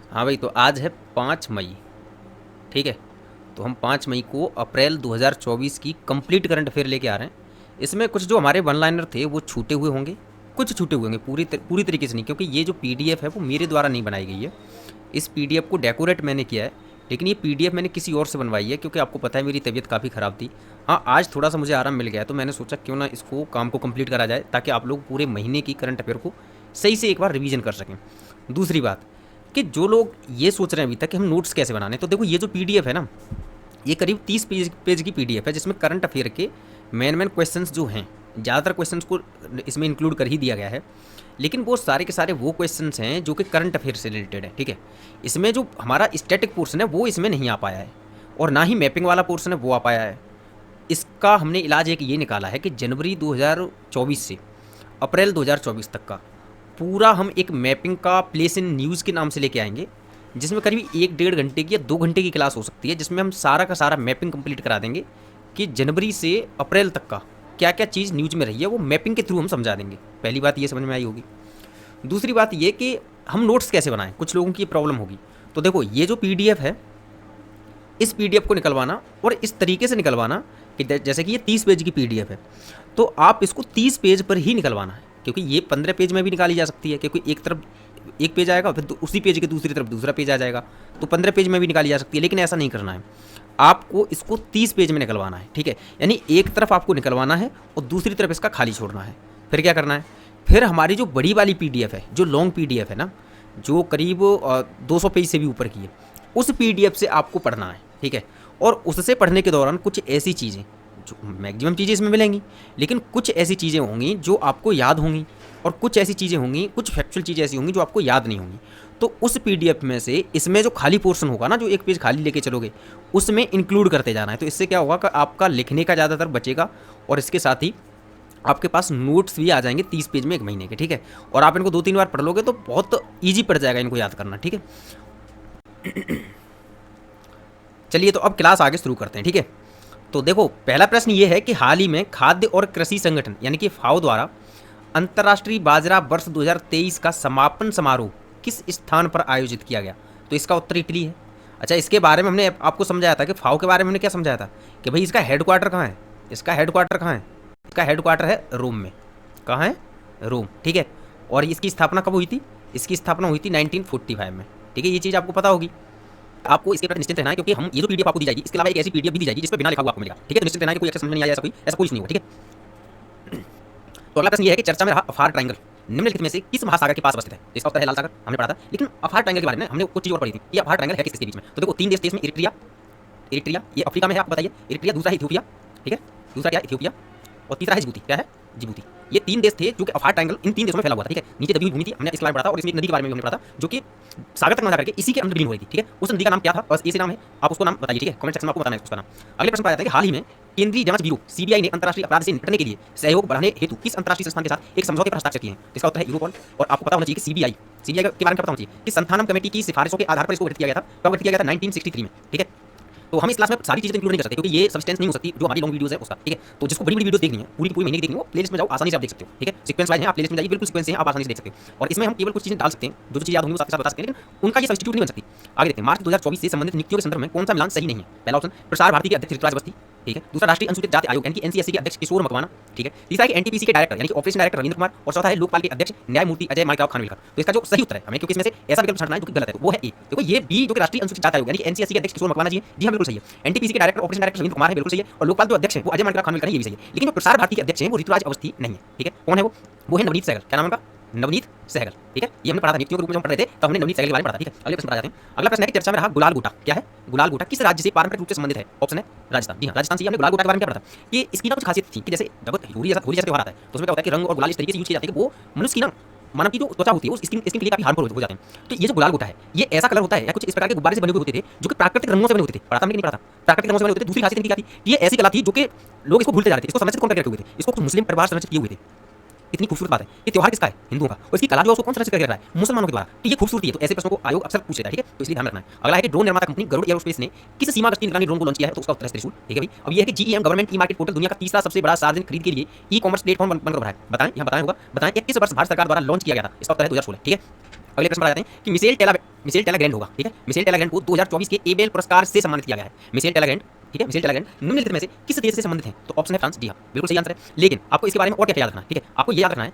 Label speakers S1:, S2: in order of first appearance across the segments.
S1: हाँ भाई, तो आज है 5 मई, ठीक है। तो हम 5 मई को अप्रैल 2024 की कंप्लीट करंट अफेयर लेके आ रहे हैं। इसमें कुछ जो हमारे वन लाइनर थे वो छूटे हुए होंगे, कुछ छूटे हुए होंगे, पूरी तरीके से नहीं, क्योंकि ये जो पीडीएफ है वो मेरे द्वारा नहीं बनाई गई है। इस पीडीएफ को डेकोरेट मैंने किया है, लेकिन ये पीडीएफ मैंने किसी और से बनवाई है, क्योंकि आपको पता है मेरी तबीयत काफ़ी ख़राब थी। हाँ, आज थोड़ा सा मुझे आराम मिल गया है, तो मैंने सोचा क्यों ना इसको काम को कंप्लीट करा जाए, ताकि आप लोग पूरे महीने की करंट अफेयर को सही से एक बार रिवीजन कर सकें। दूसरी बात कि जो लोग ये सोच रहे हैं अभी तक कि हम नोट्स कैसे बनाने, तो देखो ये जो पीडीएफ है ना, ये करीब 30 पेज की पीडीएफ है, जिसमें करंट अफेयर के मेन क्वेश्चंस जो हैं, ज़्यादातर क्वेश्चंस को इसमें इंक्लूड कर ही दिया गया है। लेकिन वो सारे के सारे वो क्वेश्चंस हैं जो कि करंट अफेयर से रिलेटेड है, ठीक है। इसमें जो हमारा स्टैटिक पोर्शन है वो इसमें नहीं आ पाया है, और ना ही मैपिंग वाला पोर्शन है वो आ पाया है। इसका हमने इलाज एक ये निकाला है कि जनवरी 2024 से अप्रैल 2024 तक का पूरा हम एक मैपिंग का प्लेस इन न्यूज़ के नाम से लेके आएंगे, जिसमें करीब 1-1.5 घंटे की या 2 घंटे की क्लास हो सकती है, जिसमें हम सारा का सारा मैपिंग कंप्लीट करा देंगे कि जनवरी से अप्रैल तक का क्या क्या चीज़ न्यूज़ में रही है वो मैपिंग के थ्रू हम समझा देंगे। पहली बात ये समझ में आई होगी। दूसरी बात ये कि हम नोट्स कैसे बनाएं, कुछ लोगों की प्रॉब्लम होगी। तो देखो ये जो पीडीएफ है, इस पीडीएफ को निकलवाना और इस तरीके से निकलवाना कि जैसे कि ये 30 पेज की पीडीएफ है, तो आप इसको 30 पेज पर ही निकलवाना है, क्योंकि ये 15 पेज में भी निकाली जा सकती है, क्योंकि एक तरफ एक पेज आएगा, फिर उसी पेज के दूसरी तरफ दूसरा पेज आ जाएगा, तो 15 पेज में भी निकाली जा सकती है। लेकिन ऐसा नहीं करना है, आपको इसको 30 पेज में निकलवाना है, ठीक है। यानी एक तरफ आपको निकलवाना है और दूसरी तरफ इसका खाली छोड़ना है। फिर क्या करना है, फिर हमारी जो बड़ी वाली पीडीएफ है, जो लॉन्ग पीडीएफ है ना, जो करीब 200 पेज से भी ऊपर की है, उस पीडीएफ से आपको पढ़ना है, ठीक है। और उससे पढ़ने के दौरान कुछ ऐसी चीज़ें, जो मैक्सिमम चीज़ें इसमें मिलेंगी, लेकिन कुछ ऐसी चीज़ें होंगी जो आपको याद होंगी, और कुछ ऐसी चीज़ें होंगी, कुछ फैक्चुअल चीज़ें ऐसी होंगी जो आपको याद नहीं होंगी। तो उस पीडीएफ में से इसमें जो खाली पोर्शन होगा ना, जो एक पेज खाली लेके चलोगे, उसमें इंक्लूड करते जाना है। तो इससे क्या होगा कि आपका लिखने का ज़्यादातर बचेगा, और इसके साथ ही आपके पास नोट्स भी आ जाएंगे 30 पेज में 1 महीने के, ठीक है। और आप इनको 2-3 बार पढ़ लोगे तो बहुत ईजी पड़ जाएगा इनको याद करना, ठीक है। चलिए, तो अब क्लास आगे शुरू करते हैं, ठीक है। तो देखो पहला प्रश्न ये है कि हाल ही में खाद्य और कृषि संगठन यानी कि फाओ द्वारा अंतर्राष्ट्रीय बाजरा वर्ष 2023 का समापन समारोह किस स्थान पर आयोजित किया गया। तो इसका उत्तर इटली है। अच्छा, इसके बारे में हमने आपको समझाया था कि फाओ के बारे में हमने क्या समझाया था कि भाई इसका हेडक्वार्टर कहाँ है, इसका हेडक्वार्टर कहाँ है, इसका हेडक्वार्टर है रोम में। कहाँ है? रोम, ठीक है। और इसकी स्थापना कब हुई थी? इसकी स्थापना हुई थी 1945 में, ठीक है। ये चीज़ आपको पता होगी। आपको इसके प्रति निश्चिंत रहना है, क्योंकि हम ये जो पीडीएफ आपको दी जाएगी, इसके अलावा एक ऐसी पीडीएफ भी दी जाएगी जिस पर बिना लिखा हुआ आपको मिलेगा, ठीक है। तो निश्चिंत रहना है कि कोई अक्षर समझ में नहीं आया, ऐसा कुछ नहीं होगा, ठीक है। तो अगला प्रश्न ये है कि चर्चा में रहा अफार ट्रायंगल निम्नलिखित में से किस महासागर के पास अवस्थित है। इसका उत्तर है लाल सागर, हमने पढ़ा था। लेकिन अफार ट्रायंगल के बारे में हमने कुछ चीज और पढ़ी थी कि अफार ट्रायंगल है किसके बीच में। तो देखो 3 देश थे इसमें, इरिट्रिया, इरिट्रिया ये अफ्रीका में है, आपको बताइए। इरिट्रिया, दूसरा है इथियोपिया, ठीक है, दूसरा क्या है इथियोपिया, और तीसरा है जिबूती। क्या है? जिबूती। ये 3 देश थे जो कि अफार ट्रायंगल इन 3 देशों में फैला हुआ था, ठीक है। नीचे दबी हुई भूमि थी, हमने इसके बारे में पढ़ा था, और इसमें एक नदी के बारे में भी हमने पढ़ा था जो कि सागर तक ना जाकर के इसी के अंदर विलीन हो रही थी, ठीक है। उस नदी का नाम क्या था? बस ऐसे नाम है, आप उसको नाम बताइए, ठीक है। कमेंट सेक्शन में आपको बताना है उसका नाम। अगले प्रश्न पर आता है कि हाल ही में केंद्रीय जांच ब्यूरो सीबीआई ने अंतर्राष्ट्रीय अपराध से निपटने के लिए सहयोग बढ़ाने हेतु किस अंतर्राष्ट्रीय संस्थान के साथ एक समझौते पर हस्ताक्षर किए हैं। इसका उत्तर है यूरोपॉल। और आपको पता होना चाहिए कि सीबीआई के बारे में क्या पता होना चाहिए कि संथानम कमेटी की सिफारिशों के आधार पर इसको गठित किया गया था। कब गठित किया गया था? 1963 में, ठीक है। तो हम इस क्लास में सारी चीजें इंक्लूड नहीं कर सकते, क्योंकि ये सब्सटेंस नहीं हो सकती जो हमारी लॉन्ग वीडियोस है उसका, ठीक है। तो जिसको बड़ी बड़ी वीडियो देखनी है, पूरी पूरी महीने की देखनी है, वो प्लेलिस्ट में जाओ, आसानी से आप देख सकते हो, ठीक है। सीक्वेंस वाइज है, आप प्लेलिस्ट में जाइए, बिल्कुल सीक्वेंस से आप आसानी से देख सकते हो। और इसमें हम केवल कुछ चीजें डाल सकते हैं, जो चीज याद होंगी वो आपके साथ बता सकते हैं, लेकिन उनका ये सब्स्टिट्यूट नहीं बन सकती। आगे देखते हैं, मार्च 2024 से संबंधित नियुक्तियों के संदर्भ में कौन सा मिलान सही नहीं है। पहला ऑप्शन प्रसार भारती के अध्यक्ष ऋतुराज अवस्थी, ठीक है। दूसरा राष्ट्रीय अनुसूचित जाति आयोग यानी कि एनसीएससी के अध्यक्ष किशोर मकवाना, ठीक है। तीसरा है एनटीपीसी के डायरेक्टर यानी कि ऑपरेशन डायरेक्टर रविंद्र कुमार, और चौथा है लोकपाल के अध्यक्ष न्यायमूर्ति अजय मालिकराव खानविलकर। तो इसका जो सही उत्तर है हमें, क्योंकि इसमें से ऐसा विकल्प छांटना है जो कि गलत है, तो वो है ए। देखो ये बी जो कि राष्ट्रीय अनुसूचित जाति आयोग यानी कि एनसीएससी के अध्यक्ष किशोर मकवाना जी है, जी हाँ बिल्कुल सही है। एनटीपीसी के director operation director Ravindra Kumar है, बिल्कुल सही है। और लोकपाल जो अध्यक्ष है वो अजय मालिकराव खानविलकर है, ये भी सही है। लेकिन जो प्रसार भारती के अध्यक्ष है वो ऋतुराज अवस्थी नहीं है, ठीक है। कौन है वो? वो है नवनीत सहगल। क्या नाम है उनका? नवनीत सहगल, ठीक है। ये हमने पढ़ा था नियुक्तियों के रूप में जब पढ़ रहे थे, तो हमने नवनीत सहगल के बारे में पढ़ा था, ठीक है। अगले प्रश्न पर आ जाते हैं। अगला प्रश्न है कि चर्चा में रहा गुलाल गुटा। क्या है? गुलाल गुटा किस राज्य से पारंपरिक रूप से संबंधित है? ऑप्शन है राजस्थान, जी हाँ राजस्थान से। हमने गुलाल गुटा के बारे में क्या पढ़ा था कि इसकी ना कुछ खासियत थी कि जैसे जब होली जैसा त्योहार आता है तो उसमें क्या होता है कि रंग और गुलाल इस तरीके से यूज किए जाते हैं कि वो मनुष्य की ना मानव की जो त्वचा होती है वो स्किन के लिए काफी हार्मफुल हो जाते हैं। तो ये जो गुलाल गुटा है ये ऐसा कलर होता है या कुछ इस प्रकार के गुब्बारे से बने हुए होते थे जो कि प्राकृतिक रंगों से बने होते थे। पढ़ा था हमने कि नहीं पढ़ा था? प्राकृतिक रंगों से बने होते थे। दूसरी खासियत इनकी क्या थी? ये ऐसी कला थी जो कि लोग इसको भूलते जा रहे थे। इसको संरक्षित कौन करके रखे हुए थे? इसको कुछ मुस्लिम परिवार संरक्षित किए हुए थे। इतनी खूबसूरत बात है। ये त्योहार किसका है? हिंदुओं का। और इसकी कला जो है उसको कौन संरक्षित करके रखा है? मुसलमानों के द्वारा। तो ये खूबसूरती है। तो ऐसे प्रश्नों को आयोग अक्सर पूछ लेता है, ठीक है। तो इसलिए ध्यान रखना है। अगला है कि ड्रोन निर्माता कंपनी गरुड़ एरोस्पेस ने किस सीमा गति निगरानी ड्रोन को लॉन्च किया है? तो उसका उत्तर है त्रिशूल, ठीक है भाई। अब ये है कि GEM government e market portal दुनिया का तीसरा सबसे बड़ा सार्वजनिक खरीद के लिए ई कॉमर्स प्लेटफॉर्म बनकर उभरा है। बताएं, यहाँ बताया होगा। बताएं 21 वर्ष भारत सरकार द्वारा लॉन्च किया गया था। इसका उत्तर है 2016, ठीक है। अगले प्रश्न पर आ जाते हैं कि मिशेल टेलाग्रैंड होगा, ठीक है। मिशेल टेलाग्रैंड को 2024 के एबेल पुरस्कार से सम्मानित किया गया है। मिशेल टेलाग्रैंड, ठीक है, मिशेल टेलाग्रैंड निम्नलिखित में से किस देश से संबंधित हैं? तो ऑप्शन है फ्रांस। जी हाँ, बिल्कुल सही आंसर है। लेकिन आपको इसके बारे में और क्या याद रखना है, ठीक है, आपको ये याद रखना है,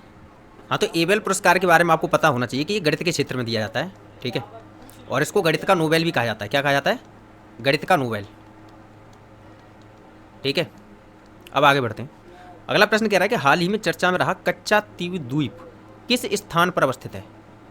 S1: हाँ, तो एबेल पुरस्कार के बारे में आपको पता होना चाहिए कि ये गणित के क्षेत्र में दिया जाता है, ठीक है, और इसको गणित का नोबेल भी कहा जाता है। क्या कहा जाता है? गणित का नोबेल, ठीक है। अब आगे बढ़ते हैं। अगला प्रश्न कह रहा है कि हाल ही में चर्चा में रहा कच्चा तीव द्वीप किस स्थान पर अवस्थित है?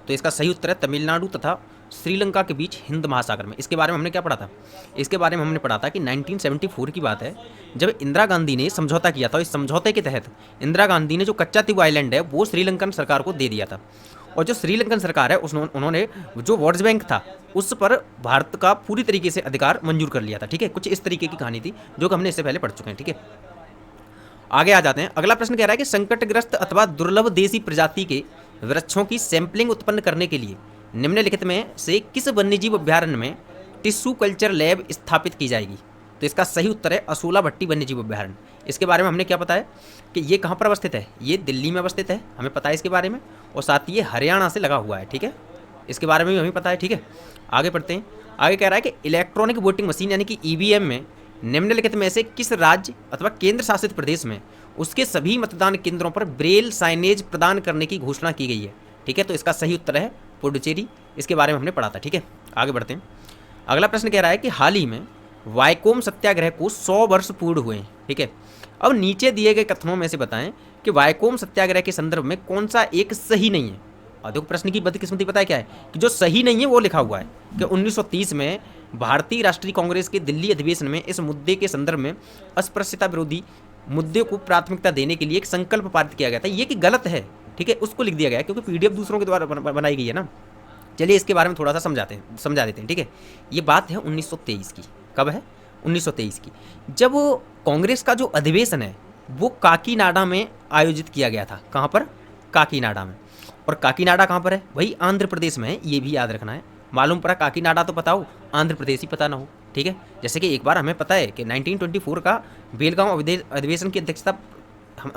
S1: तो इसका सही उत्तर है तमिलनाडु तथा श्रीलंका के बीच हिंद महासागर में। इसके बारे में हमने क्या पढ़ा था? इसके बारे में हमने पढ़ा था कि 1974 की बात है, जब इंदिरा गांधी ने समझौता किया था। इस समझौते के तहत इंदिरा गांधी ने जो कच्चा तीव आइलैंड है वो श्रीलंकन सरकार को दे दिया था, और जो श्रीलंकन सरकार है उन्होंने जो वर्ल्ड बैंक था उस पर भारत का पूरी तरीके से अधिकार मंजूर कर लिया था, ठीक है। कुछ इस तरीके की कहानी थी जो कि हमने इससे पहले पढ़ चुके हैं, ठीक है। आगे आ जाते हैं। अगला प्रश्न कह रहा है कि संकटग्रस्त अथवा दुर्लभ देसी प्रजाति के वृक्षों की सैंपलिंग उत्पन्न करने के लिए निम्नलिखित में से किस वन्यजीव अभ्यारण्य में टिश्यू कल्चर लैब स्थापित की जाएगी? तो इसका सही उत्तर है असोला भट्टी वन्यजीव अभ्यारण्य। इसके बारे में हमने क्या पता है कि ये कहाँ पर अवस्थित है? ये दिल्ली में अवस्थित है, हमें पता है इसके बारे में, और साथ ही ये हरियाणा से लगा हुआ है, ठीक है। इसके बारे में भी हमें पता है, ठीक है। आगे बढ़ते हैं। आगे कह रहा है कि इलेक्ट्रॉनिक वोटिंग मशीन यानी कि ईवीएम में निम्नलिखित में से किस राज्य अथवा केंद्र शासित प्रदेश में उसके सभी मतदान केंद्रों पर ब्रेल साइनेज प्रदान करने की घोषणा की गई है? ठीक है, तो इसका सही उत्तर है पुडुचेरी। इसके बारे में हमने पढ़ा था, ठीक है। आगे बढ़ते हैं। अगला प्रश्न कह रहा है कि हाल ही में वाइकोम सत्याग्रह को 100 वर्ष पूर्ण हुए हैं, ठीक है। अब नीचे दिए गए कथनों में से बताएं कि वाइकोम सत्याग्रह के संदर्भ में कौन सा एक सही नहीं है। और देखो प्रश्न की बदकिस्मती पता है क्या है कि जो सही नहीं है वो लिखा हुआ है कि 1930 में भारतीय राष्ट्रीय कांग्रेस के दिल्ली अधिवेशन में इस मुद्दे के संदर्भ में अस्पृश्यता विरोधी मुद्दे को प्राथमिकता देने के लिए एक संकल्प पारित किया गया था। ये कि गलत है, ठीक है, उसको लिख दिया गया है क्योंकि पीडीएफ दूसरों के द्वारा बनाई गई है ना। चलिए इसके बारे में थोड़ा सा समझा देते हैं, ठीक है। ये बात है 1923 की। कब है? 1923 की, जब कांग्रेस का जो अधिवेशन है वो काकीनाडा में आयोजित किया गया था। कहाँ पर? काकीनाडा में। और काकीनाडा कहाँ पर है? वही आंध्र प्रदेश में है, ये भी याद रखना है। मालूम पड़ा काकीनाडा तो पता हो, आंध्र प्रदेश ही पता ना हो, ठीक है। जैसे कि एक बार हमें पता है कि 1924 का बेलगांव अधिवेशन की अध्यक्षता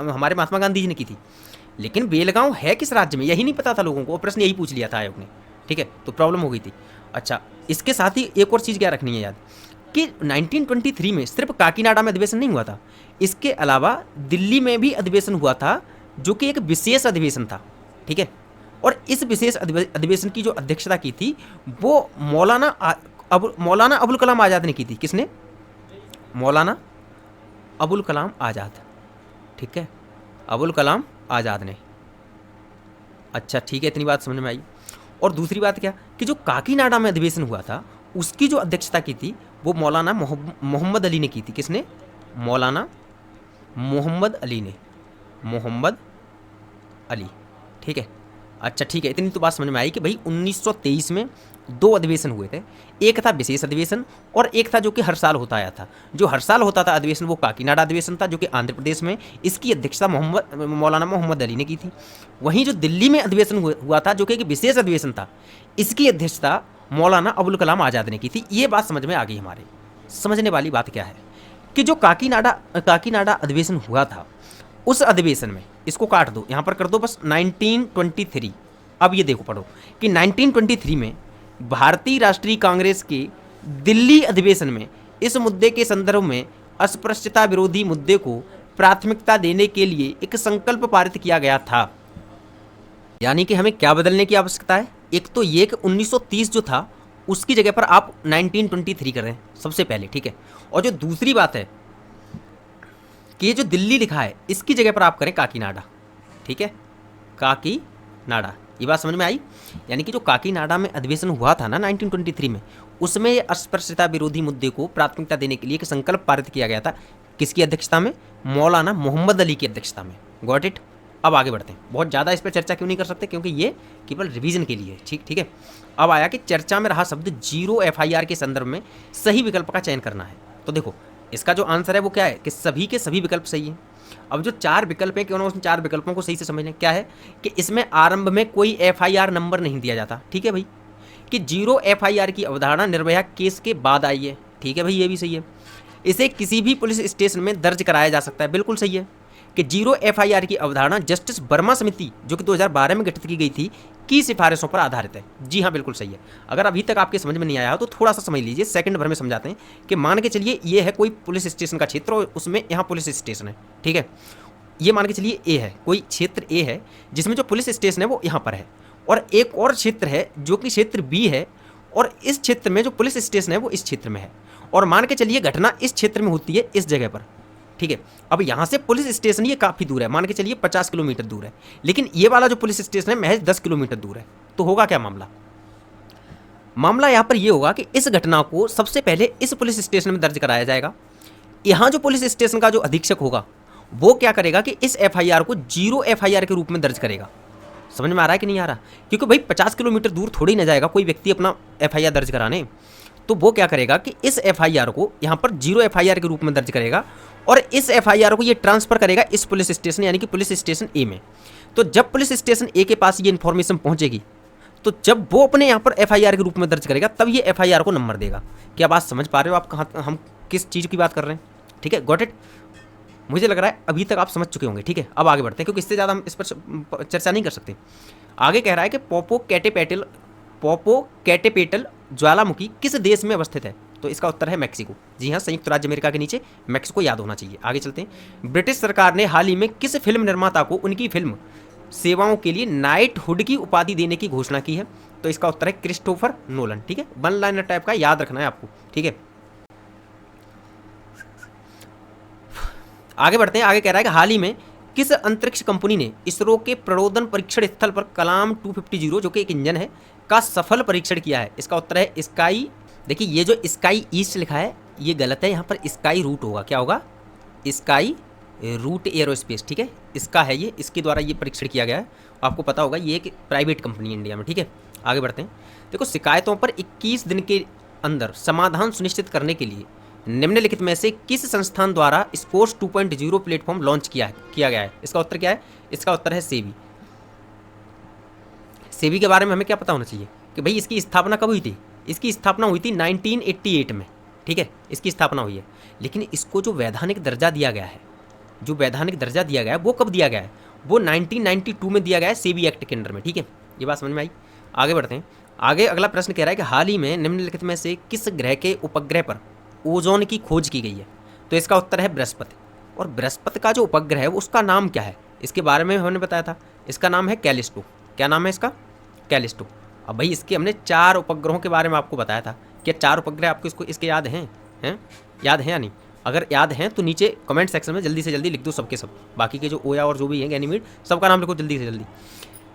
S1: हमारे महात्मा गांधी जी ने की थी, लेकिन बेलगांव है किस राज्य में यही नहीं पता था लोगों को। प्रश्न यही पूछ लिया था आयोग ने, ठीक है, तो प्रॉब्लम हो गई थी। अच्छा, इसके साथ ही एक और चीज़ क्या रखनी है याद कि 1923 में सिर्फ काकीनाडा में अधिवेशन नहीं हुआ था, इसके अलावा दिल्ली में भी अधिवेशन हुआ था जो कि एक विशेष अधिवेशन था, ठीक है। और इस विशेष अधिवेशन की जो अध्यक्षता की थी वो मौलाना अबुल कलाम आज़ाद ने की थी। किसने? मौलाना अबुल कलाम आज़ाद, ठीक है, अबुल कलाम आज़ाद ने। अच्छा ठीक है, इतनी बात समझ में आई। और दूसरी बात क्या कि जो काकीनाडा में अधिवेशन हुआ था उसकी जो अध्यक्षता की थी वो मौलाना मोहम्मद अली ने की थी। किसने? मौलाना मोहम्मद अली ने, मोहम्मद अली, ठीक है। अच्छा ठीक है, इतनी तो बात समझ में आई कि भाई 1923 में दो अधिवेशन हुए थे, एक था विशेष अधिवेशन और एक था जो कि हर साल होता आया था। जो हर साल होता था अधिवेशन वो काकीनाडा अधिवेशन था जो कि आंध्र प्रदेश में, इसकी अध्यक्षता मौलाना मोहम्मद अली ने की थी। वहीं जो दिल्ली में अधिवेशन हुआ था जो कि एक विशेष अधिवेशन था, इसकी अध्यक्षता मौलाना अबुल कलाम आज़ाद ने की थी। ये बात समझ में आ गई। हमारे समझने वाली बात क्या है कि जो काकीनाडा अधिवेशन हुआ था उस अधिवेशन में, इसको काट दो, यहाँ पर कर दो बस 1923। अब ये देखो पढ़ो कि 1923 में भारतीय राष्ट्रीय कांग्रेस के दिल्ली अधिवेशन में इस मुद्दे के संदर्भ में अस्पृश्यता विरोधी मुद्दे को प्राथमिकता देने के लिए एक संकल्प पारित किया गया था। यानी कि हमें क्या बदलने की आवश्यकता है? एक तो ये कि 1930 जो था उसकी जगह पर आप 1923 कर रहे हैं सबसे पहले, ठीक है। और जो दूसरी बात है कि ये जो दिल्ली लिखा है इसकी जगह पर आप करें काकीनाडा, ठीक है, काकीनाडा। ये बात समझ में आई? यानी कि जो काकीनाडा में अधिवेशन हुआ था ना 1923 में, उसमें अस्पृश्यता विरोधी मुद्दे को प्राथमिकता देने के लिए एक संकल्प पारित किया गया था। किसकी अध्यक्षता में? मौलाना मोहम्मद अली की अध्यक्षता में। Got it? अब आगे बढ़ते हैं। बहुत ज़्यादा इस पर चर्चा क्यों नहीं कर सकते क्योंकि ये केवल रिवीजन के लिए, ठीक है। अब आया कि चर्चा में रहा शब्द जीरो FIR के संदर्भ में सही विकल्प का चयन करना है। तो देखो इसका जो आंसर है वो क्या है कि सभी के सभी विकल्प सही हैं। अब जो चार विकल्प है क्यों ना उन चार विकल्पों को सही से समझ लें। क्या है कि इसमें आरंभ में कोई FIR नंबर नहीं दिया जाता, ठीक है भाई, कि जीरो FIR की अवधारणा निर्भया केस के बाद आई है, ठीक है भाई, ये भी सही है। इसे किसी भी पुलिस स्टेशन में दर्ज कराया जा सकता है, बिल्कुल सही है। कि जीरो FIR की अवधारणा जस्टिस वर्मा समिति जो कि 2012 में गठित की गई थी, की सिफारिशों पर आधारित है। जी हाँ, बिल्कुल सही है। अगर अभी तक आपके समझ में नहीं आया हो तो थोड़ा सा समझ लीजिए, सेकंड भर में समझाते हैं कि मान के चलिए ये है कोई पुलिस स्टेशन का क्षेत्र और उसमें यहाँ पुलिस स्टेशन है, ठीक है। ये मान के चलिए ए है, कोई क्षेत्र ए है जिसमें जो पुलिस स्टेशन है वो यहाँ पर है, और एक और क्षेत्र है जो कि क्षेत्र बी है, और इस क्षेत्र में जो पुलिस स्टेशन है वो इस क्षेत्र में है, और मान के चलिए घटना इस क्षेत्र में होती है, इस जगह पर, ठीक है। अब यहाँ से पुलिस स्टेशन ये काफ़ी दूर है, मान के चलिए 50 किलोमीटर दूर है, लेकिन ये वाला जो पुलिस स्टेशन है महज 10 किलोमीटर दूर है। तो होगा क्या मामला? मामला यहाँ पर ये होगा कि इस घटना को सबसे पहले इस पुलिस स्टेशन में दर्ज कराया जाएगा। यहाँ जो पुलिस स्टेशन का जो अधीक्षक होगा वो क्या करेगा कि इस एफआईआर को 0 एफआईआर के रूप में दर्ज करेगा। समझ में आ रहा है कि नहीं आ रहा? क्योंकि भाई 50 किलोमीटर दूर थोड़ी ना जाएगा कोई व्यक्ति अपना एफआईआर दर्ज कराने। तो वो क्या करेगा कि इस एफआईआर को यहाँ पर 0 एफआईआर के रूप में दर्ज करेगा, और इस एफआईआर को ये ट्रांसफर करेगा इस पुलिस स्टेशन यानी कि पुलिस स्टेशन ए में। तो जब पुलिस स्टेशन ए के पास ये इन्फॉर्मेशन पहुंचेगी, तो जब वो अपने यहाँ पर एफआईआर के रूप में दर्ज करेगा तब ये एफआईआर को नंबर देगा। क्या बात समझ पा रहे हो आप कहाँ हम किस चीज़ की बात कर रहे हैं? ठीक है, गॉट इट। मुझे लग रहा है अभी तक आप समझ चुके होंगे। ठीक है, अब आगे बढ़ते हैं क्योंकि इससे ज़्यादा हम इस पर चर्चा नहीं कर सकते। आगे कह रहा है कि पोपोकैटेपेटल ज्वालामुखी किस देश में अवस्थित है? तो इसका उत्तर है मैक्सिको। जी हाँ, संयुक्त राज्य अमेरिका के नीचे मैक्सिको याद होना चाहिए। आगे चलते हैं। ब्रिटिश सरकार ने हाल ही में किस फिल्म निर्माता को उनकी फिल्म सेवाओं के लिए नाइटहुड की उपाधि देने की घोषणा की है? तो इसका उत्तर है क्रिस्टोफर नोलन। ठीक है, वन लाइनर टाइप का याद रखना है आपको। ठीक है, आगे बढ़ते हैं। आगे कह रहा है कि हाल ही में किस अंतरिक्ष कंपनी ने इसरो के प्रणोदन परीक्षण स्थल पर कलाम 250 जो कि एक इंजन है का सफल परीक्षण किया है? इसका उत्तर है स्काई। देखिए ये जो स्काई ईस्ट लिखा है ये गलत है, यहाँ पर स्काई रूट होगा। क्या होगा? Skyroot aerospace. ठीक है, इसका है ये, इसके द्वारा ये परीक्षण किया गया है। आपको पता होगा ये एक प्राइवेट कंपनी है इंडिया में। ठीक है, आगे बढ़ते हैं। देखो, शिकायतों पर 21 दिन के अंदर समाधान सुनिश्चित करने के लिए निम्नलिखित में से किस संस्थान द्वारा स्कोर्स 2.0 प्लेटफॉर्म लॉन्च किया गया है? इसका उत्तर क्या है? इसका उत्तर है सेबी। सेबी के बारे में हमें क्या पता होना चाहिए कि भाई इसकी स्थापना कब हुई थी? इसकी स्थापना हुई थी 1988 में। ठीक है, इसकी स्थापना हुई है, लेकिन इसको जो वैधानिक दर्जा दिया गया है, जो वैधानिक दर्जा दिया गया है वो कब दिया गया है? वो 1992 में दिया गया है सेबी एक्ट के अंडर में। ठीक है, ये बात समझ में आई। आगे बढ़ते हैं। आगे अगला प्रश्न कह रहा है कि हाल ही में निम्नलिखित में से किस ग्रह के उपग्रह पर ओजोन की खोज की गई है? तो इसका उत्तर है बृहस्पति। और बृहस्पति का जो उपग्रह है उसका नाम क्या है? इसके बारे में हमने बताया था, इसका नाम है कैलिस्टो। क्या नाम है इसका? कैलिस्टो। अब भाई इसके हमने 4 उपग्रहों के बारे में आपको बताया था। क्या 4 उपग्रह आपको इसके याद हैं? याद हैं या नहीं? अगर याद हैं तो नीचे कमेंट सेक्शन में जल्दी से जल्दी लिख दो सबके सब। बाकी के जो ओया और जो भी हैं गैनीमीड, सबका नाम लिखो जल्दी से जल्दी।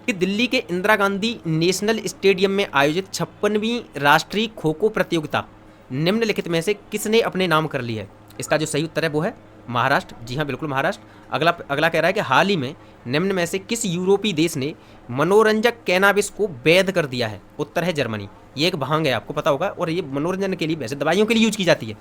S1: कि दिल्ली के इंदिरा गांधी नेशनल स्टेडियम में आयोजित 56वीं राष्ट्रीय खो खो प्रतियोगिता निम्नलिखित में से किसने अपने नाम कर ली है? इसका जो सही उत्तर है वो है महाराष्ट्र। जी हाँ, बिल्कुल महाराष्ट्र। अगला कह रहा है कि हाल ही में निम्न में से किस यूरोपीय देश ने मनोरंजक कैनाबिस को वैध कर दिया है? उत्तर है जर्मनी। ये एक भांग है, आपको पता होगा, और ये मनोरंजन के लिए, वैसे दवाइयों के लिए यूज की जाती है,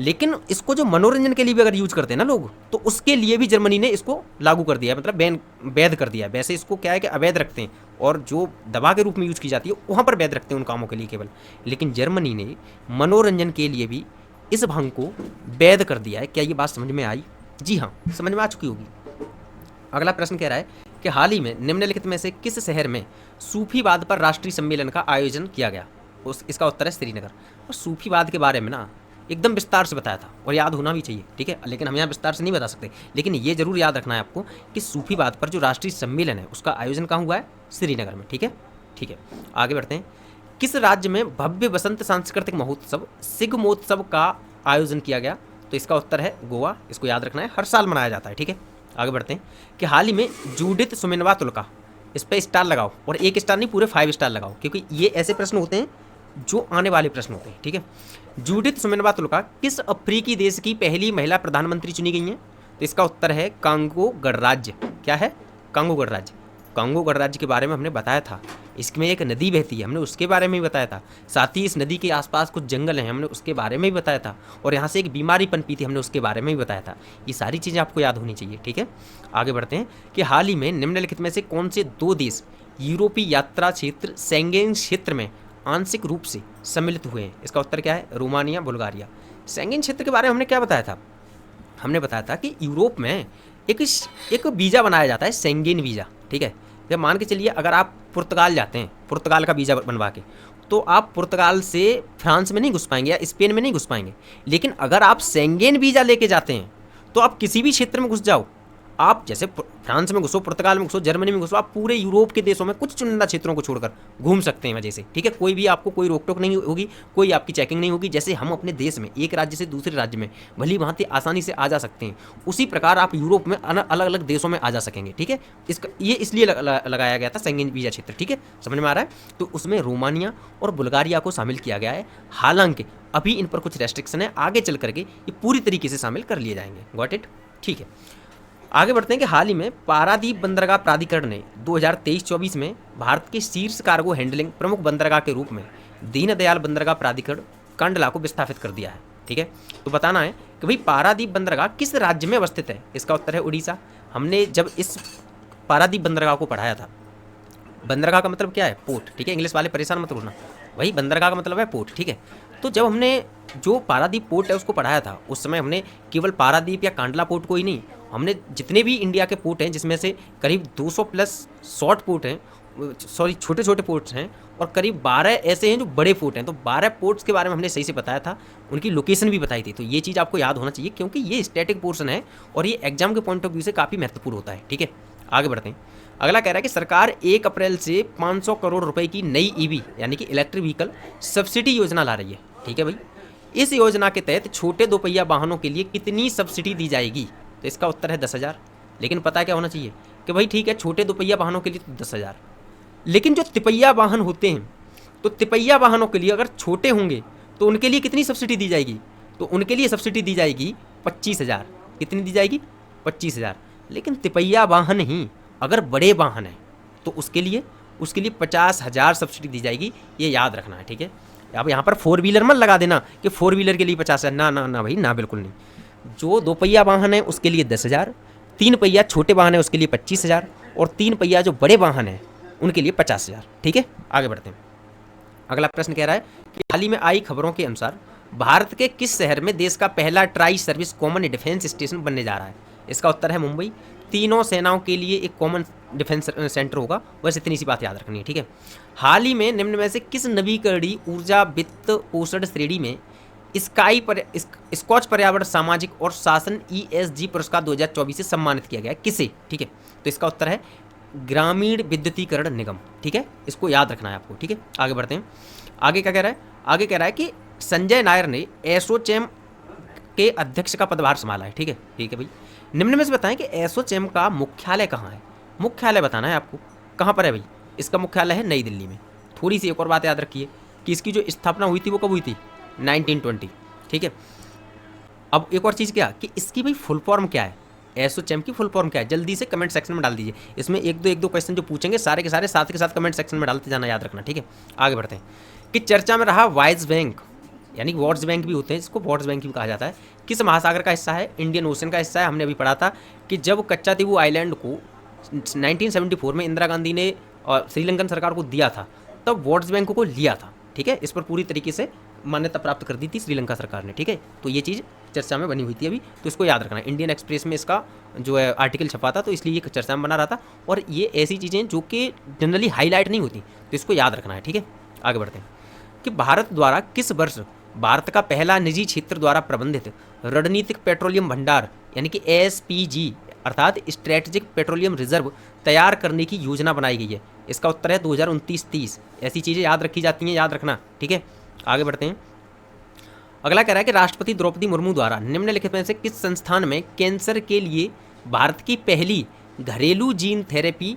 S1: लेकिन इसको जो मनोरंजन के लिए भी अगर यूज करते हैं ना लोग, तो उसके लिए भी जर्मनी ने इसको लागू कर दिया है, मतलब वैध कर दिया है। वैसे इसको क्या है कि अवैध रखते हैं, और जो दवा के रूप में यूज की जाती है वहाँ पर वैध रखते हैं उन कामों के लिए केवल, लेकिन जर्मनी ने मनोरंजन के लिए भी इस भांग को वैध कर दिया है। क्या ये बात समझ में आई? जी हाँ, समझ में आ चुकी होगी। अगला प्रश्न कह रहा है कि हाल ही में निम्नलिखित में से किस शहर में सूफीवाद पर राष्ट्रीय सम्मेलन का आयोजन किया गया? इसका उत्तर है श्रीनगर। और सूफीवाद के बारे में ना एकदम विस्तार से बताया था, और याद होना भी चाहिए। ठीक है, लेकिन हम यहाँ विस्तार से नहीं बता सकते, लेकिन ये जरूर याद रखना है आपको कि सूफीवाद पर जो राष्ट्रीय सम्मेलन है उसका आयोजन कहाँ हुआ है? श्रीनगर में। ठीक है, ठीक है, आगे बढ़ते हैं। किस राज्य में भव्य वसंत सांस्कृतिक महोत्सव सिग्मोत्सव का आयोजन किया गया? तो इसका उत्तर है गोवा। इसको याद रखना है, हर साल मनाया जाता है। ठीक है, आगे बढ़ते हैं। कि हाल ही में जूडिथ सुमेनवातुल्का, इस पर स्टार लगाओ, और 1 स्टार नहीं पूरे 5 स्टार लगाओ, क्योंकि ये ऐसे प्रश्न होते हैं जो आने वाले प्रश्न होते हैं। ठीक है, जूडिथ सुमेनवातुल्का किस अफ्रीकी देश की पहली महिला प्रधानमंत्री चुनी गई हैं? तो इसका उत्तर है कांगो गणराज्य। क्या है? कांगो गणराज्य। कांगो गणराज्य के बारे में हमने बताया था, इसमें एक नदी बहती है, हमने उसके बारे में भी बताया था। साथ ही इस नदी के आसपास कुछ जंगल हैं, हमने उसके बारे में भी बताया था, और यहाँ से एक बीमारी पनपी थी, हमने उसके बारे में भी बताया था। ये सारी चीज़ें आपको याद होनी चाहिए। ठीक है, आगे बढ़ते हैं। कि हाल ही में निम्नलिखित में से कौन से 2 देश यूरोपीय यात्रा क्षेत्र शेंगेन क्षेत्र में आंशिक रूप से सम्मिलित हुए हैं? इसका उत्तर क्या है? Romania, Bulgaria. शेंगेन क्षेत्र के बारे में हमने क्या बताया था? हमने बताया था कि यूरोप में एक वीज़ा बनाया जाता है, शेंगेन वीज़ा। ठीक है, या मान के चलिए अगर आप पुर्तगाल जाते हैं, पुर्तगाल का वीज़ा बनवा के, तो आप पुर्तगाल से फ्रांस में नहीं घुस पाएंगे या स्पेन में नहीं घुस पाएंगे। लेकिन अगर आप शेंगेन वीज़ा लेके जाते हैं तो आप किसी भी क्षेत्र में घुस जाओ, आप जैसे फ्रांस में घुसो, पुर्तगाल में घुसो, जर्मनी में घुसो, आप पूरे यूरोप के देशों में कुछ चुनिंदा क्षेत्रों को छोड़कर घूम सकते हैं वजह से, ठीक है। कोई भी आपको कोई रोक टोक नहीं होगी, कोई आपकी चेकिंग नहीं होगी। जैसे हम अपने देश में एक राज्य से दूसरे राज्य में भली भांति आसानी से आ जा सकते हैं, उसी प्रकार आप यूरोप में अलग अलग देशों में आ जा सकेंगे, ठीक है। इसका ये इसलिए लगाया गया था शेंगेन वीज़ा क्षेत्र, ठीक है, समझ में आ रहा है। तो उसमें रोमानिया और बुल्गारिया को शामिल किया गया है। हालांकि अभी इन पर कुछ रेस्ट्रिक्शन है, आगे चल करके ये पूरी तरीके से शामिल कर लिए जाएंगे। गॉट इट, ठीक है। आगे बढ़ते हैं कि हाल ही में पारादीप बंदरगाह प्राधिकरण ने 2023-24 में भारत के शीर्ष कार्गो हैंडलिंग प्रमुख बंदरगाह के रूप में दीनदयाल बंदरगाह प्राधिकरण कांडला को विस्थापित कर दिया है, ठीक है। तो बताना है कि भाई पारादीप बंदरगाह किस राज्य में अवस्थित है। इसका उत्तर है उड़ीसा। हमने जब इस पारादीप बंदरगाह को पढ़ाया था, बंदरगाह का मतलब क्या है, पोर्ट, ठीक है। इंग्लिश वाले परेशान मत होना, वही बंदरगाह का मतलब है पोर्ट, ठीक है। तो जब हमने जो पारादीप पोर्ट है उसको पढ़ाया था, उस समय हमने केवल पारादीप या कांडला पोर्ट को ही नहीं, हमने जितने भी इंडिया के पोर्ट हैं, जिसमें से करीब 200 प्लस शॉर्ट पोर्ट हैं, सॉरी छोटे छोटे पोर्ट्स हैं, और करीब 12 ऐसे हैं जो बड़े पोर्ट हैं। तो 12 पोर्ट्स के बारे में हमने सही से बताया था, उनकी लोकेशन भी बताई थी। तो ये चीज़ आपको याद होना चाहिए, क्योंकि ये स्टैटिक पोर्शन है और ये एग्जाम के पॉइंट ऑफ व्यू से काफ़ी महत्वपूर्ण होता है, ठीक है। आगे बढ़ते हैं। अगला कह रहा है कि सरकार 1 अप्रैल से 500 करोड़ रुपए की नई ईवी यानी कि इलेक्ट्रिक व्हीकल सब्सिडी योजना ला रही है, ठीक है भाई। इस योजना के तहत छोटे दोपहिया वाहनों के लिए कितनी सब्सिडी दी जाएगी। तो इसका उत्तर है 10,000। लेकिन पता क्या होना चाहिए कि भाई ठीक है, छोटे दोपहिया वाहनों के लिए तो 10,000, लेकिन जो तिपहिया वाहन होते हैं, तो तिपहिया वाहनों के लिए अगर छोटे होंगे तो उनके लिए कितनी सब्सिडी दी जाएगी। तो उनके लिए सब्सिडी दी जाएगी 25,000। कितनी दी जाएगी, 25,000। लेकिन तिपहिया वाहन ही अगर बड़े वाहन हैं तो उसके लिए 50,000 सब्सिडी दी जाएगी, ये याद रखना है, ठीक है। अब यहाँ पर 4 व्हीलर मत लगा देना कि 4 व्हीलर के लिए 50,000, ना ना ना भाई ना, बिल्कुल नहीं। जो 2 पहिया वाहन है उसके लिए 10,000, 3 पहिया छोटे वाहन है उसके लिए 25,000, और 3 पहिया जो बड़े वाहन है उनके लिए 50,000, ठीक है। आगे बढ़ते हैं। अगला प्रश्न कह रहा है कि हाल ही में आई खबरों के अनुसार भारत के किस शहर में देश का पहला tri service common defence station बनने जा रहा है। इसका उत्तर है मुंबई। तीनों सेनाओं के लिए एक कॉमन डिफेंस सेंटर होगा, बस इतनी सी बात याद रखनी है, ठीक है। हाल ही में निम्न में से किस नवीकरणीय ऊर्जा वित्त पोषण श्रेणी में स्कॉच पर्यावरण सामाजिक और शासन ESG पुरस्कार 2024 से सम्मानित किया गया, किसे, ठीक है। तो इसका उत्तर है ग्रामीण विद्युतीकरण निगम, ठीक है। इसको याद रखना है आपको, ठीक है। आगे बढ़ते हैं। आगे क्या कह रहा है, आगे कह रहा है कि संजय नायर ने एसोचैम के अध्यक्ष का पदभार संभाला है, ठीक है, ठीक है भाई। निम्न में से बताएं कि एसोचैम का मुख्यालय कहाँ है। मुख्यालय बताना है आपको, कहाँ पर है भाई। इसका मुख्यालय है नई दिल्ली में। थोड़ी सी एक और बात याद रखिए कि इसकी जो स्थापना हुई थी वो कब हुई थी, 1920, ठीक है। अब एक और चीज़ क्या कि इसकी भाई फुल फॉर्म क्या है, एसोचैम की फुल फॉर्म क्या है, जल्दी से कमेंट सेक्शन में डाल दीजिए। इसमें एक दो क्वेश्चन जो पूछेंगे सारे के साथ कमेंट सेक्शन में डालते जाना, याद रखना, ठीक है। आगे बढ़ते हैं कि चर्चा में रहा वाइज बैंक यानी वर्ल्ड बैंक भी होते हैं, इसको वर्ल्ड बैंक भी कहा जाता है, किस महासागर का हिस्सा है, इंडियन ओशन का हिस्सा है। हमने अभी पढ़ा था कि जब कच्चातीवू आइलैंड को 1974 में इंदिरा गांधी ने और श्रीलंकन सरकार को दिया था, तब वर्ल्ड बैंक को लिया था, ठीक है। इस पर पूरी तरीके से मान्यता प्राप्त कर दी थी श्रीलंका सरकार ने, ठीक है। तो ये चीज़ चर्चा में बनी हुई थी अभी, तो इसको याद रखना है। इंडियन एक्सप्रेस में इसका जो है आर्टिकल छपा था, तो इसलिए ये चर्चा में बना रहा था। और ये ऐसी चीज़ें जो कि जनरली हाईलाइट नहीं होती, तो इसको याद रखना है, ठीक है। आगे बढ़ते हैं कि भारत द्वारा किस वर्ष भारत का पहला निजी क्षेत्र द्वारा प्रबंधित रणनीतिक पेट्रोलियम भंडार यानी कि SPG अर्थात स्ट्रेटेजिक पेट्रोलियम रिजर्व तैयार करने की योजना बनाई गई है। इसका उत्तर है 2029-30। ऐसी चीज़ें याद रखी जाती हैं, याद रखना, ठीक है। आगे बढ़ते हैं। अगला कह रहा है कि राष्ट्रपति द्रौपदी मुर्मू द्वारा निम्नलिखित में से किस संस्थान में कैंसर के लिए भारत की पहली घरेलू जीन थेरेपी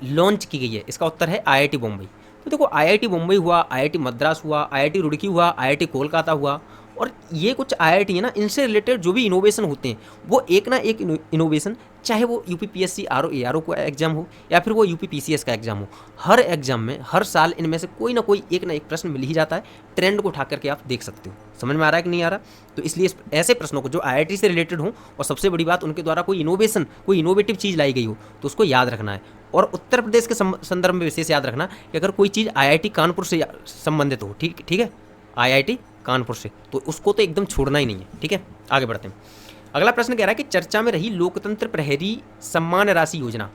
S1: लॉन्च की गई है। इसका उत्तर है IIT बॉम्बे। तो देखो IIT बॉम्बे हुआ, IIT मद्रास हुआ, IIT रुड़की हुआ, IIT कोलकाता हुआ, और ये कुछ IIT है ना, इनसे रिलेटेड जो भी इनोवेशन होते हैं वो एक ना एक इनोवेशन, चाहे वो UPPSC RO ARO का एग्जाम हो या फिर वो UPPCS का एग्जाम हो, हर एग्जाम में हर साल इनमें से कोई ना कोई एक ना एक प्रश्न मिल ही जाता है। ट्रेंड को उठा करके आप देख सकते हो। समझ में आ रहा है कि नहीं आ रहा। तो इसलिए ऐसे प्रश्नों को जो IIT से रिलेटेड हो, और सबसे बड़ी बात उनके द्वारा कोई इनोवेशन, कोई इनोवेटिव चीज़ लाई गई हो, तो उसको याद रखना है। और उत्तर प्रदेश के संदर्भ में विशेष याद रखना कि अगर कोई चीज़ IIT कानपुर से संबंधित हो, ठीक है, IIT कानपुर से, तो उसको तो एकदम छोड़ना ही नहीं है, ठीक है। आगे बढ़ते हैं। अगला प्रश्न कह रहा है कि चर्चा में रही लोकतंत्र प्रहरी सम्मान राशि योजना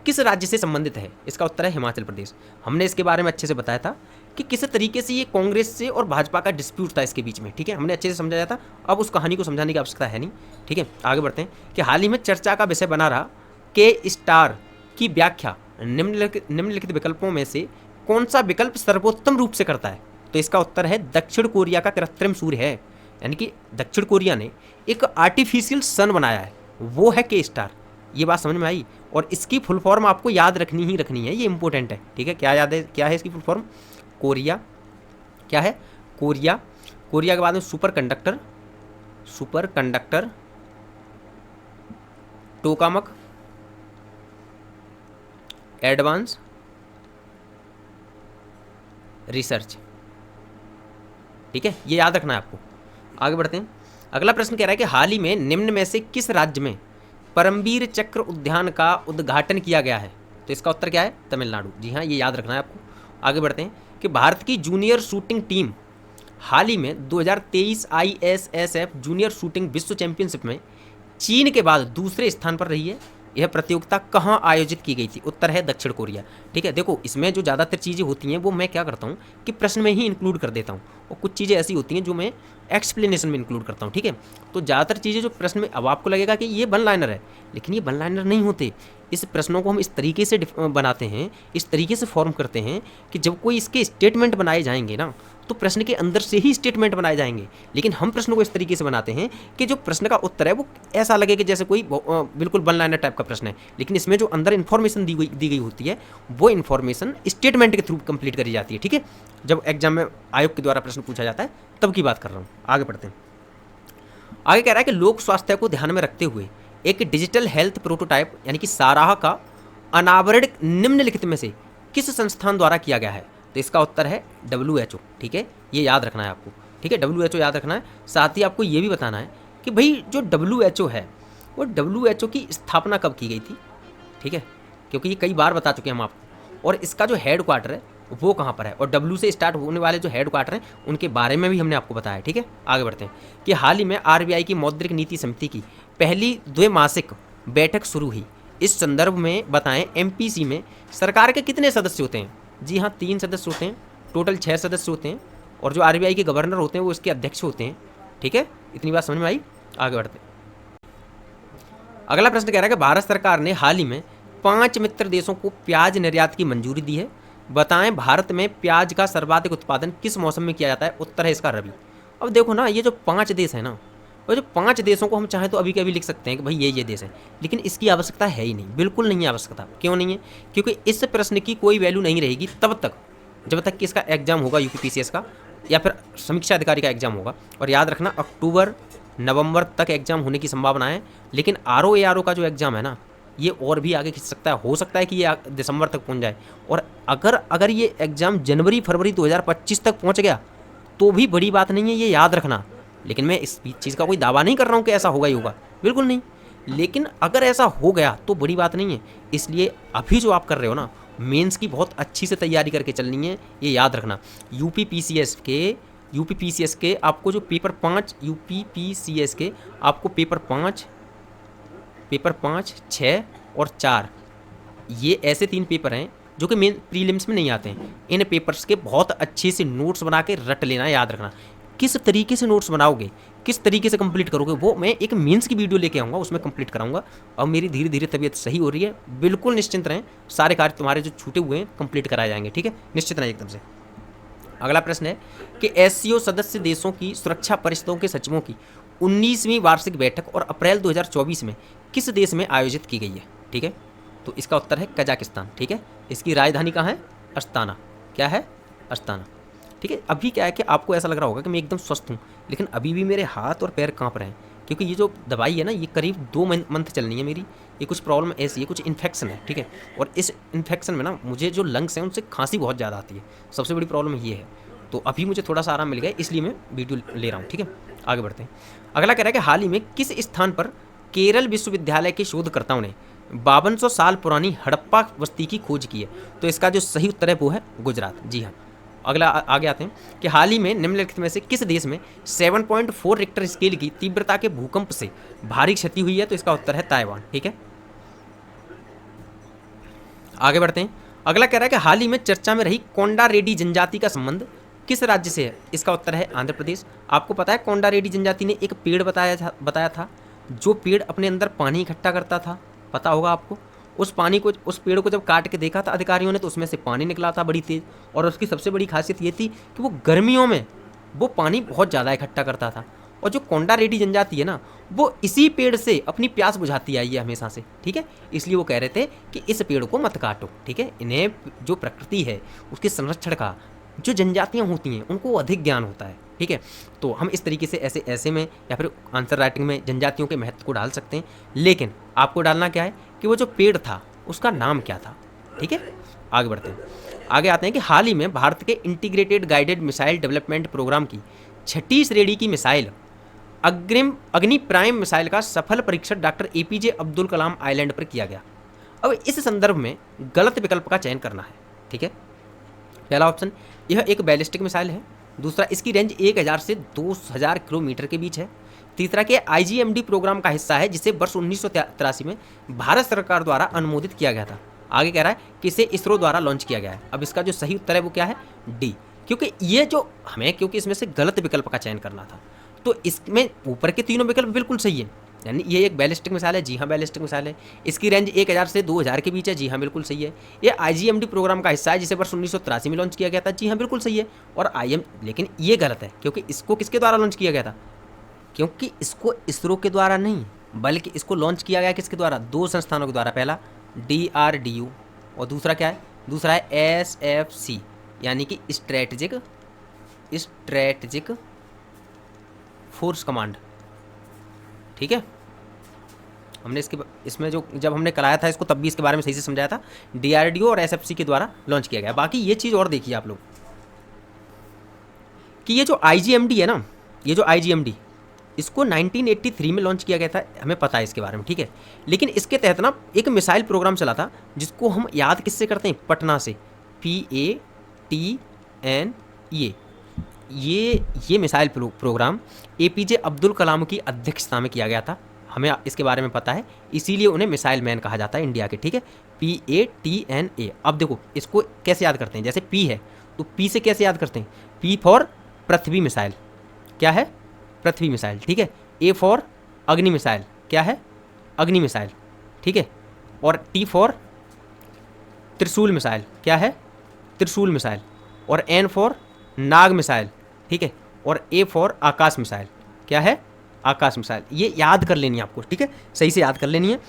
S1: किस राज्य से संबंधित है? इसका उत्तर है हिमाचल प्रदेश। हमने इसके बारे में अच्छे से बताया था कि किस तरीके से ये कांग्रेस से और भाजपा का डिस्प्यूट था इसके बीच में, ठीक है, हमने अच्छे से समझाया था। अब उस कहानी को समझाने की आवश्यकता है नहीं, ठीक है। आगे बढ़ते हैं कि हाल ही में चर्चा का विषय बना रहा के स्टार की व्याख्या निम्नलिखित विकल्पों में से कौन सा विकल्प सर्वोत्तम रूप से करता है? तो इसका उत्तर है दक्षिण कोरिया का कृत्रिम सूर्य है, यानी कि दक्षिण कोरिया ने एक आर्टिफिशियल सन बनाया है, वो है के स्टार। ये बात समझ में आई? और इसकी फुल फॉर्म आपको याद रखनी ही रखनी है, ये इंपॉर्टेंट है, ठीक है। क्या याद है, क्या है इसकी फुल फॉर्म? कोरिया, क्या है? कोरिया। कोरिया के बाद में super conductor tokamak advance research, ठीक है, ये याद रखना है आपको। आगे बढ़ते हैं। अगला प्रश्न कह रहा है कि हाल ही में निम्न में से किस राज्य में परमवीर चक्र उद्यान का उद्घाटन किया गया है? तो इसका उत्तर क्या है? तमिलनाडु। जी हाँ, ये याद रखना है आपको। आगे बढ़ते हैं कि भारत की जूनियर शूटिंग टीम हाल ही में 2023 ISSF जूनियर शूटिंग विश्व चैंपियनशिप में चीन के बाद दूसरे स्थान पर रही है। यह प्रतियोगिता कहाँ आयोजित की गई थी? उत्तर है दक्षिण कोरिया, ठीक है। देखो, इसमें जो ज़्यादातर चीज़ें होती हैं वो मैं क्या करता हूँ कि प्रश्न में ही इंक्लूड कर देता हूँ, और कुछ चीज़ें ऐसी होती हैं जो मैं एक्सप्लेनेशन में इंक्लूड करता हूँ, ठीक है। तो ज़्यादातर चीज़ें जो प्रश्न में, अब आपको लगेगा कि ये वन लाइनर है, लेकिन ये वन लाइनर नहीं होते। इस प्रश्नों को हम इस तरीके से बनाते हैं, इस तरीके से फॉर्म करते हैं कि जब कोई इसके स्टेटमेंट बनाए जाएंगे ना, तो प्रश्न के अंदर से ही स्टेटमेंट बनाए जाएंगे। लेकिन हम प्रश्न को इस तरीके से बनाते हैं कि जो प्रश्न का उत्तर है वो ऐसा लगे कि जैसे कोई बिल्कुल वन लाइनर टाइप का प्रश्न है, लेकिन इसमें जो अंदर इन्फॉर्मेशन दी गई होती है वो इन्फॉर्मेशन स्टेटमेंट के थ्रू कंप्लीट करी जाती है, ठीक है। जब एग्जाम में आयोग के द्वारा प्रश्न पूछा जाता है तब की बात कर रहा हूँ। आगे बढ़ते हैं। आगे कह रहा है कि लोक स्वास्थ्य को ध्यान में रखते हुए एक डिजिटल हेल्थ प्रोटोटाइप यानी कि साराह का अनावरण निम्नलिखित में से किस संस्थान द्वारा किया गया है? तो इसका उत्तर है WHO, ठीक है, ये याद रखना है आपको, ठीक है, WHO याद रखना है। साथ ही आपको ये भी बताना है कि भाई जो WHO है वो WHO की स्थापना कब की गई थी, ठीक है, क्योंकि ये कई बार बता चुके हैं हम आपको। और इसका जो हेड क्वार्टर है वो कहाँ पर है, और W से स्टार्ट होने वाले जो हेड क्वार्टर हैं उनके बारे में भी हमने आपको बताया, ठीक है। आगे बढ़ते हैं कि हाल ही में RBI की मौद्रिक नीति समिति की पहली द्विमासिक बैठक शुरू हुई। इस संदर्भ में बताएं MPC में सरकार के कितने सदस्य होते हैं? जी हाँ, 3 सदस्य होते हैं, टोटल 6 सदस्य होते हैं, और जो RBI के गवर्नर होते हैं वो इसके अध्यक्ष होते हैं, ठीक है। इतनी बात समझ में आई? आगे बढ़ते हैं। अगला प्रश्न कह रहा है कि भारत सरकार ने हाल ही में 5 मित्र देशों को प्याज निर्यात की मंजूरी दी है। बताएं भारत में प्याज का सर्वाधिक उत्पादन किस मौसम में किया जाता है? उत्तर है इसका रबी। अब देखो ना, ये जो 5 देश है ना, और जो 5 देशों को हम चाहें तो अभी के अभी लिख सकते हैं कि भाई ये देश है, लेकिन इसकी आवश्यकता है ही नहीं, बिल्कुल नहीं है आवश्यकता। क्यों नहीं है? क्योंकि इस प्रश्न की कोई वैल्यू नहीं रहेगी तब तक जब तक कि इसका एग्जाम होगा UPPCS का या फिर समीक्षा अधिकारी का एग्जाम होगा। और याद रखना, अक्टूबर नवंबर तक एग्जाम होने की संभावना है, लेकिन RO का जो एग्जाम है ना, ये और भी आगे खिंच सकता है, हो सकता है कि ये दिसंबर तक पहुँच जाए। और अगर ये एग्ज़ाम जनवरी फरवरी 2025 तक पहुँच गया तो भी बड़ी बात नहीं है, ये याद रखना। लेकिन मैं इस चीज़ का कोई दावा नहीं कर रहा हूँ कि ऐसा होगा ही होगा, बिल्कुल नहीं। लेकिन अगर ऐसा हो गया तो बड़ी बात नहीं है। इसलिए अभी जो आप कर रहे हो ना, मेंस की बहुत अच्छी से तैयारी करके चलनी है, ये याद रखना। UPPCS के आपको जो पेपर 5 UPPCS के आपको पेपर 5, 6 और 4, ये ऐसे 3 पेपर हैं जो कि मेन प्रीलिम्स में नहीं आते हैं। इन पेपर्स के बहुत अच्छे से नोट्स बना के रट लेना, याद रखना। किस तरीके से नोट्स बनाओगे, किस तरीके से कंप्लीट करोगे, वो मैं एक मेंस की वीडियो लेके आऊँगा, उसमें कंप्लीट कराऊंगा। अब मेरी धीरे धीरे तबीयत सही हो रही है, बिल्कुल निश्चिंत रहें, सारे कार्य तुम्हारे जो छूटे हुए हैं कंप्लीट कराए जाएंगे, ठीक है, निश्चित रहें एकदम से। अगला प्रश्न है कि SCO सदस्य देशों की सुरक्षा परिषदों के सचिवों की 19वीं वार्षिक बैठक और अप्रैल 2024 में किस देश में आयोजित की गई है? ठीक है, तो इसका उत्तर है कजाकिस्तान, ठीक है। इसकी राजधानी कहाँ है? अस्ताना। क्या है? अस्ताना, ठीक है। अभी क्या है कि आपको ऐसा लग रहा होगा कि मैं एकदम स्वस्थ हूँ, लेकिन अभी भी मेरे हाथ और पैर काँप रहे हैं, क्योंकि ये जो दवाई है ना, ये करीब 2 मंथ चलनी है मेरी। ये कुछ प्रॉब्लम ऐसी है, कुछ इन्फेक्शन है, ठीक है। और इस इन्फेक्शन में ना मुझे जो लंग्स हैं उनसे खांसी बहुत ज़्यादा आती है, सबसे बड़ी प्रॉब्लम ये है। तो अभी मुझे थोड़ा सा आराम मिल गया, इसलिए मैं वीडियो ले रहा हूँ, ठीक है। आगे बढ़ते हैं। अगला कह रहा है कि हाल ही में किस स्थान पर केरल विश्वविद्यालय के शोधकर्ताओं ने 5200 साल पुरानी हड़प्पा बस्ती की खोज की है? तो इसका जो सही उत्तर है वो है गुजरात। जी हाँ। अगला आगे आते हैं कि हाल ही में निम्नलिखित में से किस देश में 7.4 रिक्टर स्केल की तीव्रता के भूकंप से भारी क्षति हुई है? तो इसका उत्तर है ताइवान, ठीक है। आगे बढ़ते हैं। अगला कह रहा है कि हाल ही में चर्चा में रही कोंडा रेड्डी जनजाति का संबंध किस राज्य से है? इसका उत्तर है आंध्र प्रदेश। आपको पता है कोंडा रेड्डी जनजाति ने एक पेड़ बताया था जो पेड़ अपने अंदर पानी इकट्ठा करता था, पता होगा आपको। उस पेड़ को जब काट के देखा था अधिकारियों ने तो उसमें से पानी निकला था बड़ी तेज, और उसकी सबसे बड़ी खासियत ये थी कि वो गर्मियों में वो पानी बहुत ज़्यादा इकट्ठा करता था। और जो कोंडा रेड्डी जनजाति है ना, वो इसी पेड़ से अपनी प्यास बुझाती आई है हमेशा से, ठीक है। इसलिए वो कह रहे थे कि इस पेड़ को मत काटो, ठीक है। इन्हें जो प्रकृति है उसके संरक्षण का, जो जनजातियाँ होती हैं उनको अधिक ज्ञान होता है, ठीक है। तो हम इस तरीके से ऐसे में या फिर आंसर राइटिंग में जनजातियों के महत्व को डाल सकते हैं। लेकिन आपको डालना क्या है कि वो जो पेड़ था उसका नाम क्या था, ठीक है। आगे बढ़ते हैं। आगे आते हैं कि हाल ही में भारत के integrated guided missile development program की 6ठी श्रेणी की मिसाइल अग्नि प्राइम मिसाइल का सफल परीक्षण doctor APJ Abdul Kalam island पर किया गया। अब इस संदर्भ में गलत विकल्प का चयन करना है, ठीक है। पहला ऑप्शन, यह एक बैलिस्टिक मिसाइल है। दूसरा, इसकी रेंज 1000 से 2000 किलोमीटर के बीच है। तीसरा, कि IGMD प्रोग्राम का हिस्सा है जिसे वर्ष 1983 में भारत सरकार द्वारा अनुमोदित किया गया था। आगे कह रहा है कि इसे इसरो द्वारा लॉन्च किया गया है। अब इसका जो सही उत्तर है वो क्या है? डी। क्योंकि इसमें से गलत विकल्प का चयन करना था, तो इसमें ऊपर के तीनों विकल्प बिल्कुल सही है। यानी ये एक बैलिस्टिक मिसाइल है, जी हाँ बैलिस्टिक मिसाइल है। इसकी रेंज 1000 से 2000 के बीच है, जी हाँ बिल्कुल सही है। ये IGMD प्रोग्राम का हिस्सा है जिसे वर्ष 1983 में लॉन्च किया गया था, जी हाँ बिल्कुल सही है। और लेकिन ये गलत है क्योंकि इसको किसके द्वारा लॉन्च किया गया था? क्योंकि इसको इसरो के द्वारा नहीं, बल्कि इसको लॉन्च किया गया किसके द्वारा? 2 संस्थानों के द्वारा। पहला DRDO और दूसरा क्या है? दूसरा है SFC यानी कि स्ट्रेटेजिक फोर्स कमांड, ठीक है। हमने इसमें जब हमने कराया था इसको तब भी इसके बारे में सही से समझाया था। DRDO और SFC के द्वारा लॉन्च किया गया। बाकी ये चीज़ और देखिए आप लोग कि ये जो IGMD है ना, ये जो IGMD इसको 1983 में लॉन्च किया गया था, हमें पता है इसके बारे में, ठीक है। लेकिन इसके तहत ना एक मिसाइल प्रोग्राम चला था जिसको हम याद किससे करते हैं? पटना से, PATNA। ये missile programme APJ Abdul Kalam की अध्यक्षता में किया गया था, हमें इसके बारे में पता है, इसीलिए उन्हें मिसाइल मैन कहा जाता है इंडिया के, ठीक है। PATNA। अब देखो इसको कैसे याद करते हैं? जैसे P है तो P से कैसे याद करते हैं? P फॉर पृथ्वी मिसाइल, क्या है? पृथ्वी मिसाइल, ठीक है। A फॉर अग्नि मिसाइल, क्या है? अग्नि मिसाइल, ठीक है। और T फॉर त्रिशूल मिसाइल, क्या है? त्रिशूल मिसाइल। और N फॉर नाग मिसाइल, ठीक है। और A फॉर आकाश मिसाइल, क्या है? आकाश मिसाइल। ये याद कर लेनी है आपको, ठीक है, सही से याद कर लेनी है।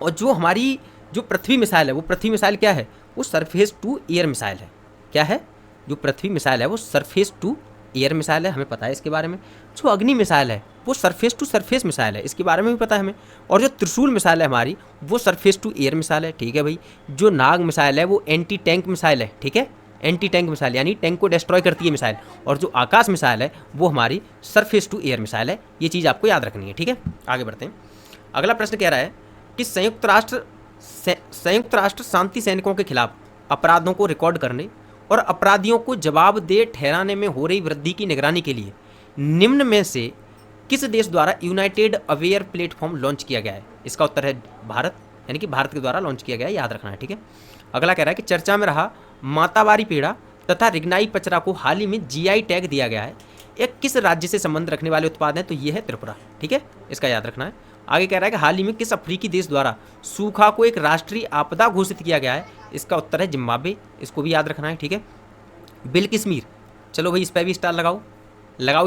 S1: और जो हमारी जो पृथ्वी मिसाइल है वो पृथ्वी मिसाइल क्या है? वो सरफेस टू एयर मिसाइल है, क्या है? जो पृथ्वी मिसाइल है वो सरफेस टू एयर मिसाइल है, हमें पता है इसके बारे में। जो अग्नि मिसाइल है वो सरफेस टू सरफेस मिसाइल है, इसके बारे में भी पता है हमें। और जो त्रिशूल मिसाइल है हमारी वो सरफेस टू एयर मिसाइल है, ठीक है भाई। जो नाग मिसाइल है वो एंटी टैंक मिसाइल है, ठीक है, एंटी टैंक मिसाइल यानी टैंक को डिस्ट्रॉय करती है मिसाइल। और जो आकाश मिसाइल है वो हमारी सरफेस टू एयर मिसाइल है। ये चीज़ आपको याद रखनी है, ठीक है। आगे बढ़ते हैं। अगला प्रश्न कह रहा है कि संयुक्त राष्ट्र शांति सैनिकों के खिलाफ अपराधों को रिकॉर्ड करने और अपराधियों को जवाबदेह ठहराने में हो रही वृद्धि की निगरानी के लिए निम्न में से किस देश द्वारा यूनाइटेड अवेयर प्लेटफॉर्म लॉन्च किया गया है? इसका उत्तर है भारत, यानी कि भारत के द्वारा लॉन्च किया गया है, याद रखना है, ठीक है। अगला कह रहा है कि चर्चा में रहा मातावारी पेड़ा तथा रिग्नाई पचरा को हाल ही में GI टैग दिया गया है। एक किस राज्य से संबंध रखने वाले उत्पाद हैं? तो ये है त्रिपुरा, ठीक है, इसका याद रखना है। आगे कह रहा है कि हाल ही में किस अफ्रीकी देश द्वारा सूखा को एक राष्ट्रीय आपदा घोषित किया गया है? इसका उत्तर है जिम्बाब्वे, इसको भी याद रखना है, ठीक है। बिलकिसमीर, चलो भाई इस पर भी स्टार लगाओ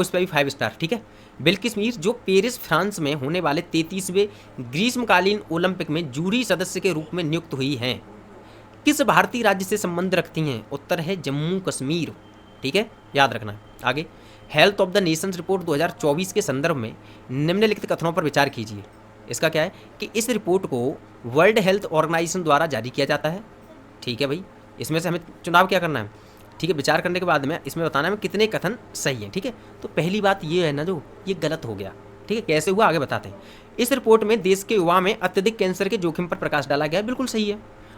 S1: इस पर भी 5 स्टार, ठीक है। बिलकिसमीर जो पेरिस फ्रांस में होने वाले 33वें ग्रीष्मकालीन ओलंपिक में जूरी सदस्य के रूप में नियुक्त हुई हैं, किस भारतीय राज्य से संबंध रखती हैं? उत्तर है जम्मू कश्मीर, ठीक है, याद रखना है। आगे, health of the Nations report 2024 के संदर्भ में निम्नलिखित कथनों पर विचार कीजिए। इसका क्या है कि इस रिपोर्ट को वर्ल्ड हेल्थ ऑर्गेनाइजेशन द्वारा जारी किया जाता है, ठीक है भाई। इसमें से हमें चुनाव क्या करना है, ठीक है, विचार करने के बाद में इसमें बताना है कितने कथन सही हैं, ठीक है। तो पहली बात ये है ना, जो ये गलत हो गया, ठीक है। कैसे हुआ आगे बताते हैं। इस रिपोर्ट में देश के युवा में अत्यधिक कैंसर के जोखिम पर प्रकाश डाला गया है, बिल्कुल सही है।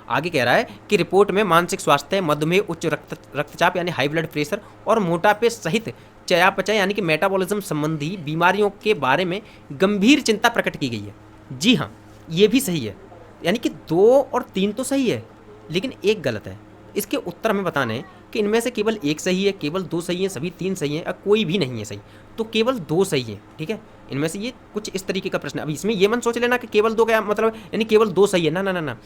S1: आगे कह रहा है कि रिपोर्ट में मानसिक स्वास्थ्य, मधुमेह, उच्च रक्तचाप यानी हाई ब्लड प्रेशर और मोटापे सहित चयापचय यानी कि मेटाबॉलिज्म संबंधी बीमारियों के बारे में गंभीर चिंता प्रकट की गई है। जी हाँ, ये भी सही है, यानी कि 2 और 3 तो सही है, लेकिन एक गलत है। इसके उत्तर हमें बताना है कि इनमें से केवल एक सही है, केवल दो सही है, सभी तीन सही हैं, या कोई भी नहीं है सही। तो केवल दो सही है, ठीक है। इनमें से ये कुछ इस तरीके का प्रश्न है। अब इसमें ये मत सोच लेना कि केवल दो क्या मतलब, यानी केवल दो सही है, ना ना ना ना।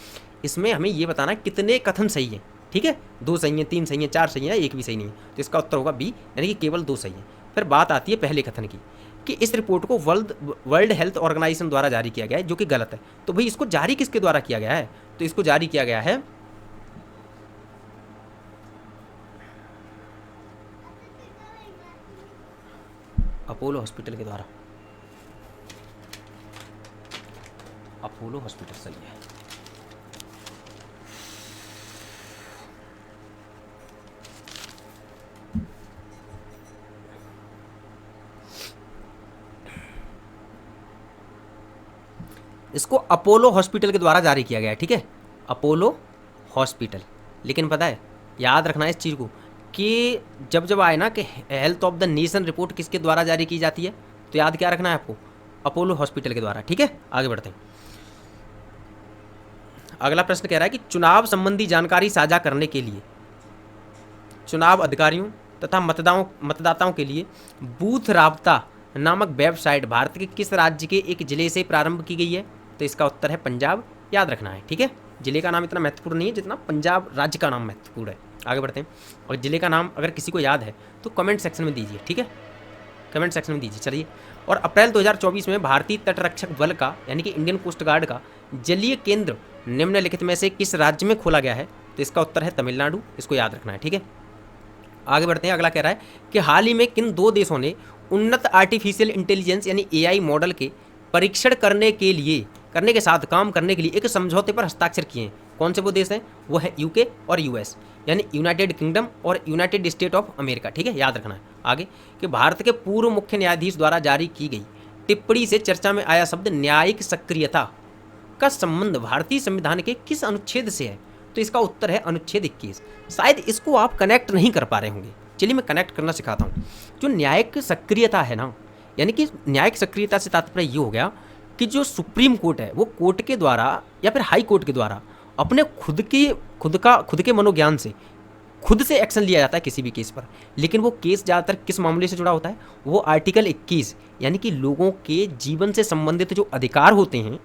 S1: इसमें हमें ये बताना है कितने कथन सही है, ठीक है। दो सही है, तीन सही है, चार सही है, एक भी सही नहीं है। तो इसका उत्तर होगा बी, यानी कि केवल दो सही है। फिर बात आती है पहले कथन की कि इस रिपोर्ट को वर्ल्ड हेल्थ ऑर्गेनाइजेशन द्वारा जारी किया गया है, जो कि गलत है। तो भाई इसको जारी किसके द्वारा किया गया है? तो इसको जारी किया गया है अपोलो हॉस्पिटल के द्वारा। अपोलो हॉस्पिटल सही है। इसको अपोलो हॉस्पिटल के द्वारा जारी किया गया है, ठीक है, अपोलो हॉस्पिटल। लेकिन पता है, याद रखना है इस चीज़ को कि जब जब आए ना कि health of the nation report किसके द्वारा जारी की जाती है, तो याद क्या रखना है आपको, अपोलो हॉस्पिटल के द्वारा, ठीक है। आगे बढ़ते हैं। अगला प्रश्न कह रहा है कि चुनाव संबंधी जानकारी साझा करने के लिए चुनाव अधिकारियों तथा मतदाताओं के लिए बूथ राबता नामक वेबसाइट भारत के किस राज्य के एक जिले से प्रारंभ की गई है? तो इसका उत्तर है पंजाब। याद रखना है, ठीक है। जिले का नाम इतना महत्वपूर्ण नहीं है जितना पंजाब राज्य का नाम महत्वपूर्ण है। आगे बढ़ते हैं। और जिले का नाम अगर किसी को याद है तो कमेंट सेक्शन में दीजिए, ठीक है, कमेंट सेक्शन में दीजिए। चलिए, और अप्रैल 2024 में भारतीय तटरक्षक बल का यानी कि इंडियन कोस्ट गार्ड का जलीय केंद्र निम्नलिखित में से किस राज्य में खोला गया है? तो इसका उत्तर है तमिलनाडु। इसको याद रखना है, ठीक है। आगे बढ़ते हैं। अगला कह रहा है कि हाल ही में किन दो देशों ने उन्नत आर्टिफिशियल इंटेलिजेंस यानी एआई मॉडल के परीक्षण करने के साथ काम करने के लिए एक समझौते पर हस्ताक्षर किए हैं? कौन से वो देश हैं? वो है यूके और यूएस, यानी यूनाइटेड किंगडम और यूनाइटेड स्टेट ऑफ अमेरिका, ठीक है, याद रखना है। आगे कि भारत के पूर्व मुख्य न्यायाधीश द्वारा जारी की गई टिप्पणी से चर्चा में आया शब्द न्यायिक सक्रियता का संबंध भारतीय संविधान के किस अनुच्छेद से है? तो इसका उत्तर है अनुच्छेद 21। शायद इसको आप कनेक्ट नहीं कर पा रहे होंगे, चलिए मैं कनेक्ट करना सिखाता हूँ। जो न्यायिक सक्रियता है ना, यानी कि न्यायिक सक्रियता से तात्पर्य ये हो गया कि जो सुप्रीम कोर्ट है वो कोर्ट के द्वारा या फिर हाई कोर्ट के द्वारा अपने खुद के मनोज्ञान से खुद से एक्शन लिया जाता है किसी भी केस पर। लेकिन वो केस ज़्यादातर किस मामले से जुड़ा होता है? वो आर्टिकल 21 यानी कि लोगों के जीवन से संबंधित जो अधिकार होते हैं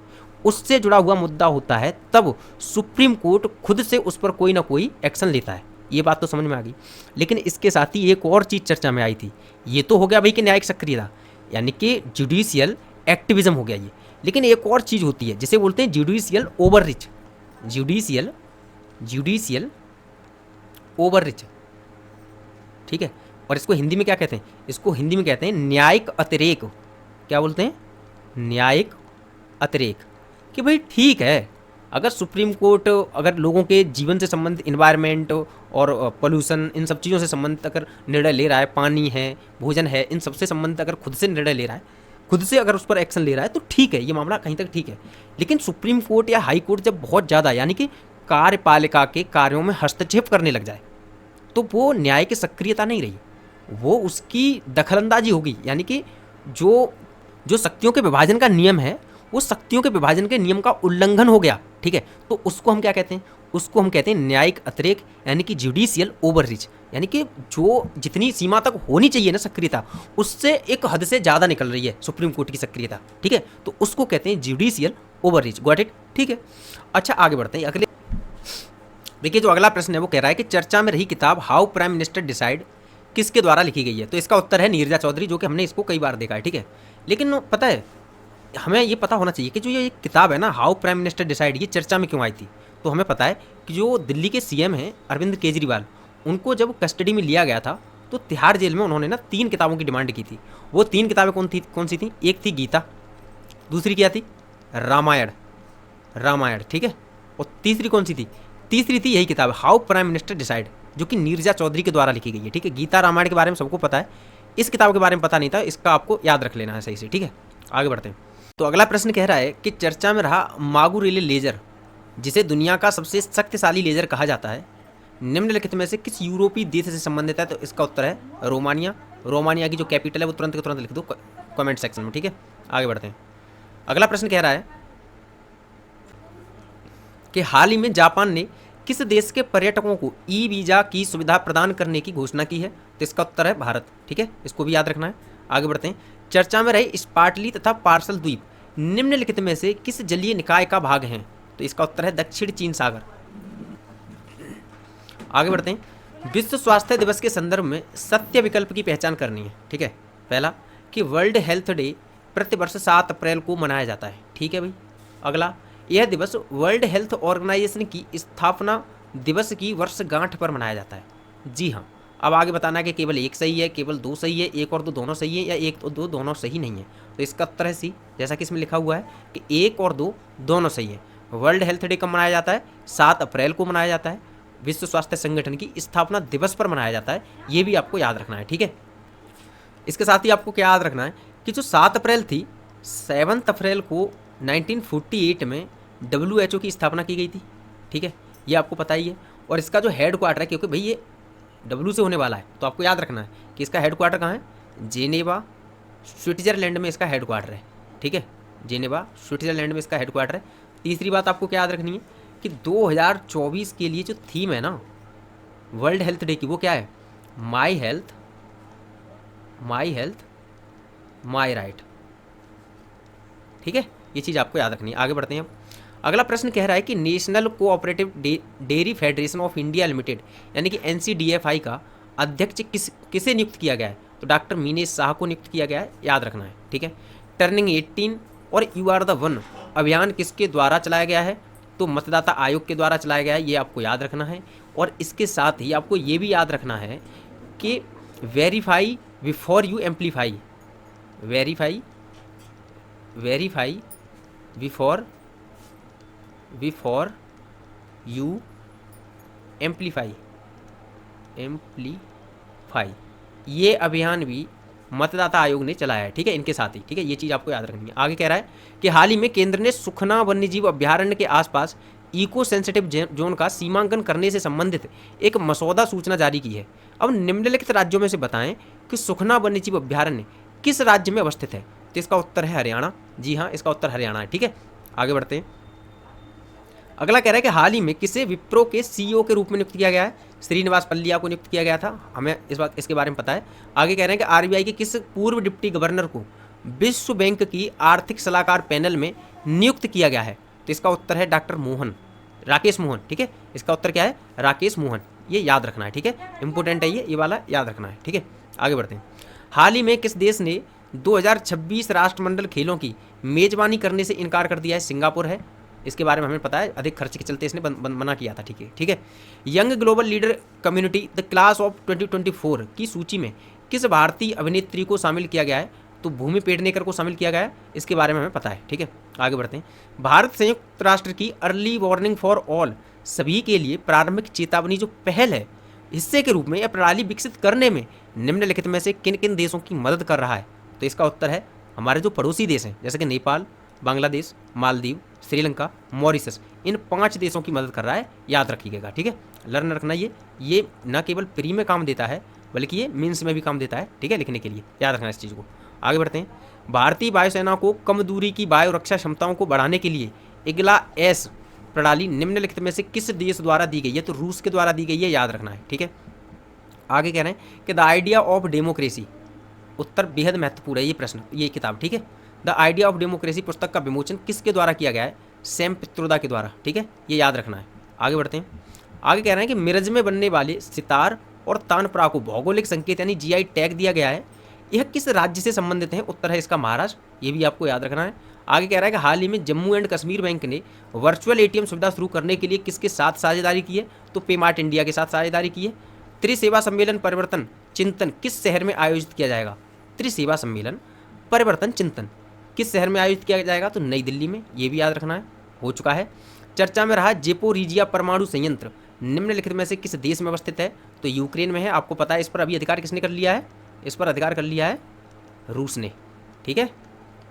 S1: उससे जुड़ा हुआ मुद्दा होता है। तब सुप्रीम कोर्ट खुद से उस पर कोई ना कोई एक्शन लेता है। ये बात तो समझ में आ गई। लेकिन इसके साथ ही एक और चीज़ चर्चा में आई थी। ये तो हो गया भाई कि न्यायिक सक्रियता यानी कि जुडिशियल एक्टिविज्म हो गया ये। लेकिन एक और चीज़ होती है जिसे बोलते हैं जुडिशियल ओवररीच। जुडिशियल ओवररीच, ठीक है। और इसको हिंदी में क्या कहते हैं? इसको हिंदी में कहते हैं न्यायिक अतिरेक। क्या बोलते हैं? न्यायिक अतिरेक। कि भाई ठीक है, अगर सुप्रीम कोर्ट अगर लोगों के जीवन से संबंधित इन्वायरमेंट और पोल्यूशन इन सब चीज़ों से संबंधित अगर निर्णय ले रहा है, पानी है, भोजन है, इन सबसे संबंधित अगर खुद से निर्णय ले रहा है, खुद से अगर उस पर एक्शन ले रहा है तो ठीक है, ये मामला कहीं तक ठीक है। लेकिन सुप्रीम कोर्ट या हाई कोर्ट जब बहुत ज़्यादा यानी कि कार्यपालिका के कार्यों में हस्तक्षेप करने लग जाए तो वो न्याय की सक्रियता नहीं रही, वो उसकी दखलंदाजी होगी। यानी कि जो शक्तियों के विभाजन का नियम है वो शक्तियों के विभाजन के नियम का उल्लंघन हो गया, ठीक है। तो उसको हम क्या कहते हैं? उसको हम कहते हैं न्यायिक अतिरेक यानी कि जुडिशियल ओवररीच। यानी कि जो जितनी सीमा तक होनी चाहिए ना सक्रियता, उससे एक हद से ज़्यादा निकल रही है सुप्रीम कोर्ट की सक्रियता, ठीक है। तो उसको कहते हैं जुडिशियल ओवररीच। Got it? ठीक है। अच्छा, आगे बढ़ते हैं। अगले देखिए, जो अगला प्रश्न है वो कह रहा है कि चर्चा में रही किताब हाउ प्राइम मिनिस्टर डिसाइड किसके द्वारा लिखी गई है? तो इसका उत्तर है नीरजा चौधरी, जो कि हमने इसको कई बार देखा है, ठीक है। लेकिन पता है, हमें ये पता होना चाहिए कि जो ये किताब है ना हाउ प्राइम मिनिस्टर डिसाइड, ये चर्चा में क्यों आई थी? तो हमें पता है कि जो दिल्ली के सीएम हैं अरविंद केजरीवाल, उनको जब कस्टडी में लिया गया था तो तिहाड़ जेल में उन्होंने ना 3 किताबों की डिमांड की थी। वो 3 किताबें कौन सी थी? एक थी गीता, दूसरी क्या थी? रामायण, ठीक है। और तीसरी कौन सी थी? तीसरी थी यही किताब हाउ प्राइम मिनिस्टर डिसाइड, जो कि नीरजा चौधरी के द्वारा लिखी गई है, ठीक है। गीता रामायण के बारे में सबको पता है, इस किताब के बारे में पता नहीं था, इसका आपको याद रख लेना है सही से, ठीक है। आगे बढ़ते हैं। तो अगला प्रश्न कह रहा है कि चर्चा में रहा मागु रिले लेजर, जिसे दुनिया का सबसे शक्तिशाली लेजर कहा जाता है, निम्नलिखित में से किस यूरोपीय देश से संबंधित है? तो इसका उत्तर है रोमानिया। रोमानिया की जो कैपिटल है वो तुरंत के तुरंत लिख दो कमेंट सेक्शन में, ठीक है। आगे बढ़ते हैं। अगला प्रश्न कह रहा है कि हाल ही में जापान ने किस देश के पर्यटकों को ई वीज़ा की सुविधा प्रदान करने की घोषणा की है? तो इसका उत्तर है भारत। ठीक है, इसको भी याद रखना है। आगे बढ़ते हैं। चर्चा में रहे स्पार्टली तथा पार्सल द्वीप निम्नलिखित में से किस जलीय निकाय का भाग हैं? तो इसका उत्तर है दक्षिण चीन सागर। आगे बढ़ते हैं। विश्व स्वास्थ्य दिवस के संदर्भ में सत्य विकल्प की पहचान करनी है। ठीक है, पहला कि वर्ल्ड हेल्थ डे प्रतिवर्ष 7 अप्रैल को मनाया जाता है। ठीक है भाई। अगला, यह दिवस वर्ल्ड हेल्थ ऑर्गेनाइजेशन की स्थापना दिवस की वर्षगांठ पर मनाया जाता है। जी हाँ। अब आगे बताना है कि केवल एक सही है, केवल दो सही है, एक और दो दोनों सही है, या एक और दो दोनों सही नहीं है। तो इसका उत्तर है सी, जैसा कि इसमें लिखा हुआ है कि एक और दो दोनों सही है। वर्ल्ड हेल्थ डे कब मनाया जाता है? 7 अप्रैल को मनाया जाता है। विश्व स्वास्थ्य संगठन की स्थापना दिवस पर मनाया जाता है। ये भी आपको याद रखना है। ठीक है, इसके साथ ही आपको क्या याद रखना है कि जो 7 अप्रैल थी, 7 अप्रैल को 1948 में WHO की स्थापना की गई थी। ठीक है, ये आपको पता ही है। और इसका जो हेड क्वार्टर है, क्योंकि भाई ये W से होने वाला है, तो आपको याद रखना है कि इसका हेड क्वार्टर कहाँ है? जेनेवा स्विट्जरलैंड में इसका हेड क्वार्टर है। ठीक है, जेनेवा स्विट्जरलैंड में इसका हेड क्वार्टर है। तीसरी बात आपको क्या याद रखनी है कि 2024 के लिए जो थीम है ना वर्ल्ड हेल्थ डे की, वो क्या है? My health my right. ठीक है, ये चीज़ आपको याद रखनी है। आगे बढ़ते हैं। अब अगला प्रश्न कह रहा है कि national cooperative dairy federation of India limited यानी कि NCDFI का अध्यक्ष किसे नियुक्त किया गया है? तो डॉक्टर मीनेश शाह को नियुक्त किया गया है। याद रखना है। ठीक है, टर्निंग 18 और यू आर द वन अभियान किसके द्वारा चलाया गया है? तो मतदाता आयोग के द्वारा चलाया गया है। ये आपको याद रखना है। और इसके साथ ही आपको ये भी याद रखना है कि verify before you amplify, verify before you amplify, ये अभियान भी मतदाता आयोग ने चलाया है। ठीक है, इनके साथ ही। ठीक है, ये चीज़ आपको याद रखनी है। आगे कह रहा है कि हाल ही में केंद्र ने सुखना वन्यजीव अभ्यारण्य के आसपास इको सेंसिटिव जोन का सीमांकन करने से संबंधित एक मसौदा सूचना जारी की है। अब निम्नलिखित राज्यों में से बताएं कि सुखना वन्यजीव अभ्यारण्य किस राज्य में अवस्थित है? तो इसका उत्तर है हरियाणा। जी हाँ, इसका उत्तर हरियाणा है। ठीक है, आगे बढ़ते हैं। अगला कह रहा है कि हाल ही में किसे विप्रो के CEO के रूप में नियुक्त किया गया है? श्रीनिवास पल्लिया को नियुक्त किया गया था। हमें इस बात इसके बारे में पता है। आगे कह रहे हैं कि RBI के किस पूर्व डिप्टी गवर्नर को विश्व बैंक की आर्थिक सलाहकार पैनल में नियुक्त किया गया है? तो इसका उत्तर है डॉक्टर राकेश मोहन। ठीक है, इसका उत्तर क्या है? राकेश मोहन। ये याद रखना है। ठीक है, इंपॉर्टेंट है ये वाला याद रखना है। ठीक है, आगे बढ़ते हैं। हाल ही में किस देश ने 2026 राष्ट्रमंडल खेलों की मेजबानी करने से इनकार कर दिया है? सिंगापुर है। इसके बारे में हमें पता है, अधिक खर्च के चलते इसने मना किया था। ठीक है। Young global leader community the class of 2024 की सूची में किस भारतीय अभिनेत्री को शामिल किया गया है? तो भूमि पेडनेकर को शामिल किया गया है। इसके बारे में हमें पता है। ठीक है, आगे बढ़ते हैं। भारत संयुक्त राष्ट्र की अर्ली वार्निंग फॉर ऑल सभी के लिए प्रारंभिक चेतावनी जो पहल है, हिस्से के रूप में यह प्रणाली विकसित करने में निम्नलिखित में से किन किन देशों की मदद कर रहा है? तो इसका उत्तर है हमारे जो पड़ोसी देश हैं, जैसे कि नेपाल, बांग्लादेश, मालदीव, श्रीलंका, मॉरिशस, इन 5 देशों की मदद कर रहा है। याद रखिएगा। ठीक है, लर्न रखना। ये न केवल प्री में काम देता है बल्कि ये मीन्स में भी काम देता है। ठीक है, लिखने के लिए याद रखना इस चीज़ को। आगे बढ़ते हैं। भारतीय वायुसेना को कम दूरी की वायु रक्षा क्षमताओं को बढ़ाने के लिए IGLA-S प्रणाली निम्नलिखित में से किस देश द्वारा दी गई है? तो रूस के द्वारा दी गई है। याद रखना है। ठीक है, आगे कह रहे हैं कि द आइडिया ऑफ डेमोक्रेसी, उत्तर बेहद महत्वपूर्ण है ये प्रश्न, ये किताब। ठीक है, द आइडिया ऑफ डेमोक्रेसी पुस्तक का विमोचन किसके द्वारा किया गया है? सैम पित्रोदा के द्वारा। ठीक है, ये याद रखना है। आगे बढ़ते हैं। आगे कह रहे हैं कि मिरज में बनने वाले सितार और तानपुरा को भौगोलिक संकेत यानी GI टैग दिया गया है। यह किस राज्य से संबंधित है? उत्तर है इसका महाराष्ट्र। ये भी आपको याद रखना है। आगे कह रहा है कि हाल ही में जम्मू एंड कश्मीर बैंक ने वर्चुअल ATM सुविधा शुरू करने के लिए किसके साथ साझेदारी की है? तो पेमार्ट इंडिया के साथ साझेदारी की है। त्रिसेवा सम्मेलन परिवर्तन चिंतन किस शहर में आयोजित किया जाएगा? त्रिसेवा सम्मेलन परिवर्तन चिंतन किस शहर में आयोजित किया जाएगा? तो नई दिल्ली में। ये भी याद रखना है। हो चुका है। चर्चा में रहा जेपोरिजिया परमाणु संयंत्र निम्नलिखित में से किस देश में अवस्थित है? तो यूक्रेन में है। आपको पता है इस पर अभी अधिकार किसने कर लिया है? इस पर अधिकार कर लिया है रूस ने। ठीक है,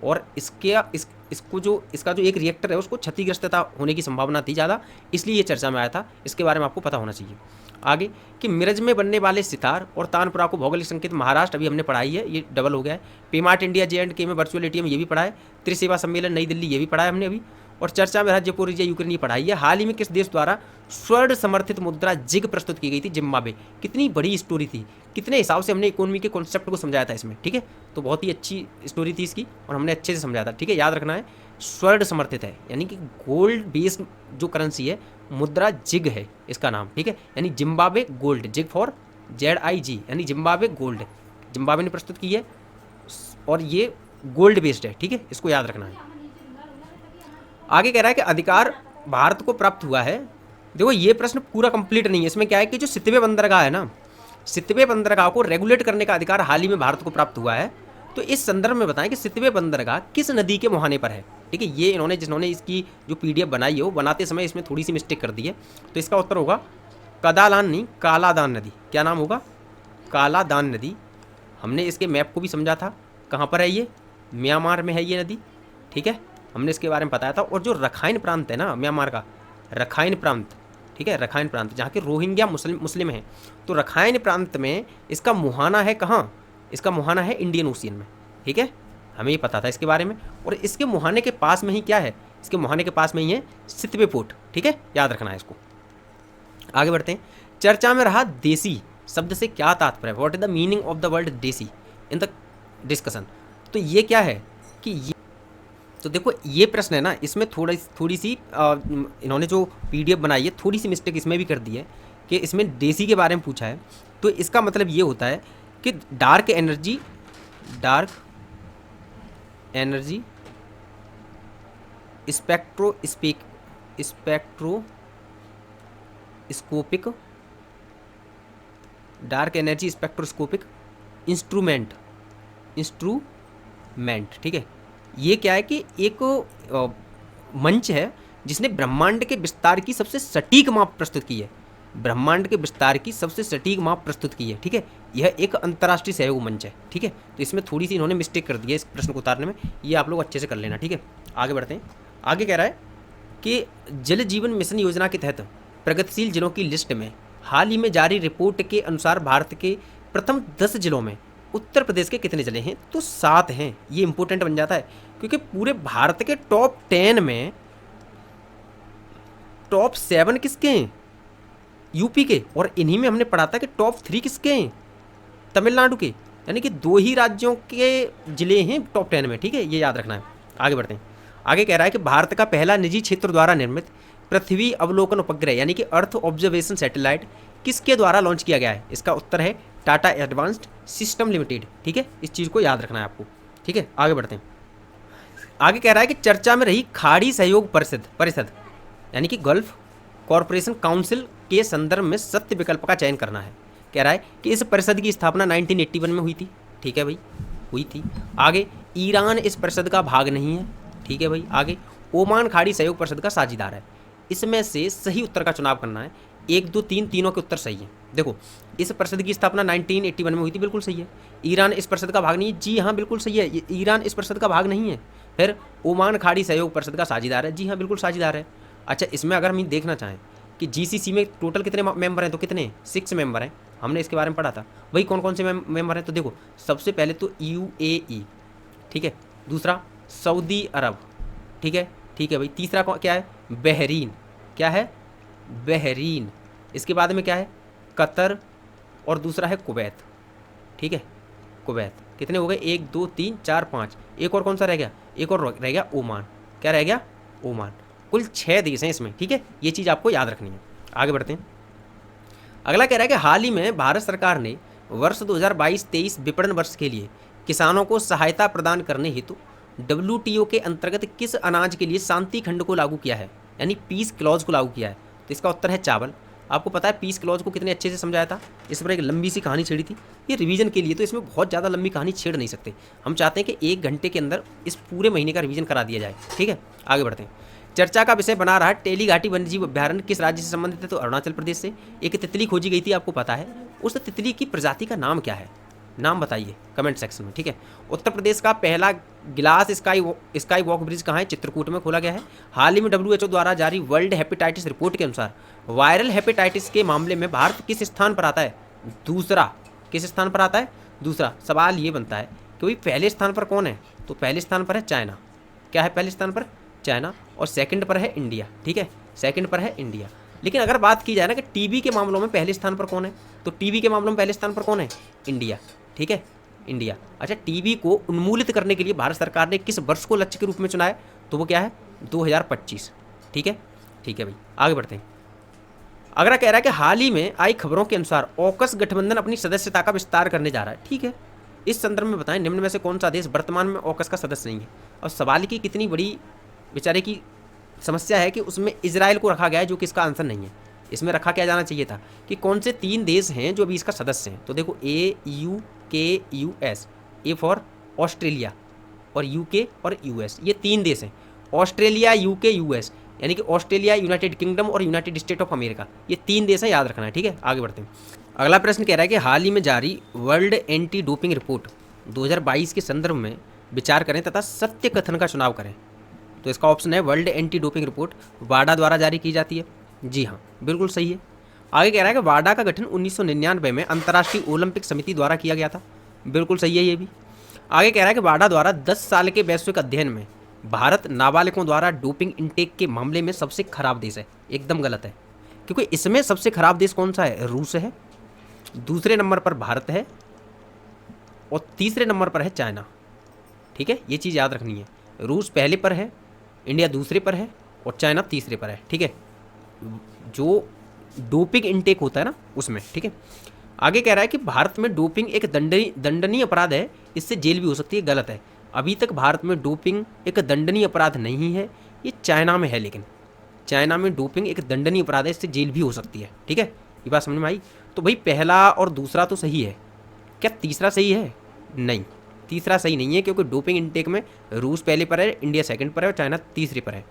S1: और इसका जो एक रिएक्टर है उसको क्षतिग्रस्तता होने की संभावना थी ज़्यादा, इसलिए ये चर्चा में आया था। इसके बारे में आपको पता होना चाहिए। आगे कि मिरज में बनने वाले सितार और तानपुरा को भौगोलिक संकेत महाराष्ट्र, अभी हमने पढ़ाई है, ये डबल हो गया है। पेमार्ट इंडिया J&K में वर्चुअल ATM, ये भी पढ़ा है। त्रिसेवा सम्मेलन नई दिल्ली, ये भी पढ़ा है हमने अभी। और चर्चा में रहा जेपोरिजिया यूक्रेन ये पढ़ाई है। हाल ही में किस देश द्वारा स्वर्ण समर्थित मुद्रा जिग प्रस्तुत की गई थी? जिम्बाब्वे। कितनी बड़ी स्टोरी थी, कितने हिसाब से हमने इकोनॉमी के कॉन्सेप्ट को समझाया था इसमें, ठीक है। तो बहुत ही अच्छी स्टोरी थी इसकी और हमने अच्छे से समझाया था, ठीक है। याद रखना है स्वर्ण समर्थित है, यानी कि गोल्ड बेस्ड जो करेंसी है, मुद्रा जिग है इसका नाम, ठीक है। यानी Zimbabwe gold, ZiG for ZIG, यानी जिम्बाब्वे गोल्ड, जिम्बाब्वे ने प्रस्तुत की है और ये गोल्ड बेस्ड है, ठीक है। इसको याद रखना है। आगे कह रहा है कि अधिकार भारत को प्राप्त हुआ है। देखो ये प्रश्न पूरा कंप्लीट नहीं है, इसमें क्या है कि जो सितवे बंदरगाह है ना, सितवे बंदरगाह को रेगुलेट करने का अधिकार हाल ही में भारत को प्राप्त हुआ है। तो इस संदर्भ में बताएं कि सितवे बंदरगाह किस नदी के मुहाने पर है, ठीक है। ये इन्होंने जिन्होंने इसकी जो PDF बनाई है वो बनाते समय इसमें थोड़ी सी मिस्टेक कर दी है। तो इसका उत्तर होगा कदालान नहीं, कालादान नदी। क्या नाम होगा? कालादान नदी। हमने इसके मैप को भी समझा था, कहाँ पर है ये? म्यांमार में है ये नदी, ठीक है। हमने इसके बारे में बताया था। और जो रखाइन प्रांत है ना म्यांमार का, रखाइन प्रांत, ठीक है, रखाइन प्रांत जहाँ के रोहिंग्या मुस्लिम हैं, तो रखाइन प्रांत में इसका मुहाना है कहाँ? इसका मुहाना है इंडियन ओशियन में, ठीक है। हमें ये पता था इसके बारे में। और इसके मुहाने के पास में ही क्या है? इसके मुहाने के पास में ही है सितवे पोर्ट, ठीक है, याद रखना है इसको। आगे बढ़ते हैं। चर्चा में रहा देसी शब्द से क्या तात्पर्य? What is the meaning of the word देसी इन द डिस्कशन? तो ये क्या है कि ये, तो देखो ये प्रश्न है ना, इसमें थोड़ी सी इन्होंने जो PDF बनाई है थोड़ी सी मिस्टेक इसमें भी कर दी है कि इसमें देसी के बारे में पूछा है। तो इसका मतलब ये होता है कि डार्क एनर्जी स्पेक्ट्रोस्कोपिक इंस्ट्रूमेंट, ठीक है। ये क्या है कि एक मंच है जिसने ब्रह्मांड के विस्तार की सबसे सटीक माप प्रस्तुत की है, ब्रह्मांड के विस्तार की सबसे सटीक माप प्रस्तुत की है, ठीक है। यह एक अंतर्राष्ट्रीय सहयोग मंच है, ठीक है। तो इसमें थोड़ी सी इन्होंने मिस्टेक कर दी है इस प्रश्न को उतारने में, ये आप लोग अच्छे से कर लेना, ठीक है। आगे बढ़ते हैं। आगे कह रहा है कि जल जीवन मिशन योजना के तहत प्रगतिशील जिलों की लिस्ट में हाल ही में जारी रिपोर्ट के अनुसार भारत के प्रथम 10 जिलों में उत्तर प्रदेश के कितने जिले हैं? तो 7 हैं। ये इंपॉर्टेंट बन जाता है क्योंकि पूरे भारत के टॉप 10 में टॉप 7 किसके हैं? यूपी के। और इन्हीं में हमने पढ़ा था कि टॉप 3 किसके हैं? तमिलनाडु के। यानी कि 2 ही राज्यों के जिले हैं टॉप 10 में, ठीक है, ये याद रखना है। आगे बढ़ते हैं। आगे कह रहा है कि भारत का पहला निजी क्षेत्र द्वारा निर्मित पृथ्वी अवलोकन उपग्रह यानी कि अर्थ ऑब्जर्वेशन सैटेलाइट किसके द्वारा लॉन्च किया गया है? इसका उत्तर है टाटा एडवांस्ड सिस्टम लिमिटेड, ठीक है। इस चीज़ को याद रखना है आपको, ठीक है। आगे बढ़ते हैं। आगे कह रहा है कि चर्चा में रही खाड़ी सहयोग परिषद यानी कि गल्फ कॉरपोरेशन काउंसिल के संदर्भ में सत्य विकल्प का चयन करना है। कह रहा है कि इस परिषद की स्थापना 1981 में हुई थी, ठीक है भाई, हुई थी। आगे ईरान इस परिषद का भाग नहीं है, ठीक है भाई। आगे ओमान खाड़ी सहयोग परिषद का साझेदार है। इसमें से सही उत्तर का चुनाव करना है। 1, 2, 3 तीनों के उत्तर सही है। देखो इस परिषद की स्थापना 1981 में हुई थी, बिल्कुल सही है। ईरान इस परिषद का भाग नहीं है, जी हाँ बिल्कुल सही है, ईरान इस परिषद का भाग नहीं है। फिर ओमान खाड़ी सहयोग परिषद का साझेदार है, जी हाँ बिल्कुल साझेदार है। अच्छा, इसमें अगर हम देखना चाहें कि GCC में टोटल कितने मेंबर हैं, तो कितने? 6 मेंबर हैं। हमने इसके बारे में पढ़ा था। वही कौन कौन से मेंबर हैं? तो देखो सबसे पहले तो UAE, ठीक है। दूसरा सऊदी अरब, ठीक है, ठीक है भाई। तीसरा क्या है? बहरीन, क्या है? बहरीन। इसके बाद में क्या है? कतर। और दूसरा है कुवैत, ठीक है, कुवैत। कितने हो गए? 1, 2, 3, 4, 5। एक और कौन सा रह गया? एक और रह गया ओमान। क्या रह गया? ओमान। कुल 6 देश हैं इसमें, ठीक है। ये चीज़ आपको याद रखनी है। आगे बढ़ते हैं। अगला कह रहा है कि हाल ही में भारत सरकार ने वर्ष 2022-23 विपणन वर्ष के लिए किसानों को सहायता प्रदान करने हेतु WTO के अंतर्गत किस अनाज के लिए शांति खंड को लागू किया है, यानी पीस क्लॉज को लागू किया है? तो इसका उत्तर है चावल। आपको पता है पीस क्लॉज को कितने अच्छे से समझाया था, इस पर एक लंबी सी कहानी छेड़ी थी। ये रिवीजन के लिए, तो इसमें बहुत ज़्यादा लंबी कहानी छेड़ नहीं सकते। हम चाहते हैं कि 1 घंटे के अंदर इस पूरे महीने का रिवीजन करा दिया जाए, ठीक है। आगे बढ़ते हैं। चर्चा का विषय बना रहा है टेली घाटी वन्यजीव अभ्यारण्य किस राज्य से संबंधित है? तो अरुणाचल प्रदेश से। एक तितली खोजी गई थी, आपको पता है, उस तितली की प्रजाति का नाम क्या है? नाम बताइए कमेंट सेक्शन में, ठीक है। उत्तर प्रदेश का पहला ग्लास स्काई वॉक ब्रिज कहाँ है? चित्रकूट में खोला गया है। हाल ही में WHO द्वारा जारी वर्ल्ड हेपेटाइटिस रिपोर्ट के अनुसार वायरल हेपेटाइटिस के मामले में भारत किस स्थान पर आता है? दूसरा। किस स्थान पर आता है? दूसरा। सवाल ये बनता है कि भाई पहले स्थान पर कौन है? तो पहले स्थान पर है चाइना। क्या है पहले स्थान पर? चाइना। और सेकंड पर है इंडिया, ठीक है, सेकंड पर है इंडिया। लेकिन अगर बात की जाए ना कि टीबी के मामलों में पहले स्थान पर कौन है, तो टीबी के मामलों में पहले स्थान पर कौन है, इंडिया, ठीक है, इंडिया। अच्छा, टीबी को उन्मूलित करने के लिए भारत सरकार ने किस वर्ष को लक्ष्य के रूप में चुना है, तो वो क्या है, 2025, ठीक है, ठीक है भाई, आगे बढ़ते हैं। अगला कह रहा है कि हाल ही में आई खबरों के अनुसार ऑकस गठबंधन अपनी सदस्यता का विस्तार करने जा रहा है, ठीक है। इस संदर्भ में बताएं निम्न में से कौन सा देश वर्तमान में ऑकस का सदस्य नहीं है। और सवाल की कितनी बड़ी बेचारे की समस्या है कि उसमें इजराइल को रखा गया है, जो कि इसका आंसर नहीं है। इसमें रखा क्या जाना चाहिए था कि कौन से 3 देश हैं जो अभी इसका सदस्य हैं। तो देखो AUKUS, ए फॉर ऑस्ट्रेलिया और यूके और यूएस, ये 3 देश हैं। ऑस्ट्रेलिया, यूके, यूएस, यानी कि ऑस्ट्रेलिया, यूनाइटेड किंगडम और यूनाइटेड स्टेट ऑफ अमेरिका, ये 3 देश हैं, याद रखना है, ठीक है। आगे बढ़ते हैं। अगला प्रश्न कह रहा है कि हाल ही में जारी वर्ल्ड एंटी डोपिंग रिपोर्ट 2022 के संदर्भ में विचार करें तथा सत्य कथन का चुनाव करें। तो इसका ऑप्शन है वर्ल्ड एंटी डोपिंग रिपोर्ट वाडा द्वारा जारी की जाती है। जी हाँ, बिल्कुल सही है। आगे कह रहा है कि वाडा का गठन 1999 में अंतर्राष्ट्रीय ओलंपिक समिति द्वारा किया गया था। बिल्कुल सही है ये भी। आगे कह रहा है कि वाडा द्वारा 10 साल के वैश्विक अध्ययन में भारत नाबालिगों द्वारा डोपिंग इंटेक के मामले में सबसे खराब देश है। एकदम गलत है, क्योंकि इसमें सबसे खराब देश कौन सा है, रूस है, दूसरे नंबर पर भारत है और तीसरे नंबर पर है चाइना, ठीक है, ये चीज़ याद रखनी है। रूस पहले पर है, इंडिया दूसरे पर है और चाइना तीसरे पर है, ठीक है, जो डोपिंग इंटेक होता है ना उसमें, ठीक है। आगे कह रहा है कि भारत में डोपिंग एक दंडनीय अपराध है, इससे जेल भी हो सकती है। गलत है, अभी तक भारत में डोपिंग एक दंडनीय अपराध नहीं है, ये चाइना में है, लेकिन चाइना में डोपिंग एक दंडनीय अपराध है, इससे जेल भी हो सकती है, ठीक है। ये बात समझ में आई। तो भाई पहला और दूसरा तो सही है, क्या तीसरा सही है, नहीं, तीसरा सही नहीं है, क्योंकि डोपिंग इंटेक में रूस पहले पर है, इंडिया सेकंड पर है और चाइना तीसरे पर है,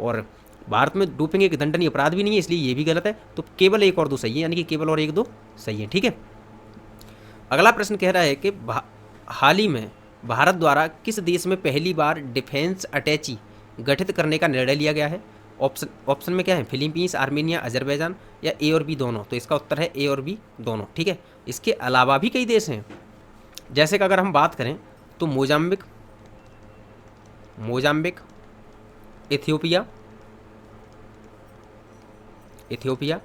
S1: और भारत में डोपिंग एक दंडनीय अपराध भी नहीं है, इसलिए ये भी गलत है। तो केवल 1 और 2 सही है, यानी कि केवल और 1, 2 सही है, ठीक है। अगला प्रश्न कह रहा है कि हाल ही में भारत द्वारा किस देश में पहली बार डिफेंस अटैची गठित करने का निर्णय लिया गया है। ऑप्शन में क्या है, फिलीपींस, आर्मेनिया, अजरबैजान या ए और बी दोनों। तो इसका उत्तर है ए और बी दोनों, ठीक है। इसके अलावा भी कई देश हैं, जैसे कि अगर हम बात करें तो मोजाम्बिक, इथियोपिया,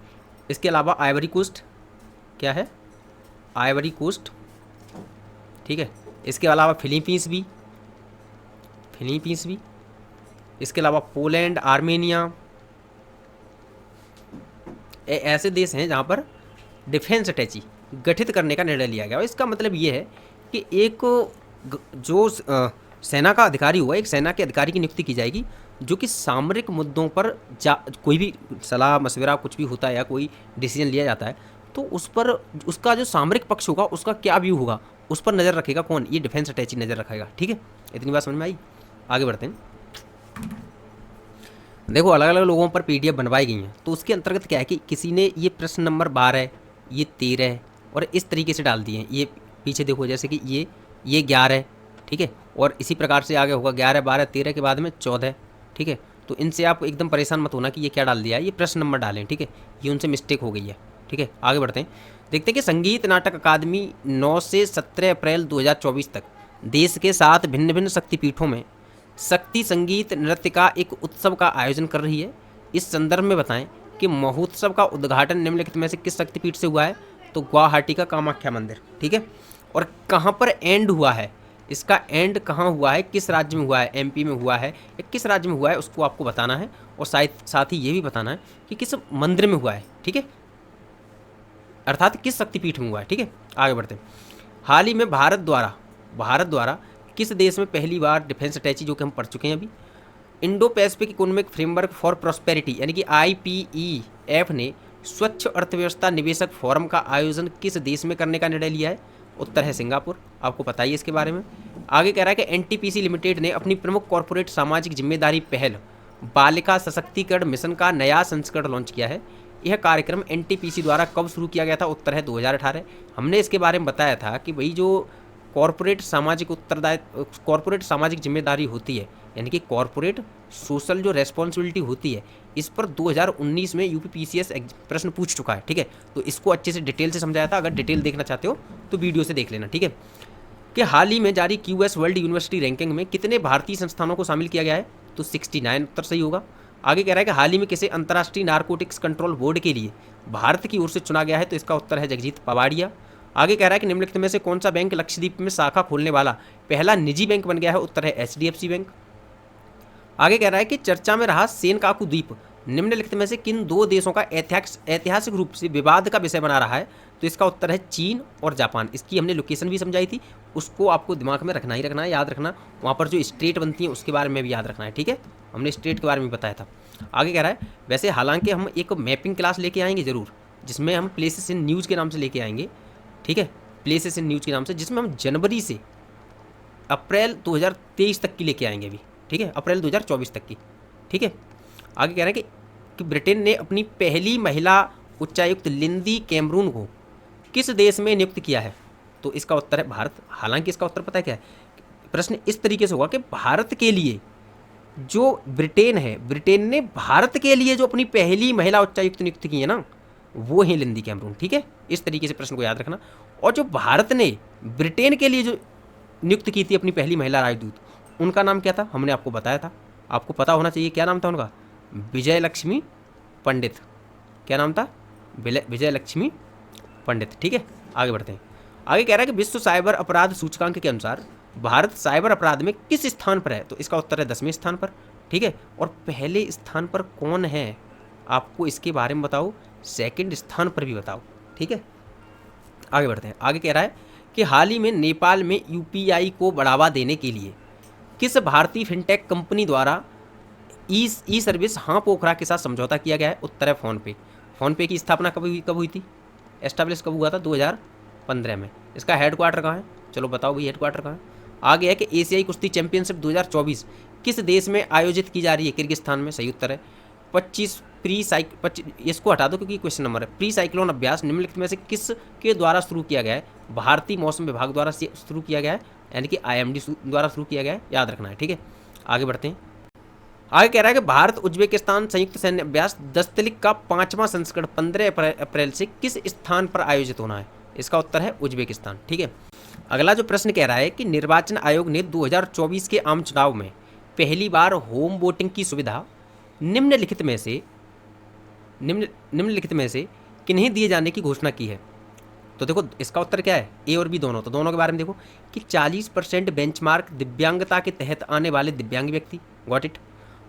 S1: इसके अलावा आइवरी कोस्ट, क्या है, आइवरी कोस्ट, ठीक है। इसके अलावा फिलीपींस भी, इसके अलावा पोलैंड, आर्मेनिया, ऐसे देश हैं जहाँ पर डिफेंस अटैची गठित करने का निर्णय लिया गया। इसका मतलब ये है कि एक जो सेना का अधिकारी हुआ, एक सेना के अधिकारी की नियुक्ति की जाएगी, जो कि सामरिक मुद्दों पर कोई भी सलाह मशवरा कुछ भी होता है या कोई डिसीजन लिया जाता है, तो उस पर उसका जो सामरिक पक्ष होगा उसका क्या व्यू होगा, उस पर नज़र रखेगा कौन, ये डिफेंस अटैची नज़र रखेगा, ठीक है। इतनी बात समझ में आई। आगे बढ़ते हैं। देखो अलग अलग लोगों पर PDF बनवाई गई हैं, तो उसके अंतर्गत क्या है कि किसी ने ये प्रश्न नंबर 12, ये 13 और इस तरीके से डाल दिए हैं। ये पीछे देखो, जैसे कि ये 11, ठीक है, और इसी प्रकार से आगे होगा 11, 12, 13 के बाद में 14, ठीक है। तो इनसे आप एकदम परेशान मत होना कि ये क्या डाल दिया है, ये प्रश्न नंबर डालें, ठीक है, ये उनसे मिस्टेक हो गई है, ठीक है। आगे बढ़ते हैं। देखते हैं कि संगीत नाटक अकादमी 9 से 17 अप्रैल 2024 तक देश के 7 भिन्न भिन्न शक्तिपीठों में शक्ति संगीत नृत्य का एक उत्सव का आयोजन कर रही है। इस संदर्भ में बताएं कि महोत्सव का उद्घाटन निम्नलिखित में से किस शक्तिपीठ से हुआ है। तो गुवाहाटी का कामाख्या मंदिर, ठीक है। और कहाँ पर एंड हुआ है, इसका एंड कहाँ हुआ है, किस राज्य में हुआ है, MP में हुआ है या किस राज्य में हुआ है, उसको आपको बताना है। और साथ ही ये भी बताना है कि किस मंदिर में हुआ है, ठीक है, अर्थात किस शक्तिपीठ में हुआ है, ठीक है। आगे बढ़ते हैं। हाल ही में भारत द्वारा किस देश में पहली बार डिफेंस अटैची, जो कि हम पढ़ चुके हैं अभी, Indo Pacific economic framework for prosperity यानी कि IPEF ने स्वच्छ अर्थव्यवस्था निवेशक फोरम का आयोजन किस देश में करने का निर्णय लिया है। उत्तर है सिंगापुर, आपको पता ही है इसके बारे में। आगे कह रहा है कि NTPC लिमिटेड ने अपनी प्रमुख कॉरपोरेट सामाजिक जिम्मेदारी पहल बालिका सशक्तिकरण मिशन का नया संस्करण लॉन्च किया है। यह कार्यक्रम NTPC द्वारा कब शुरू किया गया था। उत्तर है 2018। हमने इसके बारे में बताया था कि भाई जो कॉरपोरेट सामाजिक जिम्मेदारी होती है, यानी कि कॉरपोरेट सोशल जो रेस्पॉन्सिबिलिटी होती है, इस पर 2019 में UPPCS प्रश्न पूछ चुका है, ठीक है। तो इसको अच्छे से डिटेल से समझाया था। अगर डिटेल देखना चाहते हो तो वीडियो से देख लेना, ठीक है। कि हाल ही में जारी QS वर्ल्ड यूनिवर्सिटी रैंकिंग में कितने भारतीय संस्थानों को शामिल किया गया है। तो 69 उत्तर सही होगा। आगे कह रहा है कि हाल ही में किसे अंतर्राष्ट्रीय नारकोटिक्स कंट्रोल बोर्ड के लिए भारत की ओर से चुना गया है, तो इसका उत्तर है जगजीत पवाडिया। आगे कह रहा है कि निम्नलिखित में से कौन सा बैंक लक्षद्वीप में शाखा खोलने वाला पहला निजी बैंक बन गया है, उत्तर है HDFC बैंक। आगे कह रहा है कि चर्चा में रहा सेनकाकू द्वीप निम्नलिखित में से किन दो देशों का ऐतिहासिक रूप से विवाद का विषय बना रहा है, तो इसका उत्तर है चीन और जापान। इसकी हमने लोकेशन भी समझाई थी, उसको आपको दिमाग में रखना ही रखना है, याद रखना। वहाँ पर जो स्टेट बनती हैं उसके बारे में भी याद रखना है, ठीक है, हमने स्टेट के बारे में बताया था। आगे कह रहा है वैसे हालांकि हम एक मैपिंग क्लास लेके आएंगे ज़रूर, जिसमें हम प्लेसेस इन न्यूज़ के नाम से लेके आएंगे, ठीक है, प्लेसेस इन न्यूज़ के नाम से, जिसमें हम जनवरी से अप्रैल 2023 तक की लेके आएंगे अभी, ठीक है, अप्रैल 2024 तक की, ठीक है। आगे कह रहे हैं कि ब्रिटेन ने अपनी पहली महिला उच्चायुक्त लिंदी कैमरून को किस देश में नियुक्त किया है, तो इसका उत्तर है भारत। हालांकि इसका उत्तर पता है क्या है, प्रश्न इस तरीके से होगा कि भारत के लिए जो ब्रिटेन है, ब्रिटेन ने भारत के लिए जो अपनी पहली महिला उच्चायुक्त नियुक्त की है ना, वो है लिंदी कैमरून, ठीक है, इस तरीके से प्रश्न को याद रखना। और जो भारत ने ब्रिटेन के लिए जो नियुक्त की थी अपनी पहली महिला राजदूत, उनका नाम क्या था, हमने आपको बताया था, आपको पता होना चाहिए, क्या नाम था उनका, विजय लक्ष्मी पंडित। क्या नाम था, विजय लक्ष्मी पंडित, ठीक है। आगे बढ़ते हैं। आगे कह रहा है कि विश्व साइबर अपराध सूचकांक के अनुसार भारत साइबर अपराध में किस स्थान पर है, तो इसका उत्तर है 10वें स्थान पर, ठीक है। और पहले स्थान पर कौन है, आपको इसके बारे में बताओ, सेकंड स्थान पर भी बताओ, ठीक है। आगे बढ़ते हैं। आगे कह रहा है कि हाल ही में नेपाल में UPI को बढ़ावा देने के लिए किस भारतीय फिनटेक कंपनी द्वारा ई सर्विस हाँ पोखरा के साथ समझौता किया गया है, उत्तर है फ़ोनपे। फ़ोनपे की स्थापना कब हुई थी, एस्टैब्लिश कब हुआ था, 2015 में। इसका हेडक्वार्टर कहाँ है, चलो बताओ भाई हेडक्वार्टर कहाँ है। आगे है कि एशियाई कुश्ती चैंपियनशिप 2024 किस देश में आयोजित की जा रही है, किर्गिस्तान में, सही उत्तर है। 25 इसको हटा दो क्योंकि क्वेश्चन नंबर है। प्री साइक्लोन अभ्यास निम्नलिखित में से किस के द्वारा शुरू किया गया है, भारतीय मौसम विभाग द्वारा शुरू किया गया है, यानी कि IMD द्वारा शुरू किया गया है, याद रखना है, ठीक है। आगे बढ़ते हैं। आगे कह रहा है कि भारत उज्बेकिस्तान संयुक्त सैन्य अभ्यास दस्तलिक का 5वां संस्करण 15 अप्रैल से किस स्थान पर आयोजित होना है, इसका उत्तर है उज्बेकिस्तान, ठीक है। अगला जो प्रश्न कह रहा है कि निर्वाचन आयोग ने 2024 के आम चुनाव में पहली बार होम वोटिंग की सुविधा निम्नलिखित में से किन्हें दिए जाने की घोषणा की है, तो देखो इसका उत्तर क्या है, A और B दोनों। तो दोनों के बारे में देखो कि 40% बेंचमार्क दिव्यांगता के तहत आने वाले दिव्यांग व्यक्ति, गॉट इट।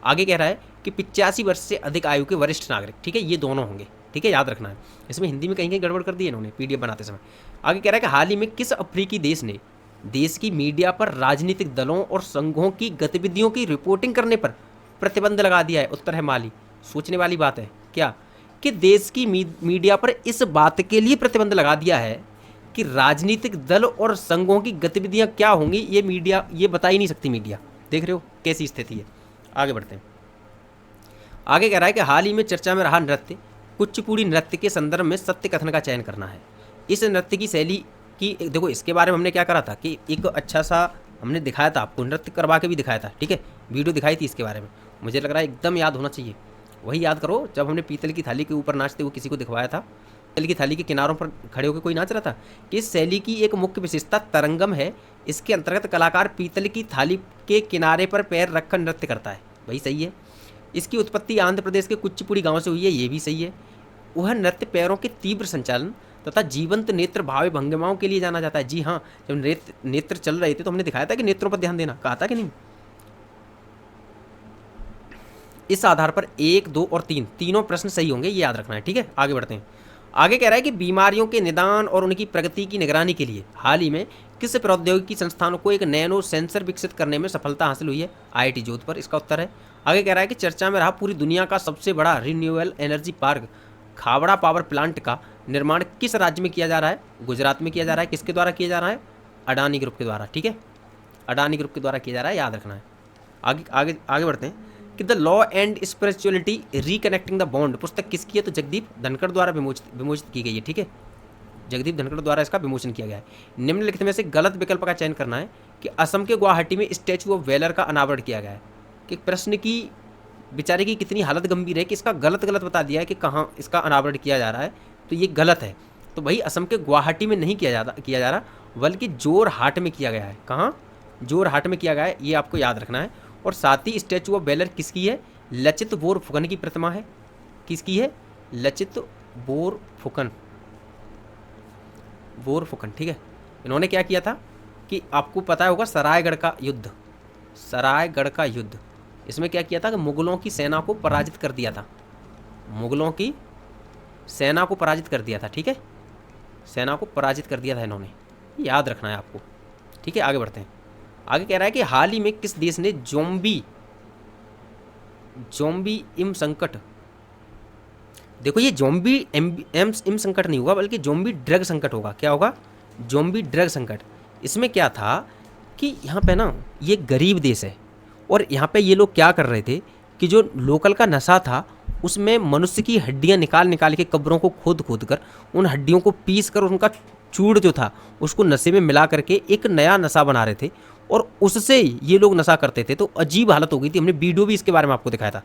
S1: आगे कह रहा है कि 85 वर्ष से अधिक आयु के वरिष्ठ नागरिक, ठीक है, ये दोनों होंगे, ठीक है, याद रखना है। इसमें हिंदी में कहीं गड़बड़ कर दी है इन्होंने PDF बनाते समय। आगे कह रहा है कि हाल ही में किस अफ्रीकी देश ने देश की मीडिया पर राजनीतिक दलों और संघों की गतिविधियों की रिपोर्टिंग करने पर प्रतिबंध लगा दिया है, उत्तर है माली। सोचने वाली बात है क्या, कि देश की मीडिया पर इस बात के लिए प्रतिबंध लगा दिया है कि राजनीतिक दल और संघों की गतिविधियां क्या होंगी, ये मीडिया ये बता ही नहीं सकती मीडिया। देख रहे हो कैसी स्थिति है। आगे बढ़ते हैं। आगे कह रहा है कि हाल ही में चर्चा में रहा नृत्य कुचिपुड़ी नृत्य के संदर्भ में सत्य कथन का चयन करना है। इस नृत्य की शैली की देखो, इसके बारे में हमने क्या करा था कि एक अच्छा सा हमने दिखाया था, आपको नृत्य करवा के भी दिखाया था, ठीक है, वीडियो दिखाई थी इसके बारे में, मुझे लग रहा है एकदम याद होना चाहिए। वही याद करो जब हमने पीतल की थाली के ऊपर नाचते हुए किसी को दिखवाया था, पीतल की थाली के किनारों पर खड़े होकर कोई नाच रहा था। कि इस शैली की एक मुख्य विशेषता तरंगम है। इसके अंतर्गत कलाकार पीतल की थाली के किनारे पर पैर रखकर नृत्य करता है, वही सही है। इसकी उत्पत्ति आंध्र प्रदेश के कुचिपुड़ी गांव से हुई है, ये भी सही है। वह नृत्य पैरों के तीव्र संचालन तथा जीवंत नेत्र भावी भंगिमाओं के लिए जाना जाता है। जी हाँ, जब नेत्र चल रहे थे तो हमने दिखाया था कि नेत्रों पर ध्यान देना, कहा था कि नहीं। इस आधार पर 1, 2 और 3 तीनों प्रश्न सही होंगे, ये याद रखना है, ठीक है। आगे बढ़ते हैं। आगे कह रहा है कि बीमारियों के निदान और उनकी प्रगति की निगरानी के लिए हाल ही में किस प्रौद्योगिकी संस्थानों को एक नैनो सेंसर विकसित करने में सफलता हासिल हुई है, IIT जोधपुर, इसका उत्तर है। आगे कह रहा है कि चर्चा में रहा पूरी दुनिया का सबसे बड़ा renewable energy park Khavda power plant का निर्माण किस राज्य में किया जा रहा है, गुजरात में किया जा रहा है। किसके द्वारा किया जा रहा है, अडानी ग्रुप के द्वारा, ठीक है, अडानी ग्रुप के द्वारा किया जा रहा है, याद रखना है। आगे बढ़ते हैं कि the law and spirituality reconnecting the bond पुस्तक किसकी है, तो जगदीप धनखड़ द्वारा विमोचित की गई है, ठीक है, जगदीप धनखड़ द्वारा इसका विमोचन किया गया है। निम्नलिखित में से गलत विकल्प का चयन करना है कि असम के गुवाहाटी में स्टैचू ऑफ वेलर का अनावरण किया गया है। कि प्रश्न की बेचारे की कितनी हालत गंभीर है कि इसका गलत बता दिया है कि कहाँ इसका अनावरण किया जा रहा है, तो ये गलत है। तो भाई असम के गुवाहाटी में नहीं किया जा रहा बल्कि जोरहाट में किया गया है। कहाँ, जोरहाट में किया गया है, ये आपको याद रखना है। और साथ ही स्टैचू ऑफ बेलर किसकी है? लचित बोरफुकन की प्रतिमा है। किसकी है? लचित बोरफुकन, बोरफुकन, ठीक है। इन्होंने क्या किया था कि आपको पता होगा सरायगढ़ का युद्ध, सरायगढ़ का युद्ध, इसमें क्या किया था कि मुगलों की सेना को पराजित कर दिया था, मुगलों की सेना को पराजित कर दिया था, ठीक है, सेना को पराजित कर दिया था इन्होंने, याद रखना है आपको, ठीक है। आगे बढ़ते हैं। आगे कह रहा है कि हाल ही में किस देश ने जोम्बी इम संकट, देखो ये जोम्बी इम संकट नहीं होगा बल्कि जोम्बी ड्रग संकट होगा। क्या होगा? जोम्बी ड्रग संकट। इसमें क्या था कि यहाँ पे ना ये गरीब देश है और यहाँ पे ये लोग क्या कर रहे थे कि जो लोकल का नशा था उसमें मनुष्य की हड्डियाँ निकाल निकाल के कब्रों को खोद खोद कर उन हड्डियों को पीस कर उनका चूड़ जो था उसको नशे में मिला करके एक नया नशा बना रहे थे और उससे ये लोग नशा करते थे। तो अजीब हालत हो गई थी, हमने वीडियो भी इसके बारे में आपको दिखाया था,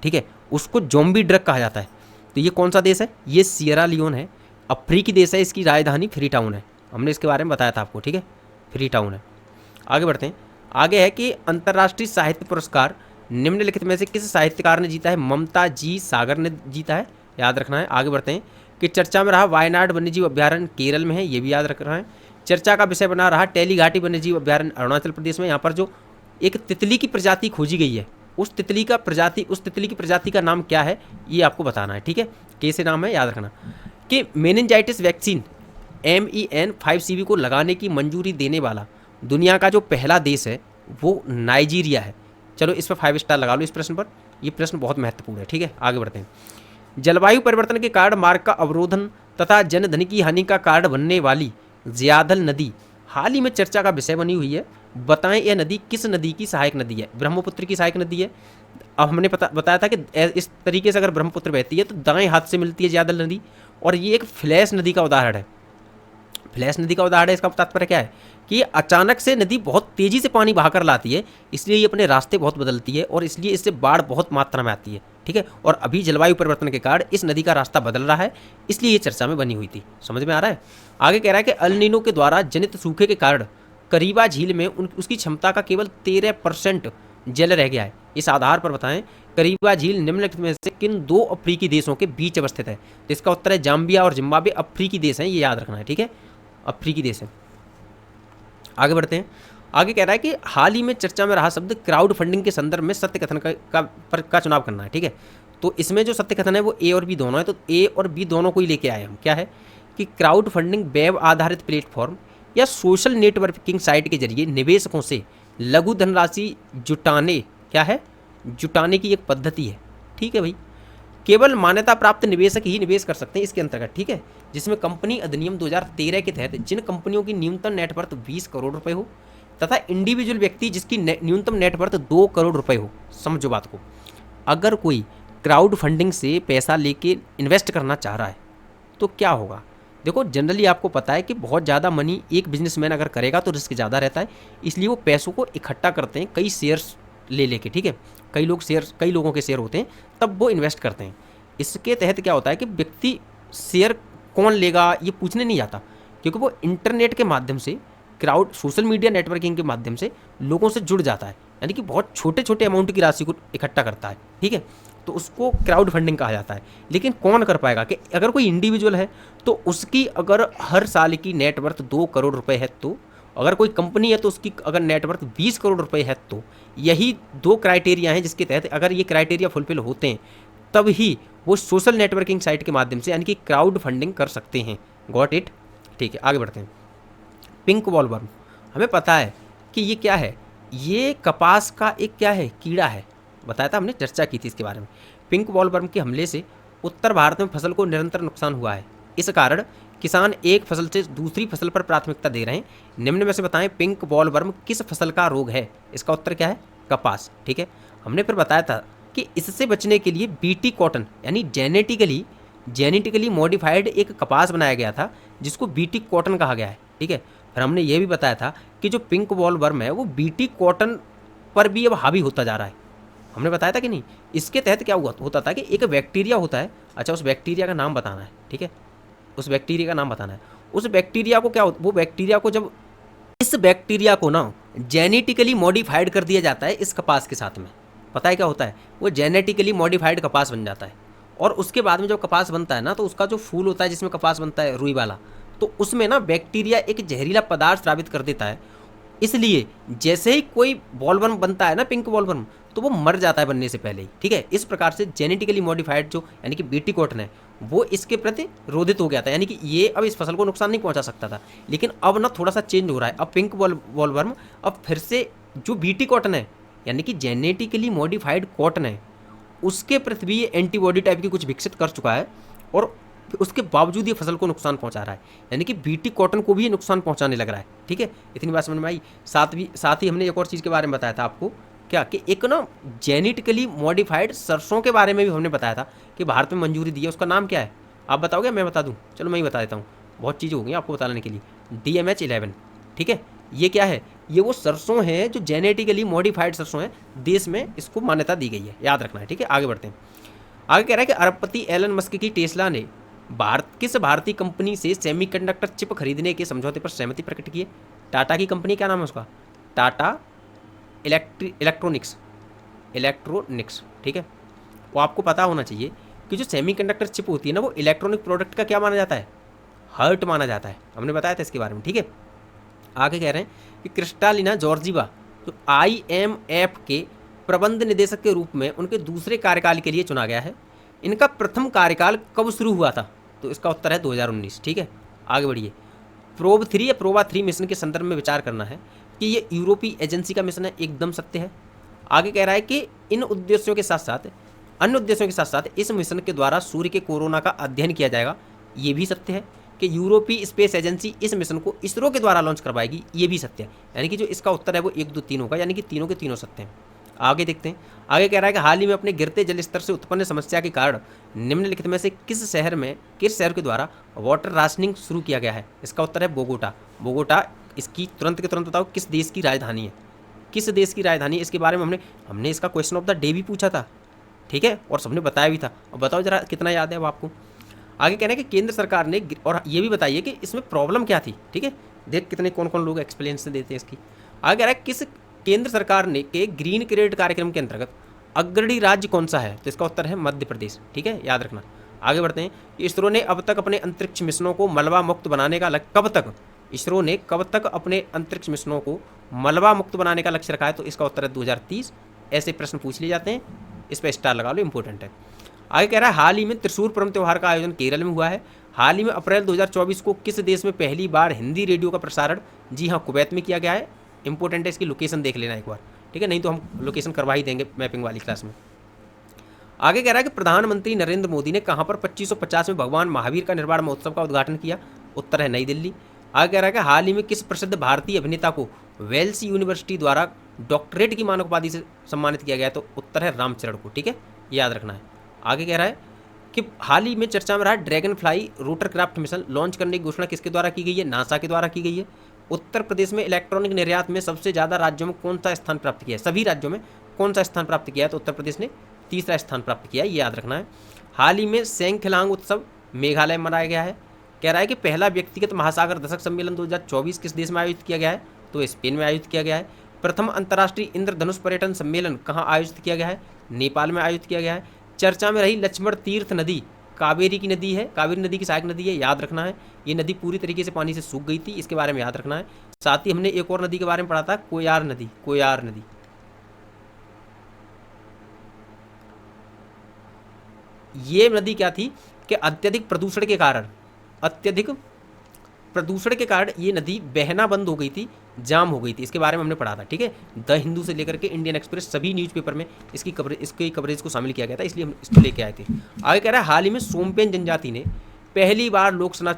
S1: ठीक है। उसको जोम्बी ड्रग कहा जाता है। तो ये कौन सा देश है? ये सियरा लियोन है, अफ्रीकी देश है, इसकी राजधानी फ्री टाउन है, हमने इसके बारे में बताया था आपको, ठीक है, फ्री टाउन है। आगे बढ़ते हैं। आगे है कि अंतर्राष्ट्रीय साहित्य पुरस्कार निम्नलिखित में से किस साहित्यकार ने जीता है? ममता जी सागर ने जीता है, याद रखना है। आगे बढ़ते हैं कि चर्चा में रहा वायनाड वन्यजीव अभ्यारण्य केरल में है, ये भी याद रखना है। चर्चा का विषय बना रहा टेली घाटी वन्यजीव अभ्यारण्य अरुणाचल प्रदेश में। यहाँ पर जो एक तितली की प्रजाति खोजी गई है उस तितली की प्रजाति का नाम क्या है ये आपको बताना है, ठीक है। कैसे नाम है याद रखना। कि मेनिनजाइटिस वैक्सीन MEN5CV को लगाने की मंजूरी देने वाला दुनिया का जो पहला देश है वो नाइजीरिया है। चलो इस पर 5 स्टार लगा लो इस प्रश्न पर, ये प्रश्न बहुत महत्वपूर्ण है, ठीक है। आगे बढ़ते हैं। जलवायु परिवर्तन के कारण मार्ग का अवरोधन तथा जनधन की हानि का कारण बनने वाली ज्यादल नदी हाल ही में चर्चा का विषय बनी हुई है। बताएं यह नदी किस नदी की सहायक नदी है? ब्रह्मपुत्र की सहायक नदी है। अब हमने बताया था कि इस तरीके से अगर ब्रह्मपुत्र बहती है तो दाएं हाथ से मिलती है ज्यादल नदी, और ये एक फ्लैश नदी का उदाहरण है। फ्लैश नदी का उदाहरण है। इसका तात्पर्य क्या है कि अचानक से नदी बहुत तेजी से पानी बहाकर लाती है, इसलिए ये अपने रास्ते बहुत बदलती है और इसलिए इससे बाढ़ बहुत मात्रा में आती है, ठीक है। और अभी जलवायु परिवर्तन के कारण इस नदी का रास्ता बदल रहा है, इसलिए ये चर्चा में बनी हुई थी। समझ में आ रहा है? आगे कह रहा है कि अल नीनो के द्वारा जनित सूखे के कारण करीबा झील में उसकी क्षमता का केवल 13% जल रह गया है। इस आधार पर बताएं करीबा झील निम्नलिखित में से किन 2 अफ्रीकी देशों के बीच अवस्थित है? तो इसका उत्तर है जाम्बिया और जिम्बाब्वे अफ्रीकी देश हैं, ये याद रखना है, ठीक है, अफ्रीकी देश है। आगे बढ़ते हैं। आगे कह रहा है कि हाल ही में चर्चा में रहा शब्द क्राउड फंडिंग के संदर्भ में सत्य कथन का चुनाव करना है, ठीक है। तो इसमें जो सत्य कथन है वो A और B दोनों है, तो A और B दोनों को ही लेके आए हम। क्या है कि क्राउड फंडिंग वेब आधारित प्लेटफॉर्म या सोशल नेटवर्किंग साइट के जरिए निवेशकों से लघु धनराशि जुटाने, क्या है, जुटाने की एक पद्धति है, ठीक है भाई। केवल मान्यता प्राप्त निवेशक ही निवेश कर सकते हैं इसके अंतर्गत, ठीक है। जिसमें कंपनी अधिनियम 2013 के तहत जिन कंपनियों की न्यूनतम नेटवर्थ 20 करोड़ रुपए हो तथा इंडिविजुअल व्यक्ति जिसकी न्यूनतम नेटवर्थ 2 करोड़ रुपए हो। समझो बात को, अगर कोई क्राउड फंडिंग से पैसा लेके इन्वेस्ट करना चाह रहा है तो क्या होगा? देखो जनरली आपको पता है कि बहुत ज़्यादा मनी एक बिजनेसमैन अगर करेगा तो रिस्क ज़्यादा रहता है, इसलिए वो पैसों को इकट्ठा करते हैं कई शेयर्स ले लेके, ठीक है। कई लोगों के शेयर होते हैं तब वो इन्वेस्ट करते हैं। इसके तहत क्या होता है कि व्यक्ति शेयर कौन लेगा ये पूछने नहीं जाता, क्योंकि वो इंटरनेट के माध्यम से सोशल मीडिया नेटवर्किंग के माध्यम से लोगों से जुड़ जाता है, यानी कि बहुत छोटे छोटे अमाउंट की राशि को इकट्ठा करता है, ठीक है। तो उसको क्राउड फंडिंग कहा जाता है। लेकिन कौन कर पाएगा कि अगर कोई इंडिविजुअल है तो उसकी अगर हर साल की नेटवर्थ 2 करोड़ रुपए है, तो अगर कोई कंपनी है तो उसकी अगर नेटवर्थ 20 करोड़ रुपए है, तो यही 2 क्राइटेरिया हैं जिसके तहत अगर ये क्राइटेरिया फुलफिल होते हैं तब ही वो सोशल नेटवर्किंग साइट के माध्यम से यानी कि क्राउड फंडिंग कर सकते हैं। Got it? ठीक है, आगे बढ़ते हैं। पिंक वॉलवर्म, हमें पता है कि ये क्या है, ये कपास का एक क्या है, कीड़ा है, बताया था हमने, चर्चा की थी इसके बारे में। पिंक वॉलवर्म के हमले से उत्तर भारत में फसल को निरंतर नुकसान हुआ है। इस कारण किसान एक फसल से दूसरी फसल पर प्राथमिकता दे रहे हैं। निम्न में से बताएं पिंक वॉलवर्म किस फसल का रोग है? इसका उत्तर क्या है? कपास, ठीक है। हमने फिर बताया था कि इससे बचने के लिए बीटी कॉटन यानी जेनेटिकली मॉडिफाइड एक कपास बनाया गया था जिसको बीटी कॉटन कहा गया है, ठीक है। फिर हमने ये भी बताया था कि जो पिंक वॉलवर्म है वो बीटी कॉटन पर भी अब हावी होता जा रहा है, हमने बताया था कि नहीं। इसके तहत क्या होता था कि एक बैक्टीरिया होता है, अच्छा उस बैक्टीरिया का नाम बताना है, ठीक है, उस बैक्टीरिया का नाम बताना है। उस बैक्टीरिया को क्या वो बैक्टीरिया को जब इस बैक्टीरिया को ना जेनेटिकली मॉडिफाइड कर दिया जाता है इस कपास के साथ में। पता है क्या होता है, वो जेनेटिकली मॉडिफाइड कपास बन जाता है। और उसके बाद में जब कपास बनता है ना, तो उसका जो फूल होता है जिसमें कपास बनता है रुई वाला, तो उसमें ना बैक्टीरिया एक जहरीला पदार्थ स्रावित कर देता है। इसलिए जैसे ही कोई बॉलवर्म बनता है ना, पिंक बॉलवर्म, तो वो मर जाता है बनने से पहले ही। ठीक है, इस प्रकार से जेनेटिकली मॉडिफाइड जो यानी कि बीटी कॉटन है, वो इसके प्रति रोधित हो गया था, यानी कि ये अब इस फसल को नुकसान नहीं पहुंचा सकता था। लेकिन अब ना थोड़ा सा चेंज हो रहा है, अब पिंक बॉलवर्म अब फिर से जो बीटी कॉटन है, यानी कि जेनेटिकली मॉडिफाइड कॉटन है, उसके प्रति भी ये एंटीबॉडी टाइप की कुछ विकसित कर चुका है, और उसके बावजूद ये फसल को नुकसान पहुंचा रहा है, यानी कि बीटी कॉटन को भी ये नुकसान पहुंचाने लग रहा है। ठीक है, इतनी बात समझ में आई। साथ ही हमने एक और चीज़ के बारे में बताया था आपको, क्या कि एक ना जेनेटिकली मॉडिफाइड सरसों के बारे में भी हमने बताया था कि भारत में मंजूरी दी है। उसका नाम क्या है, आप बताओगे मैं बता दूँ? चलो मैं ही बता देता हूँ, बहुत चीज़ें हो गई आपको बताने के लिए। DMH11। ठीक है, ये क्या है, ये वो सरसों है जो जेनेटिकली मॉडिफाइड सरसों है, देश में इसको मान्यता दी गई है, याद रखना है। ठीक है, आगे बढ़ते हैं। आगे कह रहा है कि अरबपति एलन मस्क की टेस्ला ने किस भारतीय कंपनी से सेमीकंडक्टर चिप खरीदने के समझौते पर सहमति प्रकट की है? टाटा की कंपनी, क्या नाम है उसका? टाटा इलेक्ट्रॉनिक्स। ठीक है, वो आपको पता होना चाहिए कि जो सेमीकंडक्टर चिप होती है ना, वो इलेक्ट्रॉनिक प्रोडक्ट का क्या माना जाता है? हर्ट माना जाता है, हमने बताया था इसके बारे में। ठीक है, आगे कह रहे हैं कि क्रिस्टालिना जॉर्जीवा जो IMF के प्रबंध निदेशक के रूप में उनके दूसरे कार्यकाल के लिए चुना गया है। इनका प्रथम कार्यकाल कब शुरू हुआ था? तो इसका उत्तर है 2019। ठीक है, आगे बढ़िए। प्रोब 3 या प्रोबा 3 मिशन के संदर्भ में विचार करना है कि ये यूरोपीय एजेंसी का मिशन है, एकदम सत्य है। आगे कह रहा है कि इन उद्देश्यों के साथ साथ अन्य उद्देश्यों के साथ साथ इस मिशन के द्वारा सूर्य के कोरोना का अध्ययन किया जाएगा, ये भी सत्य है। कि यूरोपीय स्पेस एजेंसी इस मिशन को इसरो के द्वारा लॉन्च करवाएगी, ये भी सत्य है। यानी कि जो इसका उत्तर है वो 1, 2, 3 होगा, यानी कि तीनों के तीनों सत्य हैं। आगे देखते हैं। आगे कह रहा है कि हाल ही में अपने गिरते जल स्तर से उत्पन्न समस्या के कारण निम्नलिखित में से किस शहर के द्वारा वाटर राशनिंग शुरू किया गया है? इसका उत्तर है बोगोटा। बोगोटा इसकी तुरंत के तुरंत बताओ किस देश की राजधानी है? किस देश की राजधानी? इसके बारे में हमने इसका क्वेश्चन ऑफ द डे भी पूछा था। ठीक है, और सबने बताया भी था। अब बताओ जरा कितना याद है वो आपको। आगे कहना है कि केंद्र सरकार ने, और ये भी बताइए कि इसमें प्रॉब्लम क्या थी। ठीक है, देख कितने कौन कौन लोग एक्सप्लेनेशन देते हैं इसकी। आगे कह रहा है किस केंद्र सरकार ने के ग्रीन क्रेडिट कार्यक्रम के अंतर्गत अग्रणी राज्य कौन सा है? तो इसका उत्तर है मध्य प्रदेश। ठीक है, याद रखना। आगे बढ़ते हैं। इसरो ने अब तक अपने अंतरिक्ष मिशनों को मलबा मुक्त बनाने का इसरो ने कब तक अपने अंतरिक्ष मिशनों को मलबा मुक्त बनाने का लक्ष्य रखा है? तो इसका उत्तर है 2030। ऐसे प्रश्न पूछ लिए जाते हैं, इस पर स्टार लगा लो, इंपॉर्टेंट है। आगे कह रहा है हाल ही में त्रिशूल परम त्यौहार का आयोजन केरल में हुआ है। हाल ही में अप्रैल 2024 को किस देश में पहली बार हिंदी रेडियो का प्रसारण? जी हाँ, कुवैत में किया गया है। इंपॉर्टेंट है, इसकी लोकेशन देख लेना एक बार। ठीक है, नहीं तो हम लोकेशन करवा ही देंगे मैपिंग वाली क्लास में। आगे कह रहा है कि प्रधानमंत्री नरेंद्र मोदी ने कहाँ पर 2550 में भगवान महावीर का निर्वाण महोत्सव का उद्घाटन किया? उत्तर है नई दिल्ली। आगे कह रहा है कि हाल ही में किस प्रसिद्ध भारतीय अभिनेता को वेल्स यूनिवर्सिटी द्वारा डॉक्टरेट की मानक उपाधि से सम्मानित किया गया? तो उत्तर है रामचरण को। ठीक है, याद रखना है। आगे कह रहा है कि हाल ही में चर्चा में रहा dragon fly rotorcraft mission launch करने की घोषणा किसके द्वारा की गई है? नासा के द्वारा की गई है। उत्तर प्रदेश में इलेक्ट्रॉनिक निर्यात में सबसे ज़्यादा राज्यों में कौन सा स्थान प्राप्त किया है? सभी राज्यों में कौन सा स्थान प्राप्त किया है? तो उत्तर प्रदेश ने तीसरा स्थान प्राप्त किया है, ये याद रखना है। हाल ही में सेंखलांग उत्सव मेघालय में मनाया गया है। कह रहा है कि पहला व्यक्तिगत महासागर दशक सम्मेलन 2024 किस देश में आयोजित किया गया है? तो स्पेन में आयोजित किया गया है। प्रथम अंतर्राष्ट्रीय इंद्रधनुष पर्यटन सम्मेलन कहाँ आयोजित किया गया है? नेपाल में आयोजित किया गया है। चर्चा में रही लक्ष्मण तीर्थ नदी कावेरी की नदी है, कावेरी नदी की सहायक नदी है, याद रखना है। ये नदी पूरी तरीके से पानी से सूख गई थी, इसके बारे में याद रखना है। साथ ही हमने एक और नदी के बारे में पढ़ा था, कोयार नदी। ये नदी क्या थी कि अत्यधिक प्रदूषण के कारण ये नदी बहना बंद हो गई थी, जाम हो गई थी। इसके बारे में हमने पढ़ा था। ठीक है, द हिंदू से लेकर के इंडियन एक्सप्रेस सभी न्यूज़पेपर में इसकी कवरेज को शामिल किया गया था, इसलिए हम इसको लेके आए थे। आगे कह रहा है हाल ही में सोमपेन जनजाति ने पहली बार लोकसभा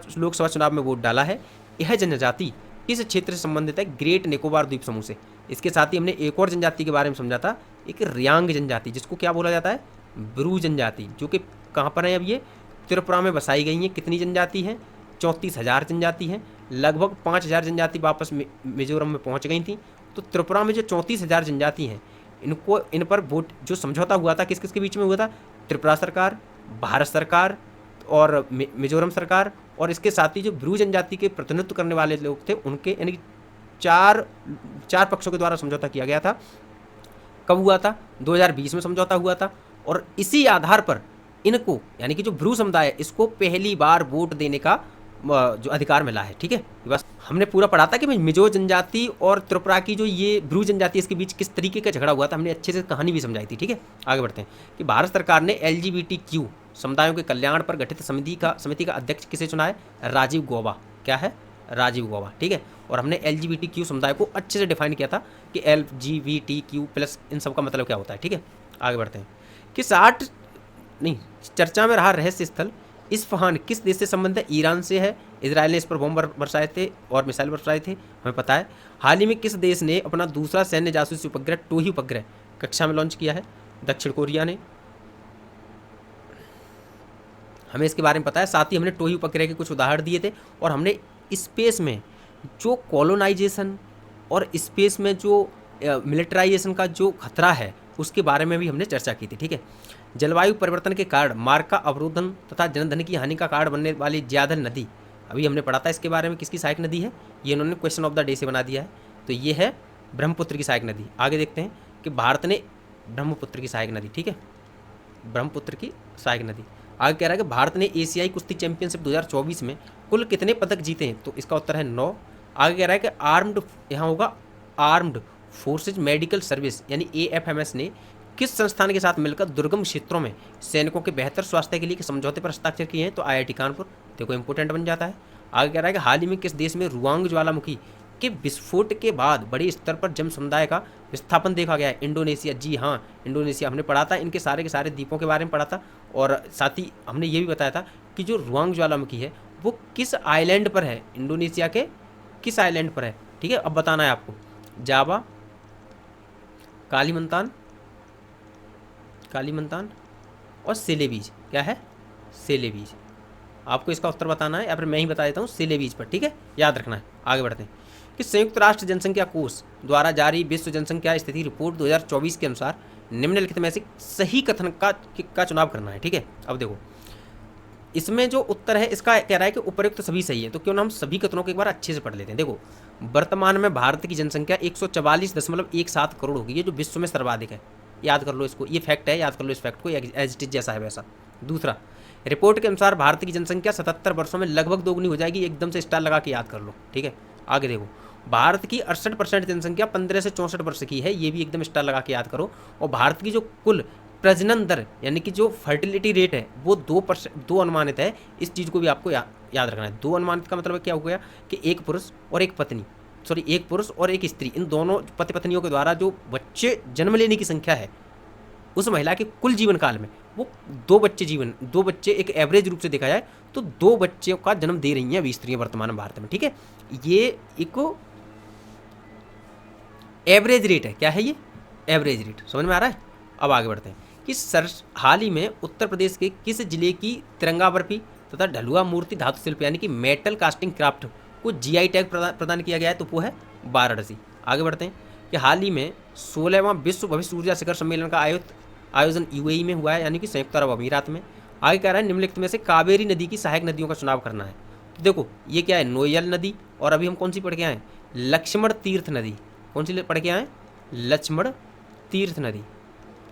S1: चुनाव में वोट डाला है। यह जनजाति किस क्षेत्र से संबंधित है? ग्रेट निकोबार द्वीप समूह से। इसके साथ ही हमने एक और जनजाति के बारे में समझा था, एक रियांग जनजाति, जिसको क्या बोला जाता है? ब्रू जनजाति, जो कि कहाँ पर है? अब ये त्रिपुरा में बसाई गई हैं। कितनी जनजाति हैं? 34,000 जनजाति हैं। लगभग 5,000 जनजाति वापस मिजोरम में पहुंच गई थी। तो त्रिपुरा में जो 34,000 जनजाति हैं, इन पर वोट जो समझौता हुआ था किस किस के बीच में हुआ था? त्रिपुरा सरकार, भारत सरकार और मिजोरम सरकार, और इसके साथ ही जो ब्रू जनजाति के प्रतिनिधित्व करने वाले लोग थे उनके, यानी चार चार पक्षों के द्वारा समझौता किया गया था। कब हुआ था? 2020 में समझौता हुआ था। और इसी आधार पर इनको यानी कि जो ब्रू समुदाय है इसको पहली बार वोट देने का जो अधिकार मिला है। ठीक है, बस हमने पूरा पढ़ा था कि मिजो जनजाति और त्रिपुरा की जो ये ब्रू जनजाति इसके बीच किस तरीके का झगड़ा हुआ था, हमने अच्छे से कहानी भी समझाई थी। ठीक है, आगे बढ़ते हैं कि भारत सरकार ने LGBTQ समुदायों के कल्याण पर गठित समिति का अध्यक्ष किसे चुना है? राजीव गौबा। क्या है? राजीव गौबा। ठीक है, और हमने LGBTQ समुदाय को अच्छे से डिफाइन किया था कि LGBTQ+ इन सब का मतलब क्या होता है। ठीक है, आगे बढ़ते हैं कि चर्चा में रहा रहस्य स्थल इस्फहान किस देश से संबंध है? ईरान से है। इजराइल ने इस पर बम बरसाए थे और मिसाइल बरसाए थे, हमें पता है। हाल ही में किस देश ने अपना दूसरा सैन्य जासूसी उपग्रह टोही उपग्रह कक्षा में लॉन्च किया है? दक्षिण कोरिया ने, हमें इसके बारे में पता है। साथ ही हमने टोही उपग्रह के कुछ उदाहरण दिए थे और हमने स्पेस में जो कॉलोनाइजेशन और स्पेस में जो मिलिटराइजेशन का जो खतरा है उसके बारे में भी हमने चर्चा की थी। ठीक है, जलवायु परिवर्तन के कारण मार्ग का अवरोधन तथा जनधन की हानि का कारण बनने वाली ज्यादल नदी, अभी हमने पढ़ा था इसके बारे में, किसकी सहायक नदी है? ये इन्होंने क्वेश्चन ऑफ द डे से बना दिया है, तो ये है ब्रह्मपुत्र की सहायक नदी। आगे देखते हैं कि भारत ने ब्रह्मपुत्र की सहायक नदी, ठीक है, ब्रह्मपुत्र की सहायक नदी। आगे कह रहा है कि भारत ने एशियाई कुश्ती चैंपियनशिप 2024 में कुल कितने पदक जीते हैं? तो इसका उत्तर है 9। आगे कह रहा है कि आर्म्ड, यहाँ होगा आर्म्ड फोर्सेज मेडिकल सर्विस यानी AFMS ने किस संस्थान के साथ मिलकर दुर्गम क्षेत्रों में सैनिकों के बेहतर स्वास्थ्य के लिए समझौते पर हस्ताक्षर किए हैं? तो IIT कानपुर। देखो इंपोर्टेंट बन जाता है। आगे कह रहा है कि हाल ही में किस देश में रुआंग ज्वालामुखी के विस्फोट के बाद बड़े स्तर पर जन समुदाय का विस्थापन देखा गया है? इंडोनेशिया। जी हाँ, इंडोनेशिया। हमने पढ़ा था, इनके सारे के सारे द्वीपों के बारे में पढ़ा था और साथ ही हमने ये भी बताया था कि जो रुआंग ज्वालामुखी है वो किस आइलैंड पर है? इंडोनेशिया के किस आइलैंड पर है? ठीक है, अब बताना है आपको। जावा, कालीमंतान और सेलेबीज। क्या है? सेलेबीज। आपको इसका उत्तर बताना है या फिर मैं ही बता देता हूँ, सेलेबीज पर। ठीक है, याद रखना है। आगे बढ़ते हैं कि संयुक्त राष्ट्र जनसंख्या कोष द्वारा जारी विश्व जनसंख्या स्थिति रिपोर्ट 2024 के अनुसार निम्नलिखित में से सही कथन का चुनाव करना है। ठीक है, अब देखो इसमें जो उत्तर है इसका कह रहा है कि उपयुक्त सभी सही है, तो क्यों ना हम सभी कथनों को एक बार अच्छे से पढ़ लेते हैं। देखो, वर्तमान में भारत की जनसंख्या 144.17 करोड़ होगी, ये जो विश्व में सर्वाधिक है। याद कर लो इसको, ये फैक्ट है, याद कर लो इस फैक्ट को, एज इट इज जैसा है वैसा। दूसरा, रिपोर्ट के अनुसार भारत की जनसंख्या 77 वर्षों में लगभग दोगुनी हो जाएगी, एकदम से स्टार लगा के याद कर लो। ठीक है, आगे देखो, भारत की 68% जनसंख्या 15 से 64 वर्ष की है, ये भी एकदम स्टार लगा के याद करो। और भारत की जो कुल प्रजनन दर यानी कि जो फर्टिलिटी रेट है वो 2% अनुमानित है। इस चीज़ को भी आपको याद रखना है। 2 अनुमानित का मतलब क्या हो गया कि एक पुरुष और एक स्त्री, इन दोनों पति पत्नियों के द्वारा जो बच्चे जन्म लेने की संख्या है उस महिला के कुल जीवन काल में वो 2 बच्चे एक एवरेज रूप से देखा जाए तो 2 बच्चों का जन्म दे रही हैं अभी स्त्रियां वर्तमान में भारत में। ठीक है, ये एक एवरेज रेट है। क्या है ये? Average rate. समझ में आ रहा है? अब आगे बढ़ते हैं कि हाल ही में उत्तर प्रदेश के किस जिले की तिरंगा बर्फी तथा ढलुआ मूर्ति धातु शिल्प यानी कि मेटल कास्टिंग क्राफ्ट को GI टैग प्रदान किया गया है? तो वो है वाराणसी। आगे बढ़ते हैं कि हाल ही में 16वां विश्व भविष्य ऊर्जा शिखर सम्मेलन का आयोजन UAE में हुआ है यानी कि संयुक्त अरब अमीरात में। आगे कह रहा है निम्नलिखित में से कावेरी नदी की सहायक नदियों का चुनाव करना है। तो देखो ये क्या है? नोयल नदी, और अभी हम कौन सी पढ़ के आए? लक्ष्मण तीर्थ नदी। कौन सी पढ़ के आए? लक्ष्मण तीर्थ नदी।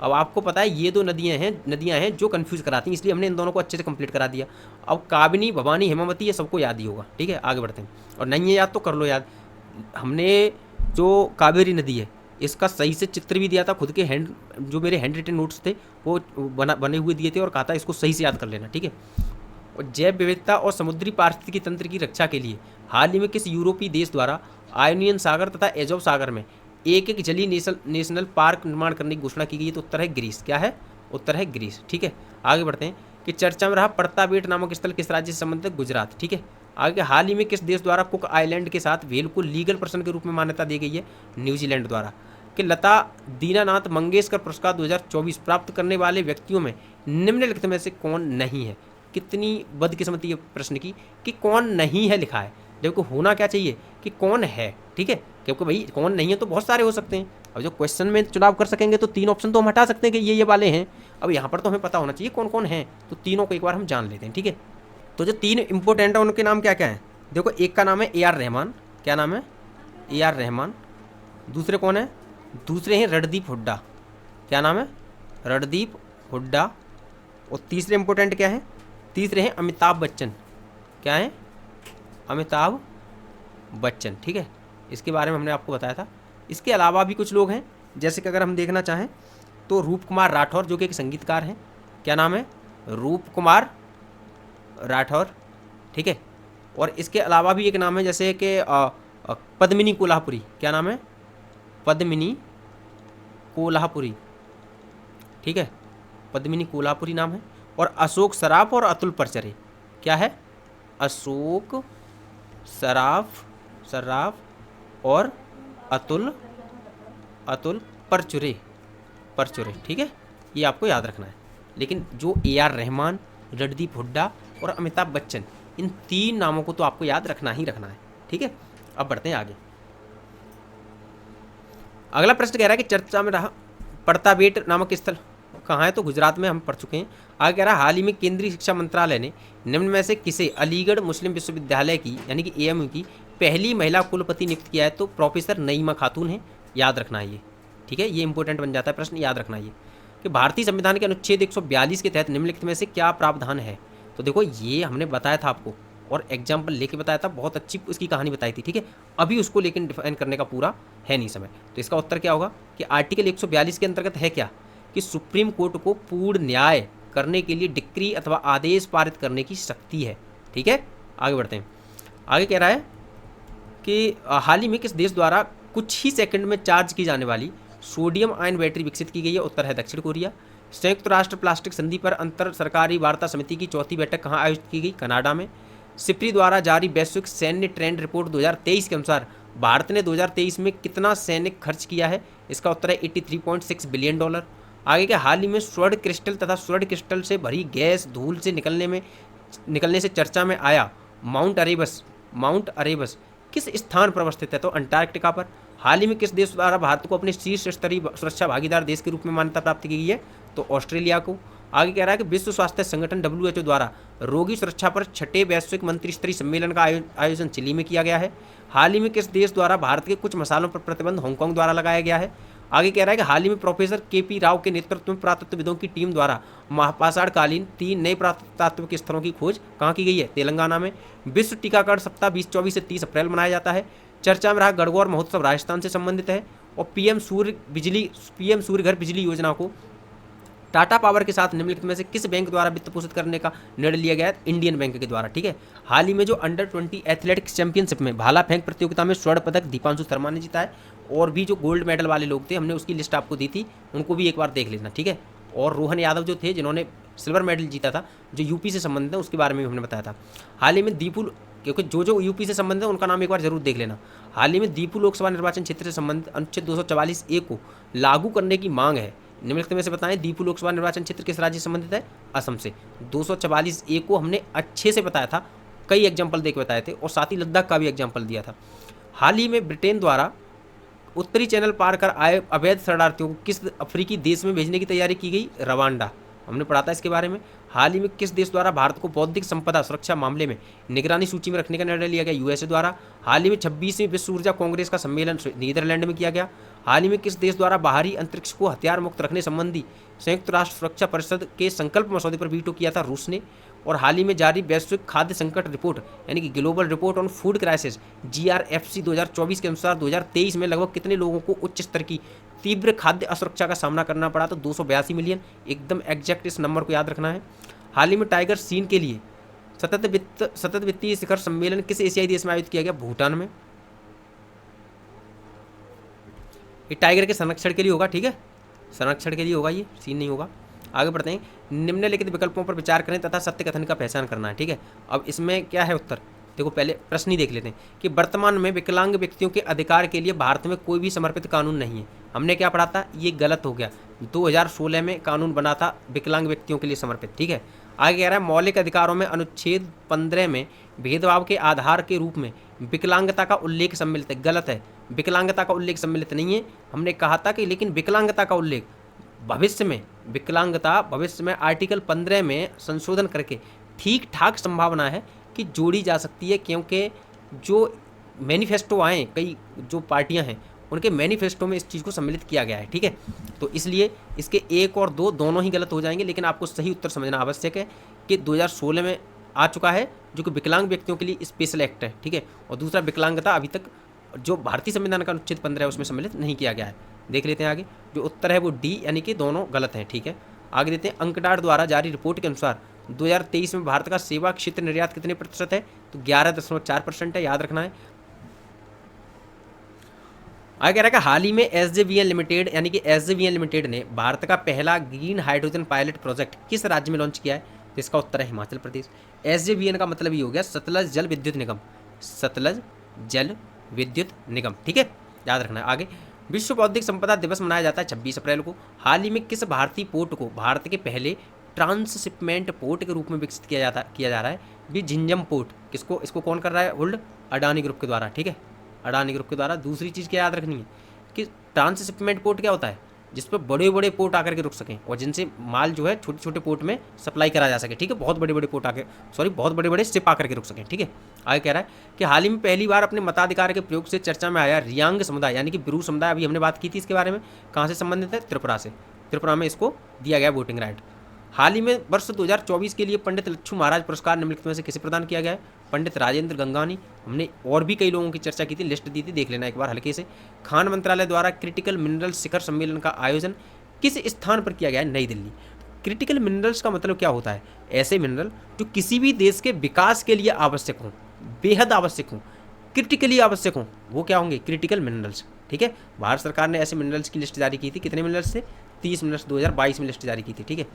S1: अब आपको पता है ये 2 नदियां हैं जो कंफ्यूज कराती हैं, इसलिए हमने इन दोनों को अच्छे से कंप्लीट करा दिया। अब काबिनी, भवानी, हेमावती ये सबको याद ही होगा। ठीक है, आगे बढ़ते हैं। और नहीं है याद तो कर लो याद। हमने जो कावेरी नदी है इसका सही से चित्र भी दिया था, खुद के जो मेरे हैंड रिटन नोट्स थे वो बने हुए दिए थे और कहा था इसको सही से याद कर लेना। ठीक है, और जैव विविधता और समुद्री पारिस्थितिकी तंत्र की रक्षा के लिए हाल ही में किस यूरोपीय देश द्वारा आयोनियन सागर तथा एजोव सागर में एक जलीय नेशनल पार्क निर्माण करने की घोषणा की गई? तो उत्तर है ग्रीस। क्या है? उत्तर है ग्रीस। ठीक है, आगे बढ़ते हैं कि चर्चा में रहा पड़ताबेट नामक स्थल किस राज्य से संबंधित? गुजरात। ठीक है, आगे हाल ही में किस देश द्वारा कुक आइलैंड के साथ व्हेल को लीगल पर्सन के रूप में मान्यता दी गई है? न्यूजीलैंड द्वारा। कि लता दीनानाथ मंगेशकर पुरस्कार 2024 प्राप्त करने वाले व्यक्तियों में निम्नलिखित में से कौन नहीं है? कितनी बदकिस्मती है प्रश्न की कि कौन नहीं है लिखा है, जबकि होना क्या चाहिए कि कौन है। ठीक है, क्योंकि भाई कौन नहीं है तो बहुत सारे हो सकते हैं। अब जो क्वेश्चन में चुनाव कर सकेंगे तो 3 ऑप्शन तो हम हटा सकते हैं कि ये वाले हैं। अब यहाँ पर तो हमें पता होना चाहिए कौन कौन है, तो तीनों को एक बार हम जान लेते हैं। ठीक है, तो जो 3 इंपॉर्टेंट है उनके नाम क्या क्या हैं? देखो, एक का नाम है AR रहमान। क्या नाम है? AR रहमान। दूसरे कौन है? दूसरे हैं रणदीप हुड्डा। क्या नाम है? रणदीप हुड्डा। और तीसरे इंपॉर्टेंट क्या है? तीसरे हैं अमिताभ बच्चन। क्या है? अमिताभ बच्चन। ठीक है, इसके बारे में हमने आपको बताया था। इसके अलावा भी कुछ लोग हैं, जैसे कि अगर हम देखना चाहें तो रूप कुमार राठौर, जो कि एक संगीतकार हैं। क्या नाम है? रूप कुमार राठौर। ठीक है, और इसके अलावा भी एक नाम है जैसे कि पद्मिनी कोल्हापुरी। क्या नाम है? पद्मिनी कोल्हापुरी। ठीक है, पद्मिनी कोल्हापुरी नाम है। और अशोक सराफ और अतुल परचरे। क्या है? अशोक सराफ और अतुल परचुरे। ठीक है, ये आपको याद रखना है। लेकिन जो AR रहमान, रणदीप हुड्डा और अमिताभ बच्चन, इन 3 नामों को तो आपको याद रखना ही रखना है। ठीक है, अब बढ़ते हैं आगे। अगला प्रश्न कह रहा है कि चर्चा में रहा पड़ताबेट नामक स्थल कहाँ है? तो गुजरात में हम पढ़ चुके हैं। आगे कह रहा है हाल ही में केंद्रीय शिक्षा मंत्रालय ने निम्न में से किसे अलीगढ़ मुस्लिम विश्वविद्यालय की यानी कि AMU की पहली महिला कुलपति नियुक्त किया है? तो प्रोफेसर नईमा खातून है। याद रखना है ये। ठीक है, ये इंपॉर्टेंट बन जाता है प्रश्न, याद रखना ये कि भारतीय संविधान के अनुच्छेद 142 के तहत निम्नलिखित में से क्या प्रावधान है? तो देखो, ये हमने बताया था आपको और एग्जाम्पल लेके बताया था, बहुत अच्छी उसकी कहानी बताई थी। ठीक है, अभी उसको लेकिन डिफाइन करने का पूरा है नहीं समय। तो इसका उत्तर क्या होगा कि आर्टिकल 142 के अंतर्गत है क्या कि सुप्रीम कोर्ट को पूर्ण न्याय करने के लिए डिक्री अथवा आदेश पारित करने की शक्ति है। ठीक है, आगे बढ़ते हैं। आगे कह रहा है कि हाल ही में किस देश द्वारा कुछ ही सेकंड में चार्ज की जाने वाली सोडियम आयन बैटरी विकसित की गई है? उत्तर है दक्षिण कोरिया। संयुक्त राष्ट्र प्लास्टिक संधि पर अंतर सरकारी वार्ता समिति की 4थी बैठक कहाँ आयोजित की गई? कनाडा में। सिप्री द्वारा जारी वैश्विक सैन्य ट्रेंड रिपोर्ट 2023 के अनुसार भारत ने 2023 में कितना सैनिक खर्च किया है? इसका उत्तर है $83.6 बिलियन। आगे के हाल ही में स्वर्ण क्रिस्टल तथा स्वर्ण क्रिस्टल से भरी गैस धूल से निकलने से चर्चा में आया माउंट अरेबस किस स्थान पर अवस्थित है? तो अंटार्कटिका पर। हाल ही में किस देश द्वारा भारत को अपने शीर्ष स्तरीय सुरक्षा भागीदार देश के रूप में मान्यता प्राप्त की गई है? तो ऑस्ट्रेलिया को। आगे कह रहा है कि विश्व स्वास्थ्य संगठन WHO द्वारा रोगी सुरक्षा पर 6ठे वैश्विक मंत्री स्तरीय सम्मेलन का आयोजन चिली में किया गया है। हाल ही में किस देश द्वारा भारत के कुछ मसालों पर प्रतिबंध हांगकांग द्वारा लगाया गया है? आगे कह रहा है कि हाल ही में प्रोफेसर KP राव के नेतृत्व में पुरातत्वविदों की टीम द्वारा महापाषाणकालीन 3 नए पुरातात्विक स्थलों की खोज कहाँ की गई है? तेलंगाना में। विश्व टीकाकरण सप्ताह 2024 से 30 अप्रैल मनाया जाता है। चर्चा में रहा गणगौर महोत्सव राजस्थान से संबंधित है। और PM सूर्य घर बिजली योजना को टाटा पावर के साथ निम्नलिखित में से किस बैंक द्वारा वित्त पोषित करने का निर्णय लिया गया है? इंडियन बैंक के द्वारा। ठीक है, हाल ही में जो अंडर-20 एथलेटिक्स चैंपियनशिप में भाला फेंक प्रतियोगिता में स्वर्ण पदक दीपांशु शर्मा ने जीता है। और भी जो गोल्ड मेडल वाले लोग थे, हमने उसकी लिस्ट आपको दी थी, उनको भी एक बार देख लेना। ठीक है, और रोहन यादव जो थे जिन्होंने सिल्वर मेडल जीता था, जो यूपी से संबंधित है, उसके बारे में भी हमने बताया था। हाल ही में दीपू, क्योंकि जो यूपी से संबंधित है उनका नाम एक बार जरूर देख लेना। हाल ही में दीपू लोकसभा निर्वाचन क्षेत्र से संबंधित अनुच्छेद 244A को लागू करने की मांग है। निम्नलिखित में से बताएं दीपू लोकसभा निर्वाचन क्षेत्र किस राज्य से संबंधित है? असम से। 244A को हमने अच्छे से बताया था, कई एग्जाम्पल देके बताए थे, और साथ ही लद्दाख का भी एग्जाम्पल दिया था। हाल ही में ब्रिटेन द्वारा उत्तरी चैनल पार कर आए अवैध शरणार्थियों को किस अफ्रीकी देश में भेजने की तैयारी की गई? रवांडा। हमने पढ़ा था इसके बारे में। हाल ही में किस देश द्वारा भारत को बौद्धिक संपदा सुरक्षा मामले में निगरानी सूची में रखने का निर्णय लिया गया? USA द्वारा। हाल ही में 26वीं विश्व ऊर्जा कांग्रेस का सम्मेलन नीदरलैंड में किया गया। हाल ही में किस देश द्वारा बाहरी अंतरिक्ष को हथियार मुक्त रखने संबंधी संयुक्त राष्ट्र सुरक्षा परिषद के संकल्प मसौदे पर वीटो किया था? रूस ने। और हाल ही में जारी वैश्विक खाद्य संकट रिपोर्ट यानी कि global report on food crisis GRFC 2024 के अनुसार 2023 में लगभग कितने लोगों को उच्च स्तर की तीव्र खाद्य असुरक्षा का सामना करना पड़ा? तो 282 मिलियन। एकदम एग्जैक्ट इस नंबर को याद रखना है। हाल ही में टाइगर सीन के लिए सतत वित्तीय शिखर सम्मेलन किस एशियाई देश में आयोजित किया गया? भूटान में। ये टाइगर के संरक्षण के लिए होगा। ठीक है, संरक्षण के लिए होगा, ये सीन नहीं होगा। आगे बढ़ते हैं। निम्नलिखित विकल्पों पर विचार करें तथा सत्य कथन का पहचान करना है। ठीक है, अब इसमें क्या है उत्तर? देखो, पहले प्रश्न ही देख लेते हैं कि वर्तमान में विकलांग व्यक्तियों के अधिकार के लिए भारत में कोई भी समर्पित कानून नहीं है। हमने क्या पढ़ा था? ये गलत हो गया। 2016 में कानून बना था विकलांग व्यक्तियों के लिए समर्पित। ठीक है, आगे कह रहा है मौलिक अधिकारों में अनुच्छेद 15 में भेदभाव के आधार के रूप में विकलांगता का उल्लेख सम्मिलित है। गलत है, विकलांगता का उल्लेख सम्मिलित नहीं है। हमने कहा था कि लेकिन विकलांगता का उल्लेख भविष्य में आर्टिकल 15 में संशोधन करके ठीक ठाक संभावना है कि जोड़ी जा सकती है, क्योंकि जो मैनिफेस्टो आए, कई जो पार्टियां हैं उनके मैनिफेस्टो में इस चीज़ को सम्मिलित किया गया है, ठीक है। तो इसलिए इसके 1 और 2 दोनों ही गलत हो जाएंगे, लेकिन आपको सही उत्तर समझना आवश्यक है कि 2016 में आ चुका है, जो कि विकलांग व्यक्तियों के लिए स्पेशल एक्ट है, ठीक है। और दूसरा, विकलांगता अभी तक जो भारतीय संविधान का अनुच्छेद 15 है उसमें सम्मिलित नहीं किया गया है। देख लेते हैं आगे, जो उत्तर है वो डी, यानी कि दोनों गलत हैं, ठीक है। आगे देते हैं, अंकडार द्वारा जारी रिपोर्ट के अनुसार 2023 में भारत का सेवा क्षेत्र निर्यात कितने प्रतिशत है? तो 11.4% है, याद रखना है। आगे कह रहा है कि हाल ही में SJVN लिमिटेड, यानी कि SJVN लिमिटेड ने भारत का पहला ग्रीन हाइड्रोजन पायलट प्रोजेक्ट किस राज्य में लॉन्च किया है? तो इसका उत्तर है हिमाचल प्रदेश। SJVN का मतलब ये हो गया सतलज जल विद्युत निगम, सतलज जल विद्युत निगम, ठीक है, याद रखना है। आगे, विश्व बौद्धिक संपदा दिवस मनाया जाता है 26 अप्रैल को। हाल ही में किस भारतीय पोर्ट को भारत के पहले ट्रांसशिपमेंट पोर्ट के रूप में विकसित किया जा रहा है? भी झिंझम पोर्ट। किसको, इसको कौन कर रहा है होल्ड? अडानी ग्रुप के द्वारा, ठीक है, अडानी ग्रुप के द्वारा। दूसरी चीज़ क्या याद रखनी है कि ट्रांसशिपमेंट पोर्ट क्या होता है? जिस पर बड़े बड़े पोर्ट आकर के रुक सकें और जिनसे माल जो है छोटे छोटे पोर्ट में सप्लाई करा जा सके, ठीक है। बहुत बड़े बड़े पोर्ट आकर, सॉरी, बहुत बड़े बड़े शिप आकर के रुक सकें, ठीक है। आगे कह रहा है कि हाल ही में पहली बार अपने मताधिकार के प्रयोग से चर्चा में आया रियांग समुदाय, यानी कि ब्रू समुदाय। अभी हमने बात की थी इसके बारे में, कहाँ से संबंधित है? त्रिपुरा से। त्रिपुरा में इसको दिया गया वोटिंग राइट। हाल ही में वर्ष 2024 के लिए पंडित लच्छू महाराज पुरस्कार निम्नलिखित में से किसे प्रदान किया गया है? पंडित राजेंद्र गंगानी। हमने और भी कई लोगों की चर्चा की थी, लिस्ट दी थी, देख लेना एक बार हल्के से। खान मंत्रालय द्वारा क्रिटिकल मिनरल शिखर सम्मेलन का आयोजन किस स्थान पर किया गया है? नई दिल्ली। क्रिटिकल मिनरल्स का मतलब क्या होता है? ऐसे मिनरल जो किसी भी देश के विकास के लिए आवश्यक हों, बेहद आवश्यक हों, क्रिटिकली आवश्यक हों, वो क्या होंगे? क्रिटिकल मिनरल्स, ठीक है। भारत सरकार ने ऐसे मिनरल्स की लिस्ट जारी की थी। कितने मिनरल्स थे? 30 मिनरल्स 2022 में लिस्ट जारी की थी, ठीक है।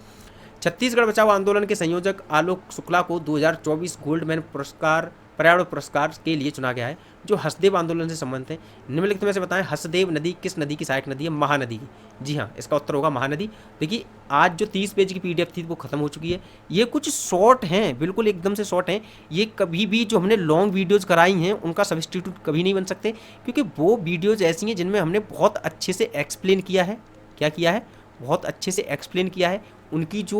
S1: छत्तीसगढ़ बचाओ आंदोलन के संयोजक आलोक शुक्ला को 2024 गोल्डमैन पुरस्कार, पर्यावरण पुरस्कार के लिए चुना गया है, जो हसदेव आंदोलन से संबंधित है। निम्नलिखित में से बताएं, हसदेव नदी किस नदी की सहायक नदी है? महानदी की। जी हाँ, इसका उत्तर होगा महानदी। देखिए, आज जो 30 पेज की PDF थी वो खत्म हो चुकी है। ये कुछ शॉर्ट हैं, बिल्कुल एकदम से शॉर्ट हैं। ये कभी भी जो हमने लॉन्ग वीडियोज़ कराई हैं उनका सब्स्टिट्यूट कभी नहीं बन सकते, क्योंकि वो वीडियोज़ ऐसी हैं जिनमें हमने बहुत अच्छे से एक्सप्लेन किया है। क्या किया है? बहुत अच्छे से एक्सप्लेन किया है। उनकी जो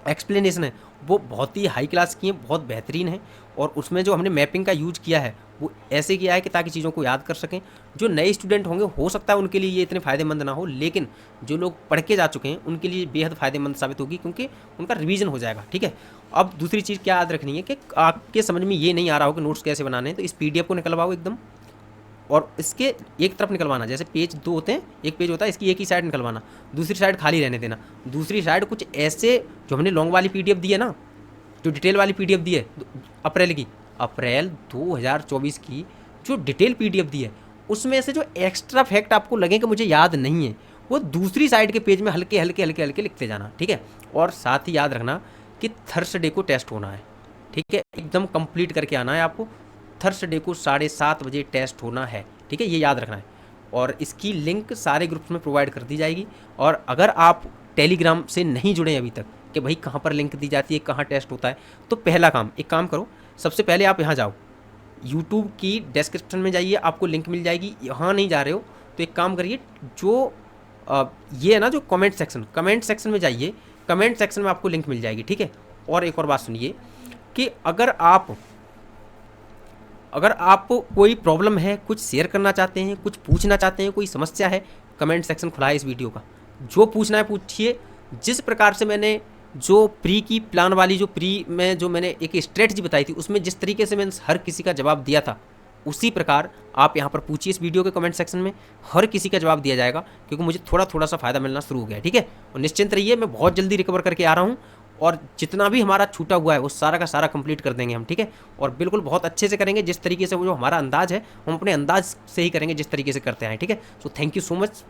S1: एक्सप्लेनेशन है वो बहुत ही हाई क्लास की है, बहुत बेहतरीन है। और उसमें जो हमने मैपिंग का यूज किया है वो ऐसे किया है कि ताकि चीज़ों को याद कर सकें। जो नए स्टूडेंट होंगे हो सकता है उनके लिए ये इतने फ़ायदेमंद ना हो, लेकिन जो लोग पढ़ के जा चुके हैं उनके लिए बेहद फ़ायदेमंद साबित होगी, क्योंकि उनका रिवीजन हो जाएगा, ठीक है। अब दूसरी चीज़ क्या याद रखनी है कि आपके समझ में ये नहीं आ रहा हो कि नोट्स कैसे बनाने हैं, तो इस PDF को निकलवाओ एकदम, और इसके एक तरफ निकलवाना। जैसे पेज 2 होते हैं, एक पेज होता है, इसकी एक ही साइड निकलवाना, दूसरी साइड खाली रहने देना। दूसरी साइड कुछ ऐसे, जो हमने लॉन्ग वाली PDF दी है ना, जो डिटेल वाली PDF दी है अप्रैल 2024 की जो डिटेल PDF दी है, उसमें से जो एक्स्ट्रा फैक्ट आपको लगे कि मुझे याद नहीं है, वो दूसरी साइड के पेज में हल्के हल्के हल्के हल्के लिखते जाना, ठीक है। और साथ ही याद रखना कि थर्सडे को टेस्ट होना है, ठीक है, एकदम कंप्लीट करके आना है आपको। थर्सडे को 7:30 बजे टेस्ट होना है, ठीक है, ये याद रखना है। और इसकी लिंक सारे ग्रुप्स में प्रोवाइड कर दी जाएगी। और अगर आप टेलीग्राम से नहीं जुड़े अभी तक कि भाई कहाँ पर लिंक दी जाती है, कहाँ टेस्ट होता है, तो पहला काम, एक काम करो, सबसे पहले आप यहाँ जाओ, यूट्यूब की डिस्क्रिप्शन में जाइए, आपको लिंक मिल जाएगी। यहाँ नहीं जा रहे हो तो एक काम करिए, जो ये है ना, जो कमेंट सेक्शन में जाइए, कमेंट सेक्शन में आपको लिंक मिल जाएगी, ठीक है। और एक और बात सुनिए कि अगर आप कोई प्रॉब्लम है, कुछ शेयर करना चाहते हैं, कुछ पूछना चाहते हैं, कोई समस्या है, कमेंट सेक्शन खुला है इस वीडियो का, जो पूछना है पूछिए। जिस प्रकार से मैंने जो प्री की प्लान वाली, जो प्री में जो मैंने एक स्ट्रेटजी बताई थी, उसमें जिस तरीके से मैंने हर किसी का जवाब दिया था, उसी प्रकार आप यहाँ पर पूछिए इस वीडियो के कमेंट सेक्शन में, हर किसी का जवाब दिया जाएगा, क्योंकि मुझे थोड़ा सा फ़ायदा मिलना शुरू हो गया है, ठीक है। और निश्चिंत रहिए, मैं बहुत जल्दी रिकवर करके आ रहा हूँ, और जितना भी हमारा छूटा हुआ है वो सारा का सारा कंप्लीट कर देंगे हम, ठीक है। और बिल्कुल बहुत अच्छे से करेंगे, जिस तरीके से वो जो हमारा अंदाज़ है हम अपने अंदाज से ही करेंगे, जिस तरीके से करते हैं, ठीक है। So thank you so much.